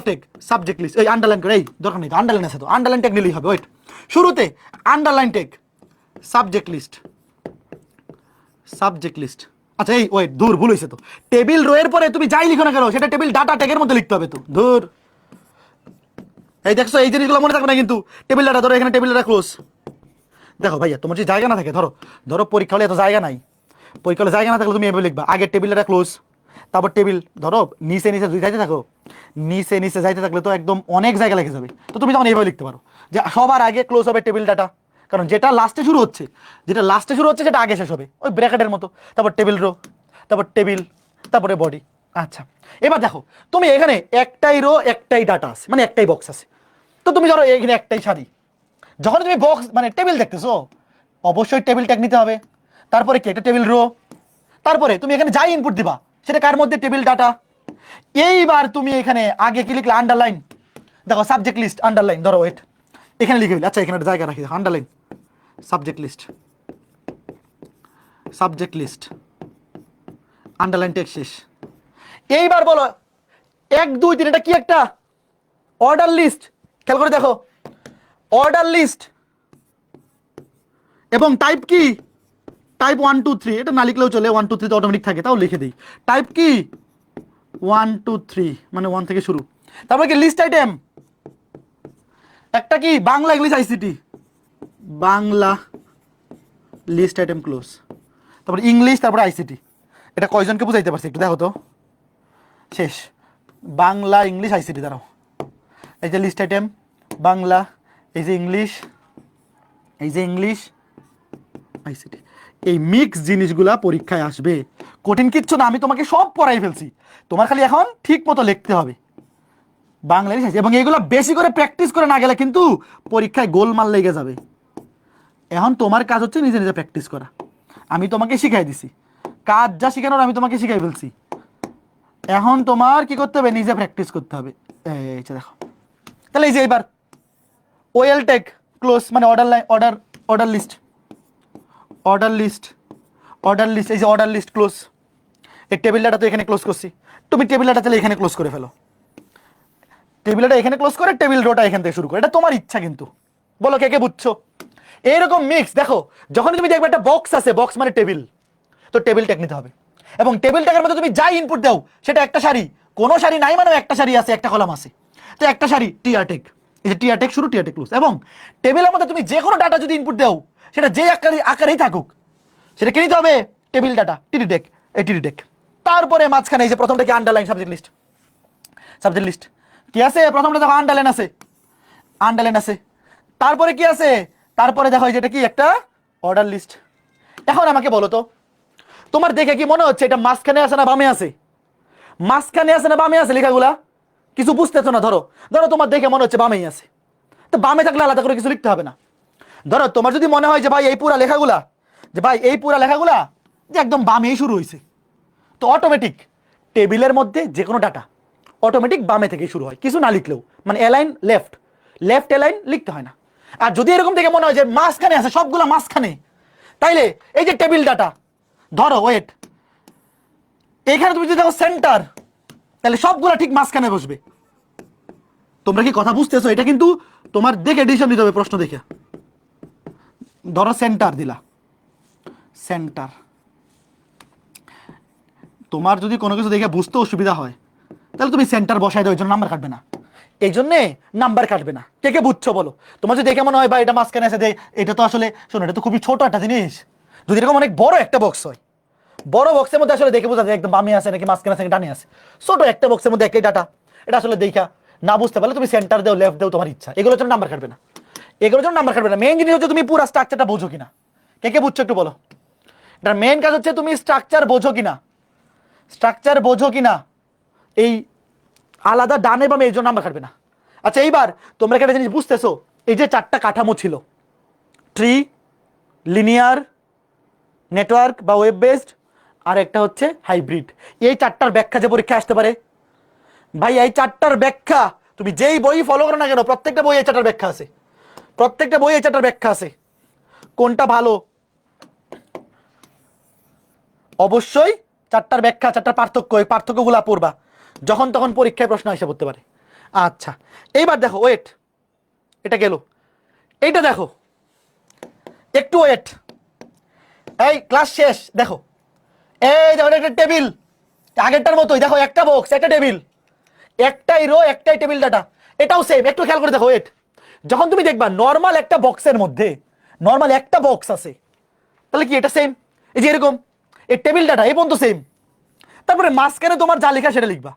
টেক সাবজেক্ট লিস্ট, এই আন্ডারলাইন করে, এই দরকার নেই তো, আন্ডারলাইন আছে তো, আন্ডারলাইন টেক নিলেই হবে। ওয়েট, শুরুতে আন্ডারলাইন টেক সাবজেক্ট লিস্ট। আচ্ছা এই ওয়েট, দূর ভুল হয়েছে তো, টেবিল রো এর পরে তুমি যাই লিখো না কেন সেটা টেবিল ডাটা টেকের মধ্যে লিখতে হবে তো, দূর। এই দেখছো এই জিনিসগুলো মনে থাকবে না কিন্তু। টেবিল ডাটা ধরো, এখানে টেবিল ডাটা ক্লোজ। দেখো ভাইয়া তোমার যদি জায়গা না থাকে, ধরো ধরো পরীক্ষা হলে এত জায়গা নাই, পরীক্ষা হলে জায়গা না থাকলে তুমি এভাবে লিখবা, আগে টেবিল ডাটা ক্লোজ, তারপর টেবিল ধরো নিচে যাইতে থাকো, নিচে যাইতে থাকলে তো একদম অনেক জায়গা লেগে যাবে। তো তুমি তখন এইভাবে লিখতে পারো যে সবার আগে ক্লোজ হবে টেবিল ডাটা, কারণ যেটা লাস্টে শুরু হচ্ছে সেটা আগে শেষ হবে, ওই ব্র্যাকেটের মতো। তারপর টেবিল রো, তারপর টেবিল, তারপরে বডি। আচ্ছা এবার দেখো তুমি এখানে একটাই রো একটাই ডাটা আছে, মানে একটাই বক্স আছে। তো তুমি ধরো এখানে একটাই সারি, যখন তুমি বক্স মানে টেবিল দেখতেছো অবশ্যই টেবিল ট্যাগ নিতে হবে। তারপরে কি? একটা টেবিল রো, তারপরে তুমি এখানে যাই ইনপুট দিবা সেটা কার মধ্যে? Table data. এইবার তুমি এখানে আগে কি লিখলে? আন্ডারলাইন। দেখো সাবজেক্ট লিস্ট আন্ডারলাইন, ধরো ওয়েট, এখানে লিখে দিলে। আচ্ছা এখানে একটা জায়গা রাখি, underline subject list underline text শেষ। এইবার বলো 1 2 3 এটা কি? একটা অর্ডার লিস্ট। খেয়াল করে দেখো, অর্ডার লিস্ট এবং টাইপ কি? টাইপ 1 2 3, এটা না লিখলেও চলে, 1 2 3 তো অটোমেটিক থাকে, তাও লিখে দিই। টাইপ কি? 1 2 3 মানে 1 থেকে শুরু। তারপর কি? লিস্ট আইটেম, একটা কি? Bangla English ICT, Bangla list item close. তারপর ইংলিশ, তারপর আইসিটি। এটা কয়জনকে বুঝাইতে পারছি একটু দেখো তো, শেষ। বাংলা ইংলিশ আইসিটি, দাঁড়াও, এই যে লিস্ট আইটেম বাংলা, এই যে ইংলিশ আইসিটি। এই মিক্স জিনিসগুলা পরীক্ষায় আসবে, কঠিন কিচ্ছু না, আমি তোমাকে সব পড়াই ফেলছি, তোমার খালি এখন ঠিক মতো লিখতে হবে বাংলাদেশ আছে। এবং এইগুলো বেশি করে প্র্যাকটিস করে না গেলে কিন্তু পরীক্ষায় গোলমাল লেগে যাবে। এখন তোমার কাজ হচ্ছে নিজে নিজে প্র্যাকটিস করা, আমি তোমাকে শিখাই দিছি, কাজ যা শিখানোর আমি তোমাকে শিখাই ফেলছি, এখন তোমার কি করতে হবে, নিজে প্র্যাকটিস করতে হবে। এই যে দেখো, তাহলে এই যে এইবার ওয়েল টেক ক্লোজ মানে order line, order list, order list, order list, এই যে অর্ডার লিস্ট ক্লোজ, এই টেবিল ডাটা তো এখানে ক্লোজ করছি, তুমি টেবিল ডাটা তাহলে এখানে ক্লোজ করে ফেলো, টেবিল ডাটা এখানে ক্লোজ করে টেবিল রোটা এখান থেকে শুরু করো, এটা তোমার ইচ্ছা কিন্তু। বলো কে কে বুঝছো? এইরকম মিক্স দেখো, যখন তুমি দেখবে একটা বক্স আছে, বক্স মানে টেবিল, তো টেবিল টেক নিতে হবে, এবং টেবিল টেকের মধ্যে তুমি যাই ইনপুট দাও সেটা একটা সারি, কোনো সারি নাই মানে একটা সারি আছে, একটা কলাম আছে, তো একটা সারি টিআর টেক, এই যে টিআর টেক শুরু, টিআর টেক ক্লোজ। এবং টেবিলের মধ্যে তুমি যে কোনো ডাটা যদি ইনপুট দাও সেটা যে আকারেই থাকুক, সেটা কি নিতে হবে, টেবিল ডাটা, টিডি টেক, এই টিডি টেক। তারপরে মাঝখানে এই যে প্রথমটা কি underline subject list, subject list কি আছে, প্রথমটা দেখো আন্ডারলাইন আছে, আন্ডারলাইন আছে, তারপরে কি আছে, তারপরে দেখো এই যেটা কি একটা অর্ডার লিস্ট। এখন আমাকে বলো তো, তোমার দেখে কি মনে হচ্ছে এটা মাঝখানে আছে না বামে আছে, মাঝখানে আছে না বামে আছে লেখাগুলা, কিছু বুঝতেছো না, ধরো ধরো তোমার দেখে মনে হচ্ছে বামেই আছে, তো বামে থাকলে আলাদা করে কিছু লিখতে হবে না। ধরো তোমার যদি মনে হয় যে ভাই এই পুরা লেখাগুলা, যে ভাই এই পুরা লেখাগুলা যে একদম বামেই শুরু হয়েছে, তো অটোমেটিক টেবিলের মধ্যে যে কোনো ডাটা অটোমেটিক বামে থেকে শুরু হয়, কিছু না লিখলেও, মানে এলাইন লেফট, লেফট এলাইন লিখতে হয় না। আর যদি এরকম থেকে মনে হয় যে মাঝখানে আছে, সবগুলা মাঝখানে, তাইলে এই যে টেবিল ডাটা, ধরো ওয়েট, এখানে তুমি যদি দেখো সেন্টার, তাহলে সবগুলা ঠিক মাঝখানে বসবে। তোমরা কি কথা বুঝতেছো? এটা কিন্তু তোমার দেখে ডিসিশন দিতে হবে, প্রশ্ন দেখে। ধরো সেন্টার দিলা, সেন্টার, তোমার যদি কোনো কিছু দেখে বুঝতে অসুবিধা হয় তাহলে তুমি সেন্টার বসাই দাও, এই জন্য নাম্বার কাটবে না, এই জন্যে নাম্বার কাটবে না। কে কে বুঝছো বলো? তোমার যদি দেখে মনে হয় বা এটা মাঝখানে আছে, এটা তো আসলে শোনো, এটা তো খুবই ছোট একটা জিনিস, যদি এরকম অনেক বড় একটা বক্স হয়, বড় বক্সের মধ্যে আসলে দেখে বোঝা যায় একদম বামে আছে নাকি মাঝখানে আছে নাকি ডানে আছে, ছোট একটা বক্সের মধ্যে একই ডাটা, এটা আসলে দেখা না বুঝতে পারলে তুমি সেন্টার দেও, লেফট দেও, তোমার ইচ্ছা, এগুলোর জন্য নাম্বার কাটবে না, এগুলোর জন্য নাম্বার কাটবে না। মেইন জিনিস হচ্ছে তুমি পুরো স্ট্রাকচারটা বোঝো কিনা, কে কে বুঝছো একটু বলো। এটার মেইন কাজ হচ্ছে তুমি স্ট্রাকচার বোঝো কিনা, স্ট্রাকচার বোঝো কিনা, এই আলাদা ডানে বামে এই জন্য নাম্বার কাটবে না। আচ্ছা এইবার তোমরা একটা জিনিস বুঝতেছো, এই যে চারটা কাঠামো ছিল, ট্রি, লিনিয়ার, নেটওয়ার্ক বা ওয়েব বেসড, আর একটা হচ্ছে হাইব্রিড, এই চারটার ব্যাখ্যা যে পরীক্ষা আসতে পারে, ভাই এই চারটার ব্যাখ্যা তুমি যেই বই ফলো করো না কেন, প্রত্যেকটা বই এই চারটার ব্যাখ্যা আছে, প্রত্যেকটা বই এই চারটার ব্যাখ্যা আছে, কোনটা ভালো, অবশ্যই চারটার ব্যাখ্যা, চারটার পার্থক্য, এই পার্থক্যগুলা পড়বা, যখন তখন পরীক্ষায় প্রশ্ন এসে পড়তে পারে। আচ্ছা এইবার দেখো ওয়েট, এটা গেল, এইটা দেখো, একটু ওয়েট, এই ক্লাস শেষ, দেখো এই দেখো একটা টেবিল, আগেরটার মতোই দেখো, একটা বক্স একটা টেবিল, একটাই রো একটাই টেবিল ডাটা, এটাও সেম, একটু খেয়াল করে দেখো ওয়েট, যখন তুমি দেখবা নর্মাল একটা বক্সের মধ্যে নর্মাল একটা বক্স আছে, তাহলে কি এটা সেম, এই যে এরকম এই টেবিল ডাটা এই পর্যন্ত সেম, তারপরে মাঝখানে তোমার যা লেখা সেটা লিখবা।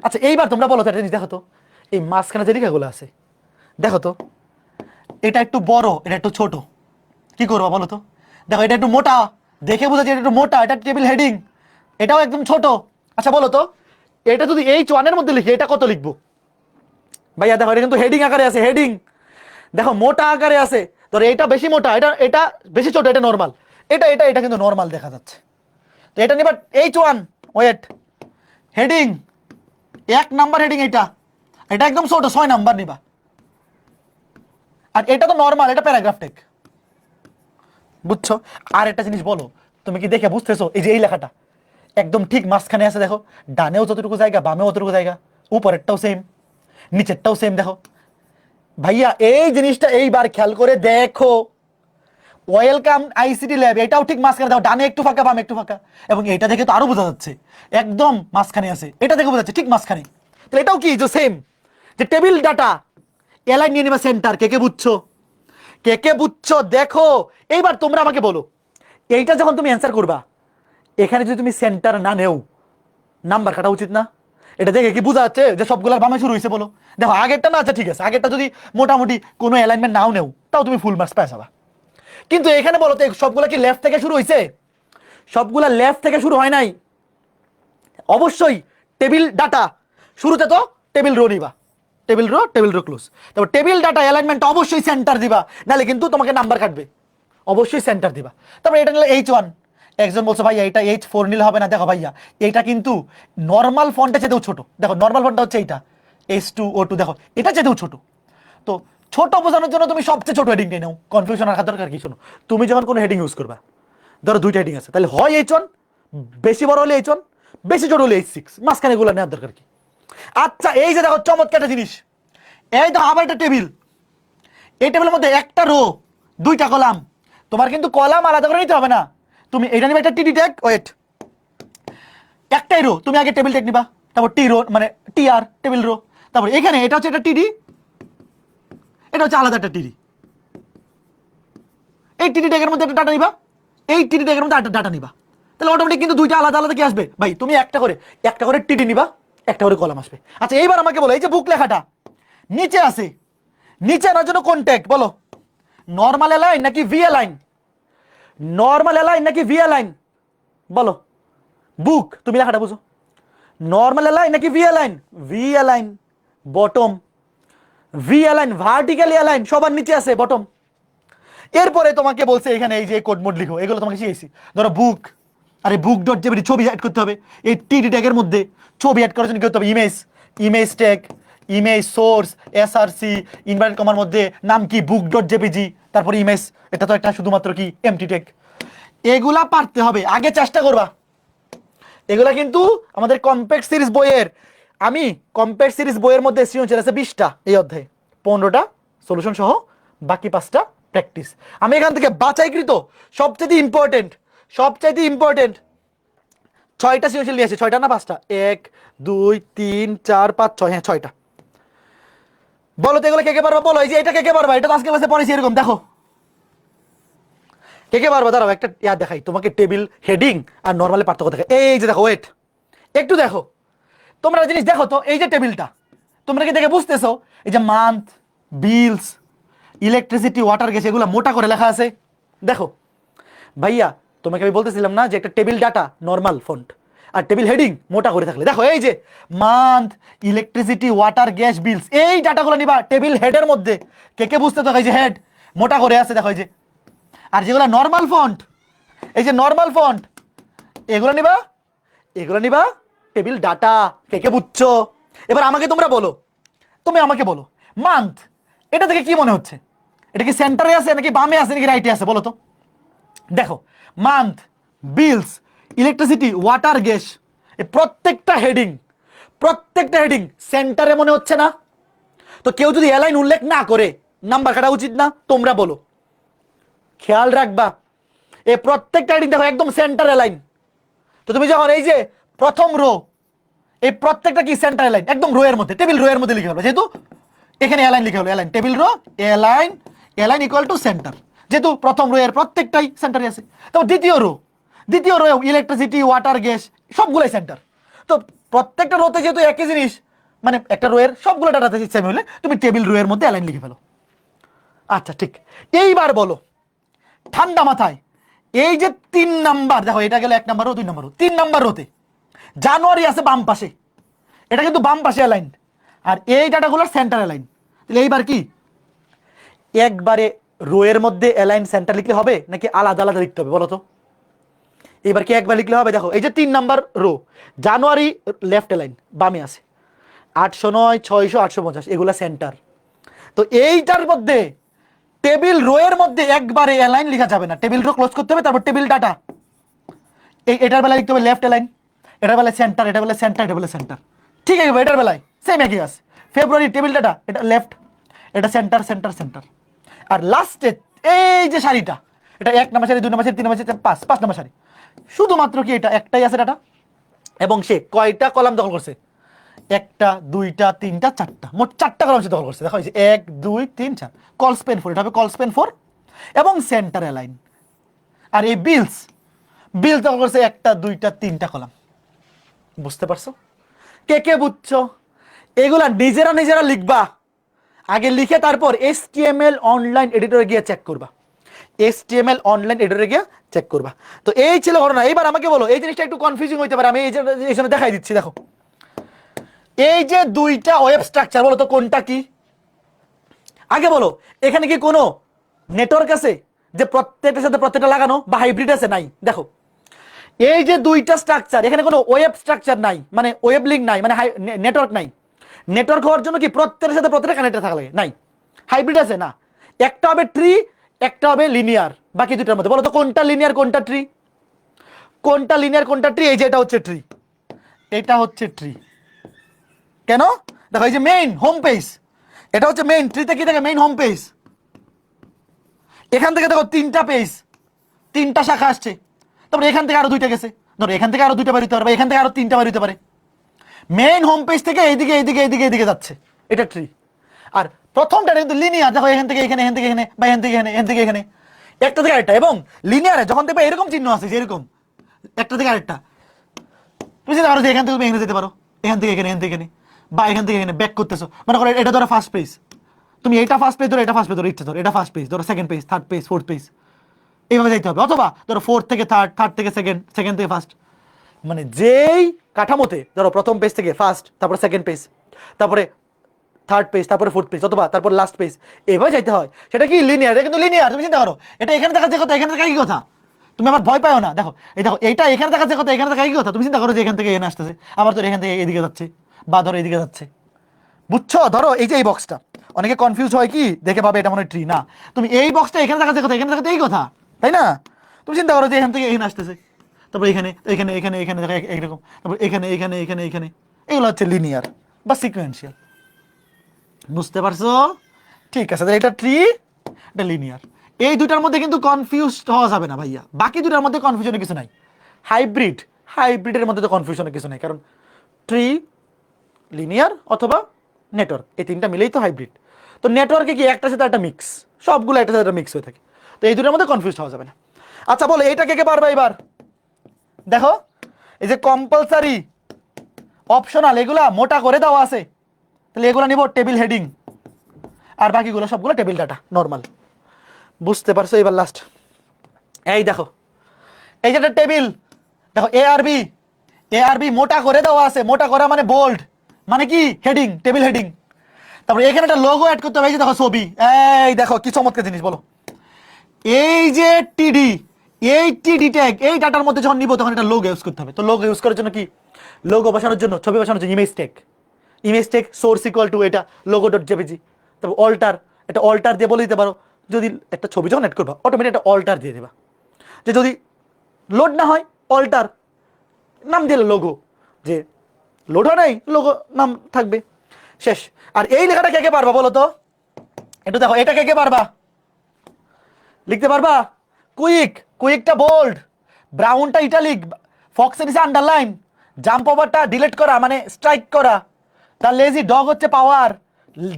আচ্ছা এইবার তোমরা বলো তো একটা জিনিস, দেখো তো এই মাঝখানে যে লেখাগুলো আছে, দেখো তো এটা একটু বড় এটা একটু ছোট, কি করবো বলো তো, দেখো এটা একটু মোটা, দেখে বোঝা যায় এটা একটু মোটা, এটা টেবিল হেডিং, এটাও একদম ছোট। আচ্ছা বলো তো এটা যদি এই চোয়ানের মধ্যে লিখি এটা কত লিখবো, ভাইয়া দেখো এটা কিন্তু হেডিং আকারে আছে, হেডিং দেখো মোটা আকারে আছে, ধরো এটা বেশি মোটা, এটা এটা বেশি ছোট, এটা নর্মাল, এটা এটা এটা কিন্তু নর্মাল দেখা যাচ্ছে, তো এটা নিবা H one, wait heading 1 number heading, এটা এটা একদম ছোট 6 নাম্বার নিবা, আর এটা তো নর্মাল, এটা প্যারাগ্রাফ টেক, বুঝছো? আর একটা জিনিস বলো, তুমি কি দেখে বুঝতেছো, এই যে এই লেখাটা একদম ঠিক মাঝখানে আছে, দেখো ডানেও যতটুকু জায়গা বামেও ততটুকু জায়গা, উপরেরটাও সেম নিচেরটাও সেম, দেখো ভাইয়া এই জিনিসটা এইবার খেয়াল করে দেখো, ওয়েলকাম আইসিটি ল্যাব, এটাও ঠিক মাঝখানে, দেখো ডানে একটু ফাঁকা বামে একটু ফাঁকা, এবং এটা দেখে তো আরো বোঝা যাচ্ছে একদম মাঝখানে আছে, এটা দেখে বোঝা যাচ্ছে ঠিক মাঝখানে, তাহলে এটাও কি যে সেম, যে টেবিল ডাটা এলাইন নিয়ে নেবে সেন্টার, কে কে বুঝছো, কে কে বুঝছো দেখো। এইবার তোমরা আমাকে বলো, এইটা যখন তুমি অ্যান্সার করবা, এখানে যদি তুমি সেন্টার না নেও নাম্বার কাটা উচিত না? এটা দেখে কি বোঝা যাচ্ছে যে সবগুলার বামে শুরু হয়েছে? বলো দেখো আগেরটা না, আচ্ছা ঠিক আছে, আগেরটা যদি মোটামুটি কোনো অ্যালাইনমেন্ট নাও নেও তাও তুমি ফুল মার্কস পাই যাবা, কিন্তু এখানে বলো তো সবগুলা কি লেফট থেকে শুরু হয়েছে? সবগুলা লেফট থেকে শুরু হয় নাই। অবশ্যই টেবিল ডাটা শুরুতে তো টেবিল রো নিবা, টেবিল রো ক্লোজ। তারপর টেবিল ডাটা অ্যালাইনমেন্ট অবশ্যই সেন্টার দিবা, নাহলে কিন্তু তোমাকে নাম্বার কাটবে। অবশ্যই সেন্টার দিবা। তারপর এটা নিলে H1, একজন বলছো ভাইয়া এটা H4 নিলে হবে না। দেখো ভাইয়া এইটা কিন্তু নর্মাল ফন্টে চেয়েও ছোট। দেখো নর্মাল ফন্টটা হচ্ছে এইটা H2O2, দেখো এটা চেয়েও ছোট। তো ছোট বোঝানোর জন্য তুমি সবচেয়ে ছোট হেডিংটাই নাও, কনফিউশন রাখার দরকার কি? শোনো, তুমি যখন কোনো হেডিং ইউজ করবা, ধরো দুইটা হেডিং আছে, তাহলে হয় H1, বেশি বড় হলে H1, বেশি ছোট হলে H6, মাঝখানে এগুলো নেওয়ার দরকার কি? আচ্ছা এই যে দেখো চমৎকার একটা জিনিস, এই দেখো আবার একটা টেবিল, এই টেবিলের মধ্যে একটা রো, দুইটা কলাম। তোমার কিন্তু কলাম আলাদা করে নিতে হবে না, তুমি এটা নিবে একটা টিডি ট্যাগ, ওয়েট, একটাই রো, তুমি আগে টেবিল ট্যাগ নিবা, তারপর টি রো মানে টিআর টেবিল রো, তারপর এখানে এটা হচ্ছে একটা টিডি, এটা হচ্ছে আলাদা একটা টিডি। এই টিডি ট্যাগের মধ্যে একটা ডাটা নিবা, এই টিডি ট্যাগের মধ্যে একটা ডাটা নিবা, তাহলে অটোমেটিক কিন্তু দুইটা আলাদা আলাদা কি আসবে ভাই? তুমি একটা করে টিডি নিবা, একটা করে কলাম আসবে। আচ্ছা এইবার আমাকে বলো, এই যে বুক লেখাটা নিচে আছে, নিচে আনার জন্য কোন ট্যাগ বলো? নর্মাল অ্যালাইন নাকি ভি অ্যালাইন? নর্মাল অ্যালাইন নাকি ভি অ্যালাইন বলো? বুক, তুমি লেখাটা বুঝো, নর্মাল অ্যালাইন নাকি V align? V align bottom, V align vertically align, সবার নিচে আছে বটম। এরপরে তোমাকে বলছে এখানে এই যে কোড মোড লিখো, এগুলো তোমাকে শিখেছি। ধরো বুক, আরে বুক ডট জেপিজি ছবি অ্যাড করতে হবে, এই টিডি ট্যাগের মধ্যে ছবি অ্যাড করার জন্য কি করতে হবে? Image, image tag, image source, SRC, inverted কমার মধ্যে নাম কি বুক ডট জেপিজি, তারপর ইমেজ, এটা তো একটা শুধুমাত্র কি এমটি ট্যাগ। এগুলা পারতে হবে, আগে চেষ্টা করবা। এগুলা কিন্তু আমাদের কম্প্যাক্ট সিরিজ বইয়ের, আমি কম্প্যাক্ট সিরিজ বইয়ের মধ্যে সৃজনশীল আছে 20টা, এই অধ্যায়ে 15টা সলিউশন সহ, বাকি 5টা প্র্যাকটিস। আমি এখান থেকে বাছাইকৃত সবচাইতে ইম্পর্টেন্ট 6টা সৃজনশীল নিয়েছি। 6টা না 5টা? 1 2 3 4 5 6, হ্যাঁ 6টা। বলো তো এগুলো কে কে পারবা? বলো, এই যে এটা কে কে পারবা? এটা তো আজকে ক্লাসে পড়েছি এরকম, দেখো কে কে পারবা? দাঁড়াও একটা ইয়া দেখাই তোমাকে, টেবিল হেডিং আর নর্মালি পার্থক্য দেখাই। এই যে দেখো, ওয়েট একটু দেখো, তোমরা জিনিস দেখো তো, এই যে টেবিলটা তোমরা কি দেখে বুঝতেছো? এই যে মান্থ, বিলস, ইলেকট্রিসিটি, ওয়াটার, গ্যাস, এগুলো মোটা করে লেখা আছে। দেখো ভাইয়া তোমাকে আমি বলতেছিলাম না যে একটা টেবিল ডাটা নর্মাল ফন্ট আর টেবিল হেডিং মোটা করে থাকলে, দেখো এই যে মান্থ, ইলেকট্রিসিটি, ওয়াটার, গ্যাস, বিলস, এই ডাটাগুলো নিবা টেবিল হেডের মধ্যে। কে কে বুঝতে তো? এই যে হেড মোটা করে আছে, দেখো এই যে। আর যেগুলো নর্মাল ফন্ট, এই যে নর্মাল ফন্ট, এগুলো নিবা টেবিল ডাটা। কে কে বুঝছো? এবার আমাকে তোমরা বলো, তুমি আমাকে বলো, মান্থ এটা থেকে কি মনে হচ্ছে? এটা কি সেন্টারে আছে নাকি বামে আছে নাকি রাইটে আছে বলো তো? দেখো মান্থ, বিলস, ইলেকট্রিসিটি, ওয়াটার, গ্যাস, এই প্রত্যেকটা হেডিং সেন্টারে মনে হচ্ছে না? তো কেউ যদি অ্যালাইন উল্লেখ না করে নাম্বার কাটা উচিত না? তোমরা বলো, খেয়াল রাখবা এই প্রত্যেকটা হেডিং দেখো একদম সেন্টার অ্যালাইন। তো তুমি যখন এই যে প্রথম রো, এই প্রত্যেকটা কি সেন্টার অ্যালাইন, একদম রো এর মধ্যে, টেবিল রো এর মধ্যে লিখে হলো, যেহেতু এখানে অ্যালাইন লিখে হলো, align table row, align equal to centre, যেহেতু প্রথম রো এর প্রত্যেকটাই সেন্টারে আছে। তো দ্বিতীয় রো ইলেকট্রিসিটি, ওয়াটার, গ্যাস সবগুলাই সেন্টার। তো প্রত্যেকটা রোতে যেহেতু একই জিনিস, মানে একটা রো এর সবগুলো ডাটাতে সেম হলে তুমি টেবিল রো এর মধ্যে অ্যালাইন লিখে ফেলো। আচ্ছা ঠিক, এইবার বলো ঠান্ডা মাথায়, এই যে 3 নাম্বার, দেখো এটা গেল 1 number row, 2 number row, 3 number রোতে জানুয়ারি আছে বাম পাশে, এটা কিন্তু বাম পাশে অ্যালাইন, আর এই ডাটাগুলোর সেন্টার অ্যালাইন। তাহলে এইবার কি একবারে রো এর মধ্যে অ্যালাইন সেন্টার লিখলে হবে নাকি আলাদা আলাদা লিখতে হবে বলো তো? এবার কি একবার লিখলে হবে? দেখো এই যে 3 নাম্বার রো, জানুয়ারি লেফট অ্যালাইন বামে আছে, 809, 600, 850 এগুলা সেন্টার। তো এইটার মধ্যে টেবিল রো এর মধ্যে একবারে অ্যালাইন লেখা যাবে না, টেবিল রো ক্লোজ করতে হবে, তারপর টেবিল ডাটা, এটার বেলায় লিখতে হবে লেফট অ্যালাইন, এটার বেলায় সেন্টার, এটা বেলায় সেন্টার, এটা বেলায় সেন্টার। ঠিক আছে, এটার বেলায় সেম একই আছে। ফেব্রুয়ারি টেবিল ডাটা, এটা লেফট, এটা সেন্টার সেন্টার সেন্টার। আর লাস্টে এই যে সারিটা, এটা 1 নাম্বার সারি, 2 নাম্বার সারি, 3 নাম্বার সারি, 5 নাম্বার সারি, শুধুমাত্র কি এটা একটাই আছে ডাটা, এবং সে কয়টা কলাম দখল করছে? 1টা 2টা 3টা 4টা, মোট 4টা কলাম সে দখল করছে। দেখো 1 2 3 4, কল স্পেন 4, এটা হবে কল স্পেন 4 এবং সেন্টার অ্যালাইন। আর এই বিলস দখল করছে 1টা 2টা 3টা কলাম। বুঝতে পারছো? কে কে বুঝছো? এগুলা নিজেরা লিখবা, আগে লিখে তারপর HTML অনলাইন এডিটরে গিয়ে চেক করবা। HTML অনলাইন এডিটরে গিয়ে চেক করবা। তো এই ছিল ঘটনা। এইবার আমাকে বলো, এই জিনিসটা একটু কনফিউজিং হইতে পারে, আমি এই জন্য দেখাই দিচ্ছি। দেখো এই যে দুইটা ওয়েব স্ট্রাকচার, বলো তো কোনটা কি? আগে বলো, এখানে কি কোনো নেটওয়ার্ক আছে যে প্রত্যেকটার সাথে প্রত্যেকটা লাগানো, বা হাইব্রিড আছে? নাই। দেখো এই যে দুইটা স্ট্রাকচার, এখানে কোনো ওয়েব স্ট্রাকচার নাই, মানে ওয়েব লিঙ্ক নাই, মানে নেটওয়ার্ক নাই। নেটওয়ার্ক হওয়ার জন্য কি প্রত্যেকের সাথে প্রত্যেকটা কানেক্টেড থাকা লাগে? নাই। হাইব্রিড আছে না, একটা হবে ট্রি, একটা হবে লিনিয়ার। বাকি দুইটার মধ্যে বলো তো কোনটা লিনিয়ার কোনটা ট্রি? কোনটা লিনিয়ার কোনটা ট্রি? এই যে এটা হচ্ছে ট্রি, এটা হচ্ছে ট্রি। কেন? দেখো এই যে মেইন হোম পেজ, এটা হচ্ছে মেইন। ট্রিতে কি থাকে? Main home page. এখান থেকে দেখো তিনটা পেজ, তিনটা শাখা আসছে। তারপরে এখান থেকে আরো দুইটা গেছে, ধরো এখান থেকে আরো দুইটা বেরোতে পারে, এখান থেকে আরো তিনটা বেরোতে পারে। মেইন হোম পেজ থেকে এইদিকে এইদিকে এইদিকে এইদিকে যাচ্ছে, এটা ট্রি। আর প্রথমটা কিন্তু লিনিয়ার, দেখো এখান থেকে এখানে, এখান থেকে এখানে, বা এখান থেকে এখানে, এখান থেকে এখানে, একটা থেকে আরেকটা। এবং লিনিয়ারে যখন দেখবে এরকম চিহ্ন আছে, যে এরকম একটা থেকে আরেকটা, তুমি যেতে পারো যে এখান থেকে তুমি এখানে যেতে পারো, এখান থেকে এখানে, এখান থেকে এখানে, বা এখান থেকে এখানে ব্যাক করতেছো। মনে করো এটা ধরো ফার্স্ট পেজ, তুমি এটা ফার্স্ট পেজ ধরো, এটা ফার্স্ট পেজ ধরো, ইচ্ছা ধরো এটা ফার্স্ট পেজ ধরো, second page, third page, fourth page, এইভাবে যাইতে হবে। অথবা ধরো ফোর্থ থেকে থার্ড, থার্ড থেকে সেকেন্ড, সেকেন্ড থেকে ফার্স্ট, মানে যেই কাঠামোতে ধরো প্রথম পেজ থেকে ফার্স্ট, তারপরে সেকেন্ড পেজ, তারপরে থার্ড পেজ, তারপরে ফোর্থ পেজ, অথবা তারপর লাস্ট পেজ, এভাবে যাইতে হয়। সেটা কি লিনিয়ার, এটা কিন্তু লিনিয়ার। তুমি চিন্তা করো, এটা এখানে দেখা যে কথা, এখানে দেখা কি কথা, তুমি আবার ভয় পাও না। দেখো এই দেখো, এইটা এখানে দেখা যে কথা, এখানে দেখা কি কথা, তুমি চিন্তা করো যে এখান থেকে এখানে আসতেছে, আবার ধরো এখান থেকে এদিকে যাচ্ছে, বা ধরো এদিকে যাচ্ছে। বুঝছো? ধরো এই যে এই বক্সটা, অনেকে কনফিউজ হয় কি দেখে ভাবে এটা মনে হয় ট্রি। না, তুমি এই বক্সটা এখানে দেখা যে কথা, এখানে দেখাতে এই কথা, তাই না? তুমি চিন্তা করো যে এখান থেকে এখানে আসতেছে, তারপর এখানে এখানে এখানে এখানে দেখা একরকম, তারপর এখানে এখানে এখানে এখানে, এগুলো হচ্ছে লিনিয়ার বা সিকোয়েন্সিয়াল। বুঝতে পারছো? ঠিক আছে, তাহলে এটা ট্রি, এটা লিনিয়ার। এই দুটার মধ্যে কিন্তু কনফিউজ হওয়া যাবে না ভাইয়া। বাকি দুটার মধ্যে কনফিউশনের কিছু নাই। হাইব্রিড, হাইব্রিডের মধ্যে তো কনফিউশনের কিছু নাই, কারণ ট্রি, লিনিয়ার অথবা নেটওয়ার্ক, এই তিনটা মিলেই তো হাইব্রিড। তো নেটওয়ার্কে কি একটার সাথে একটা মিক্স, সবগুলো একটার সাথে একটা মিক্স হয়ে থাকে। তো এই দুটার মধ্যে কনফিউজ হওয়া যাবে না। আচ্ছা বলো, এইটা কে কে পারবে এবার? দেখো এই যে কম্পালসারি, অপশনাল, এগুলা মোটা করে দেওয়া আছে, তাহলে এগুলো নিব টেবিল হেডিং, আর বাকিগুলো সবগুলো টেবিল ডাটা নর্মাল। বুঝতে পারছো? এবার লাস্ট এই দেখো, এই যে একটা টেবিল, দেখো এ আর বি, এ আর বি মোটা করে দেওয়া আছে। মোটা করা মানে বোল্ড, মানে কি হেডিং, টেবিল হেডিং। তারপরে এখানে একটা লোগো অ্যাড করতে হবে, এই যে দেখো ছবি, এই দেখো কি চমৎকার জিনিস। বলো এই যে টিডি, এই টিডি ট্যাগ, এই ডাটার মধ্যে যখন নিব তখন এটা লোগো ইউজ করতে হবে। তো লোগো ইউজ করার জন্য কি, লোগো বসানোর জন্য, ছবি বসানোর জন্য image tag, image tag source equal to এটা লোগো ডট জেপিজি। তারপর অল্টার, এটা অল্টার দিয়ে বলে দিতে পারো, যদি একটা ছবি যখন অ্যাড করবা অটোমেটিক একটা অল্টার দিয়ে দেবা, যে যদি লোড না হয় অল্টার নাম দিলে লোগো, যে লোড হয় নাই লোগো নাম থাকবে, শেষ। আর এই লেখাটা কে কে পারবা বলো তো? একটু দেখো, এটা কে কে পারবা লিখতে পারবা? কুইক, কুইকটা বোল্ড, ব্রাউনটা ইটালিক, ফক্সের নিচে আন্ডারলাইন, জাম্প ওভারটা ডিলিট করা মানে স্ট্রাইক করা, তার লেজি ডগ হচ্ছে পাওয়ার,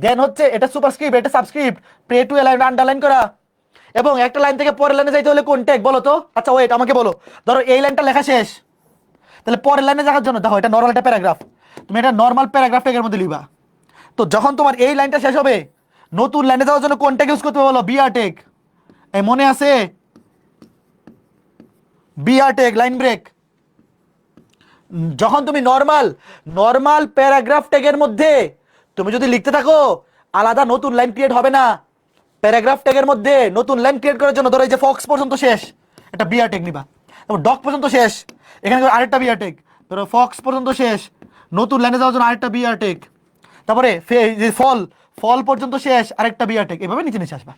দেন হচ্ছে এটা সুপারস্ক্রিপ্ট, এটা সাবস্ক্রিপ্ট, প্রে টু লাইন আন্ডারলাইন করা। এবং একটা লাইন থেকে পরের লাইনে যাইতে হলে কোন ট্যাগ বলো তো? আচ্ছা ওয়েট, আমাকে বলো, ধরো এই লাইনটা লেখা শেষ, তাহলে পরের লাইনে যাওয়ার জন্য দেখো এটা নর্মাল একটা প্যারাগ্রাফ, তুমি এটা নর্মাল প্যারাগ্রাফ ট্যাগের মধ্যে লিখবা। তো যখন তোমার এই লাইনটা শেষ হবে, নতুন লাইনে যাওয়ার জন্য কোন ট্যাগ ইউজ করতে হবে বলো? BR tag. এই মনে আছে? BR tag, line break. যখন তুমি নর্মাল নর্মাল প্যারাগ্রাফ ট্যাগের মধ্যে তুমি যদি লিখতে থাকো, আলাদা নতুন লাইন ক্রিয়েট হবে না। প্যারাগ্রাফ ট্যাগের মধ্যে নতুন লাইন ক্রিয়েট করার জন্য ধরো এই যে ফক্স পর্যন্ত শেষ, এটা বিআর ট্যাগ নিবা। তারপর ডক পর্যন্ত শেষ, এখানে আরেকটা বিআর ট্যাগ। ধরো ফক্স পর্যন্ত শেষ, নতুন লাইনে যাওয়ার জন্য আরেকটা বিআর ট্যাগ। তারপরে ফল, ফল পর্যন্ত শেষ, আরেকটা বিআর ট্যাগ। এভাবে নিচে নিচে আসবা।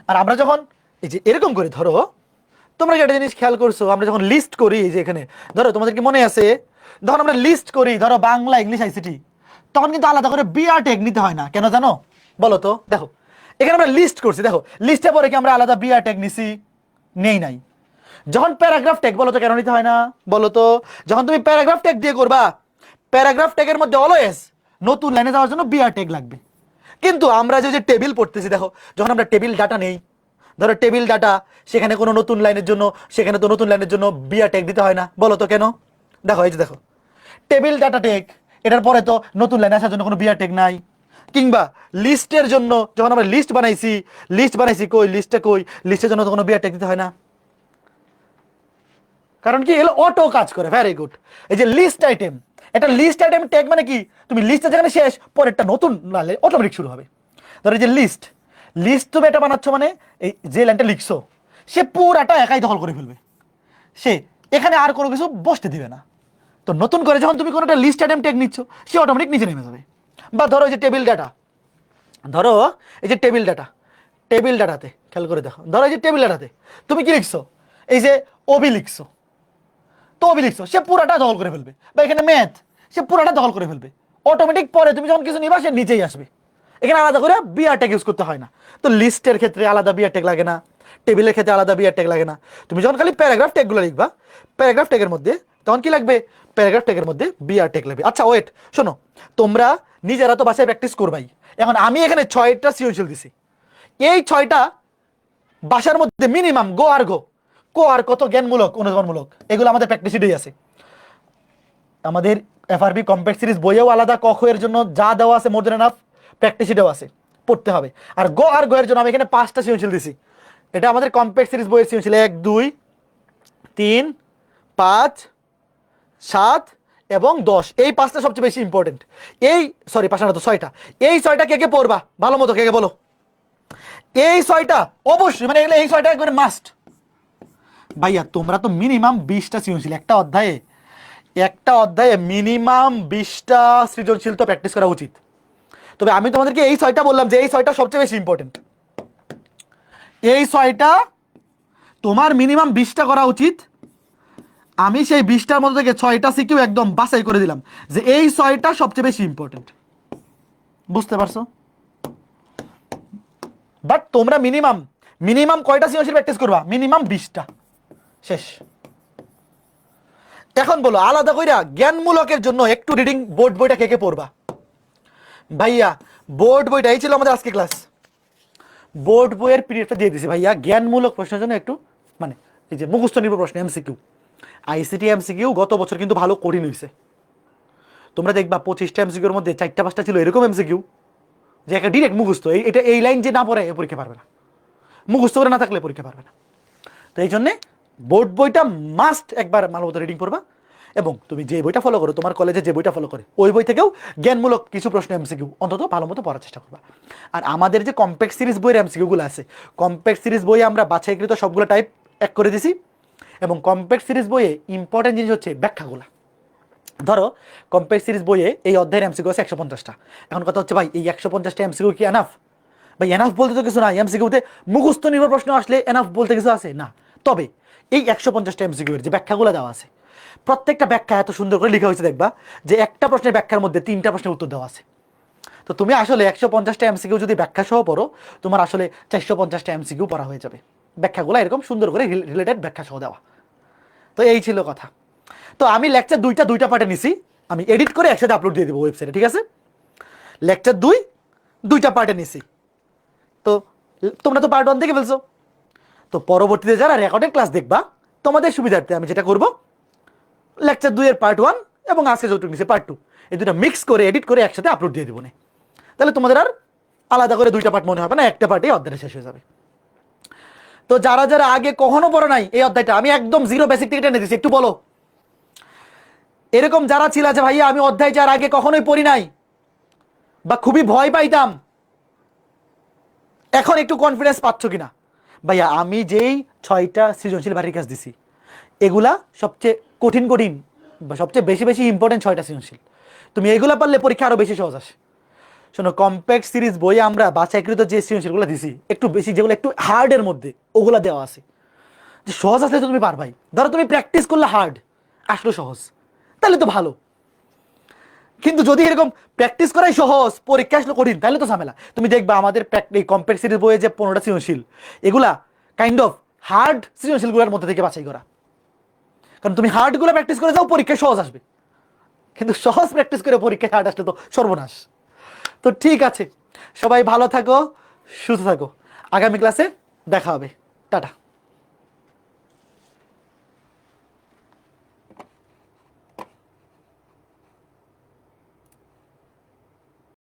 আর আমরা যখন এই যে এরকম করে ধরো, তোমরা কি একটা জিনিস খেয়াল করছো, আমরা যখন লিস্ট করি, যে এখানে ধরো তোমাদের কি মনে আছে, যখন আমরা লিস্ট করি ধরো বাংলা, ইংলিশ, আইসিটি, তখন কিন্তু আলাদা করে বিআর ট্যাগ নিতে হয় না। কেন জানো বলো তো? দেখো এখানে আমরা লিস্ট করছি, দেখো লিস্টে পরে কি আমরা আলাদা বিআর ট্যাগ নিছি? নেই নাই। যখন প্যারাগ্রাফ ট্যাগ, বলো তো কেন নিতে হয় না বলো তো? যখন তুমি প্যারাগ্রাফ ট্যাগ দিয়ে করবা, প্যারাগ্রাফ ট্যাগের মধ্যে অলওয়েজ নতুন লাইনে যাওয়ার জন্য বিআর ট্যাগ লাগবে। কিন্তু আমরা যে টেবিল পড়তেছি, দেখো যখন আমরা টেবিল ডাটা নেই, ধরো টেবিল ডাটা, সেখানে কোনো নতুন লাইনের জন্য, সেখানে তো নতুন লাইনের জন্য বিআর ট্যাগ দিতে হয় না। বলো তো কেন? দেখো এই যে দেখো টেবিল ডাটা ট্যাগ, এটার পরে তো নতুন লাইনে আসার জন্য কোনো বিআর ট্যাগ নাই। কিংবা লিস্টের জন্য যখন আমরা লিস্ট বানাইছি কই লিস্টের জন্য তো কোনো বিআর ট্যাগ দিতে হয় না, কারণ কি এগুলো অটো কাজ করে। Very good. এই যে লিস্ট আইটেম, এটা লিস্ট আইটেম ট্যাগ মানে কি, তুমি লিস্টটা যেখানে শেষ পরেরটা নতুন লাইনে অটোমেটিক শুরু হবে। ধরো এই যে লিস্ট তুমি এটা বানাচ্ছ মানে এই যে লাইনটা লিখছো সে পুরাটা একাই দখল করে ফেলবে, সে এখানে আর কোনো কিছু বসতে দিবে না। তো নতুন করে যখন তুমি কোনো একটা লিস্ট আইটেম ট্যাগ নিচ্ছ সে অটোমেটিক নিচে নেমে যাবে। বা ধরো এই যে টেবিল ডাটা, ধরো এই যে টেবিল ডাটাতে খেয়াল করে দেখো, ধরো এই যে টেবিল ডাটাতে তুমি কি লিখছো, এই যে ওবি লিখছো, তো ওবি লিখছো সে পুরাটা দখল করে ফেলবে। বা এখানে ম্যাথ, সে পুরাটা দখল করে ফেলবে অটোমেটিক। পরে তুমি যখন কিছু নিবা সে নিচেই আসবে, এখানে আলাদা করে বিআর ট্যাগ ইউজ করতে হয় না। তো লিস্টের ক্ষেত্রে আলাদা বিআর ট্যাগ লাগে না, টেবিলের ক্ষেত্রে আলাদা বিআর ট্যাগ লাগে না। তুমি যখন খালি প্যারাগ্রাফ ট্যাগগুলো লিখবা, প্যারাগ্রাফ ট্যাগের মধ্যে তখন কি লাগবে, প্যারাগ্রাফ ট্যাগের মধ্যে বিআর ট্যাগ লাগবে। আচ্ছা ওয়েট, শোনো, তোমরা নিজেরা তো বাসায় প্র্যাকটিস করবাই। এখন আমি এখানে 6টা সৃজনশীল দিছি, এই 6টা বাসার মধ্যে মিনিমাম গো আর কত জ্ঞানমূলক অনুধাবনমূলক এগুলো আমাদের প্র্যাকটিস শিটেই আছে। আমাদের এফআরবি কমপ্লেক্স সিরিজ বইয়েও আলাদা ক খ এর জন্য যা দেওয়া আছে মোর দেন এনাফ, প্র্যাকটিস শিটেও আছে, পড়তে হবে। আর গো এর জন্য আমি এখানে 5টা সৃজনশীল দিছি। এটা আমাদের কমপ্লেক্স সিরিজ বইয়ের সৃজনশীল 1 2 3 5 7 এবং 10, এই 5টা সবচেয়ে বেশি ইম্পর্টেন্ট। এই সরি 5টা না তো 6টা, এই 6টা কে পড়বা ভালো মতো, কে বলো? এই 6টা অবশ্যই, মানে এই 6টা একবারে মাস্ট। ভাইয়া তোমরা তো মিনিমাম 20টা সৃজনশীল একটা অধ্যায়ে মিনিমাম 20টা সৃজনশীল তো প্র্যাকটিস করা উচিত। তবে আমি তোমাদেরকে এই 6টা বললাম যে এই 6টা সবচেয়ে বেশি ইম্পর্টেন্ট। এই 6টা তোমার মিনিমাম 20টা করা উচিত। আমি সেই 20টার মধ্যে থেকে 6টা সিকিউ একদম বাছাই করে দিলাম যে এই 6টা সবচেয়ে বেশি ইম্পর্টেন্ট। বুঝতে পারছো? বাট তোমরা মিনিমাম কয়টা সৃজনশীল প্র্যাকটিস করবা? মিনিমাম 20টা, শেষ। এখন বলো আলাদা কইরা জ্ঞানমূলকের জন্য একটু রিডিং বোর্ড বইটা কে পড়বা? ভাইয়া বোর্ড বইটা এই ছিল আমাদের আজকে ক্লাস, বোর্ড বইয়ের পিডিএফটা দিয়ে দিছি ভাইয়া। জ্ঞানমূলক প্রশ্নের জন্য একটু মানে এই যে মুখস্থ নির্ভর প্রশ্ন এমসিকিউ, আইসিটি এমসিকিউ গত বছর কিন্তু ভালো কঠিন হয়েছে। তোমরা দেখবা 25টা এমসিকিউর মধ্যে 4টা 5টা ছিল এরকম এমসিকিউ যে একটা ডিরেক্ট মুখস্থ, এই লাইন যে না পড়ে পরীক্ষা পারবে না, মুখস্থ করে না থাকলে পরীক্ষা পারবে না। তো এই জন্যে বোর্ড বইটা মাস্ট একবার ভালো মতো রিডিং করবা। এবং তুমি যে বইটা ফলো করো, তোমার কলেজে যে বইটা ফলো করে ওই বই থেকেও জ্ঞানমূলক কিছু প্রশ্ন এমসিকিউ অন্তত ভালো মতো পড়ার চেষ্টা করবা। আর আমাদের যে কমপ্লেক্স সিরিজ বইয়ের এমসিকিউগুলো আছে, কমপ্লেক্স সিরিজ বইয়ে আমরা বাছাইকৃত সবগুলো টাইপ এক করে দিছি। এবং কমপ্লেক্স সিরিজ বইয়ে ইম্পর্টেন্ট জিনিস হচ্ছে ব্যাখ্যাগুলো। ধরো কমপ্লেক্স সিরিজ বইয়ে এই অধ্যায়ের এমসিকিউ আছে 150টা। এখন কথা হচ্ছে ভাই এই 150টা এমসিকিউ কি এনাফ? ভাই এনাফ বলতে তো কিছু না, এমসিকিউতে মুখস্থ নির্ভর প্রশ্ন আসলে এনাফ বলতে কিছু আছে না। তবে এই 150টা এমসিকিউ এর যে ব্যাখ্যাগুলো দেওয়া আছে, প্রত্যেকটা ব্যাখ্যা এত সুন্দর করে লেখা হয়েছে দেখবা যে একটা প্রশ্নের ব্যাখ্যার মধ্যে 3টা প্রশ্নের উত্তর দেওয়া আছে। তো তুমি আসলে 150টা এমসিকিউ যদি ব্যাখ্যা সহ পড়ো, তোমার আসলে 450টা এমসিকিউ পড়া হয়ে যাবে। ব্যাখ্যাগুলো এরকম সুন্দর করে রিলেটেড ব্যাখ্যা সহ দেওয়া। তো এই ছিল কথা। তো আমি লেকচার দুইটা পার্টে নিছি, আমি এডিট করে একসাথে আপলোড দিয়ে দেবো ওয়েবসাইটে, ঠিক আছে? লেকচার দুইটা পার্টে নিছি। তো তোমরা তো পার্ট 1 দেখে ফেলছো, তো পরবর্তীতে যারা রেকর্ডেড ক্লাস দেখবা তোমাদের সুবিধার্থে আমি যেটা করব, লেকচার 2 এর পার্ট 1 এবং আজকে যতটুকু নিছে পার্ট 2, এই দুটো মিক্স করে এডিট করে একসাথে আপলোড দিয়ে দেবো না। তাহলে তোমাদের আর আলাদা করে দুইটা পার্ট মনে হবে না, একটা পার্টেই অধ্যায়টা শেষ হয়ে যাবে। তো যারা যারা আগে কখনো পড়ো নাই এই অধ্যায়টা, আমি একদম জিরো বেসিক থেকে টেনে দিচ্ছি, একটু বলো। এরকম যারা ছিল যে ভাইয়া আমি অধ্যায় যার আগে কখনোই পড়ি নাই বা খুবই ভয় পাইতাম, এখন একটু কনফিডেন্স পাচ্ছ কিনা? ভাইয়া আমি যেই 6টা সৃজনশীল বাড়ির কাজ দিছি এগুলা সবচেয়ে কঠিন বা সবচেয়ে বেশি ইম্পর্টেন্ট 6টা সৃজনশীল। তুমি এগুলা পারলে পরীক্ষা আরো বেশি সহজ আসে। শোনো কমপ্লেক্স সিরিজ বইয়ে আমরা বাছাইকৃত যে সৃজনশীলগুলো দিছি একটু বেশি, যেগুলো একটু হার্ডের মধ্যে ওগুলা দেওয়া আছে, যে সহজ আসলে তো তুমি পারবাই। ধরো তুমি প্র্যাকটিস করলে হার্ড, আসলো সহজ, তাহলে তো ভালো। কিন্তু যদি এরকম প্র্যাকটিস করাই সহজ, পরীক্ষা আসলে কঠিন, তাহলে তো ঝামেলা। তুমি দেখবা আমাদের এই কমপ্লেক্স সিরিজ বইয়ে যে 15টা সৃজনশীল, এগুলা কাইন্ড অফ হার্ড সৃজনশীলগুলোর মধ্যে থেকে বাছাই করা। কারণ তুমি হার্ডগুলো প্র্যাকটিস করে যাও, পরীক্ষায় সহজ আসবে। কিন্তু সহজ প্র্যাকটিস করে পরীক্ষায় হার্ড আসলে তো সর্বনাশ। তো ঠিক আছে, সবাই ভালো থাকো, সুস্থ থাকো, আগামী ক্লাসে দেখা হবে, টাটা।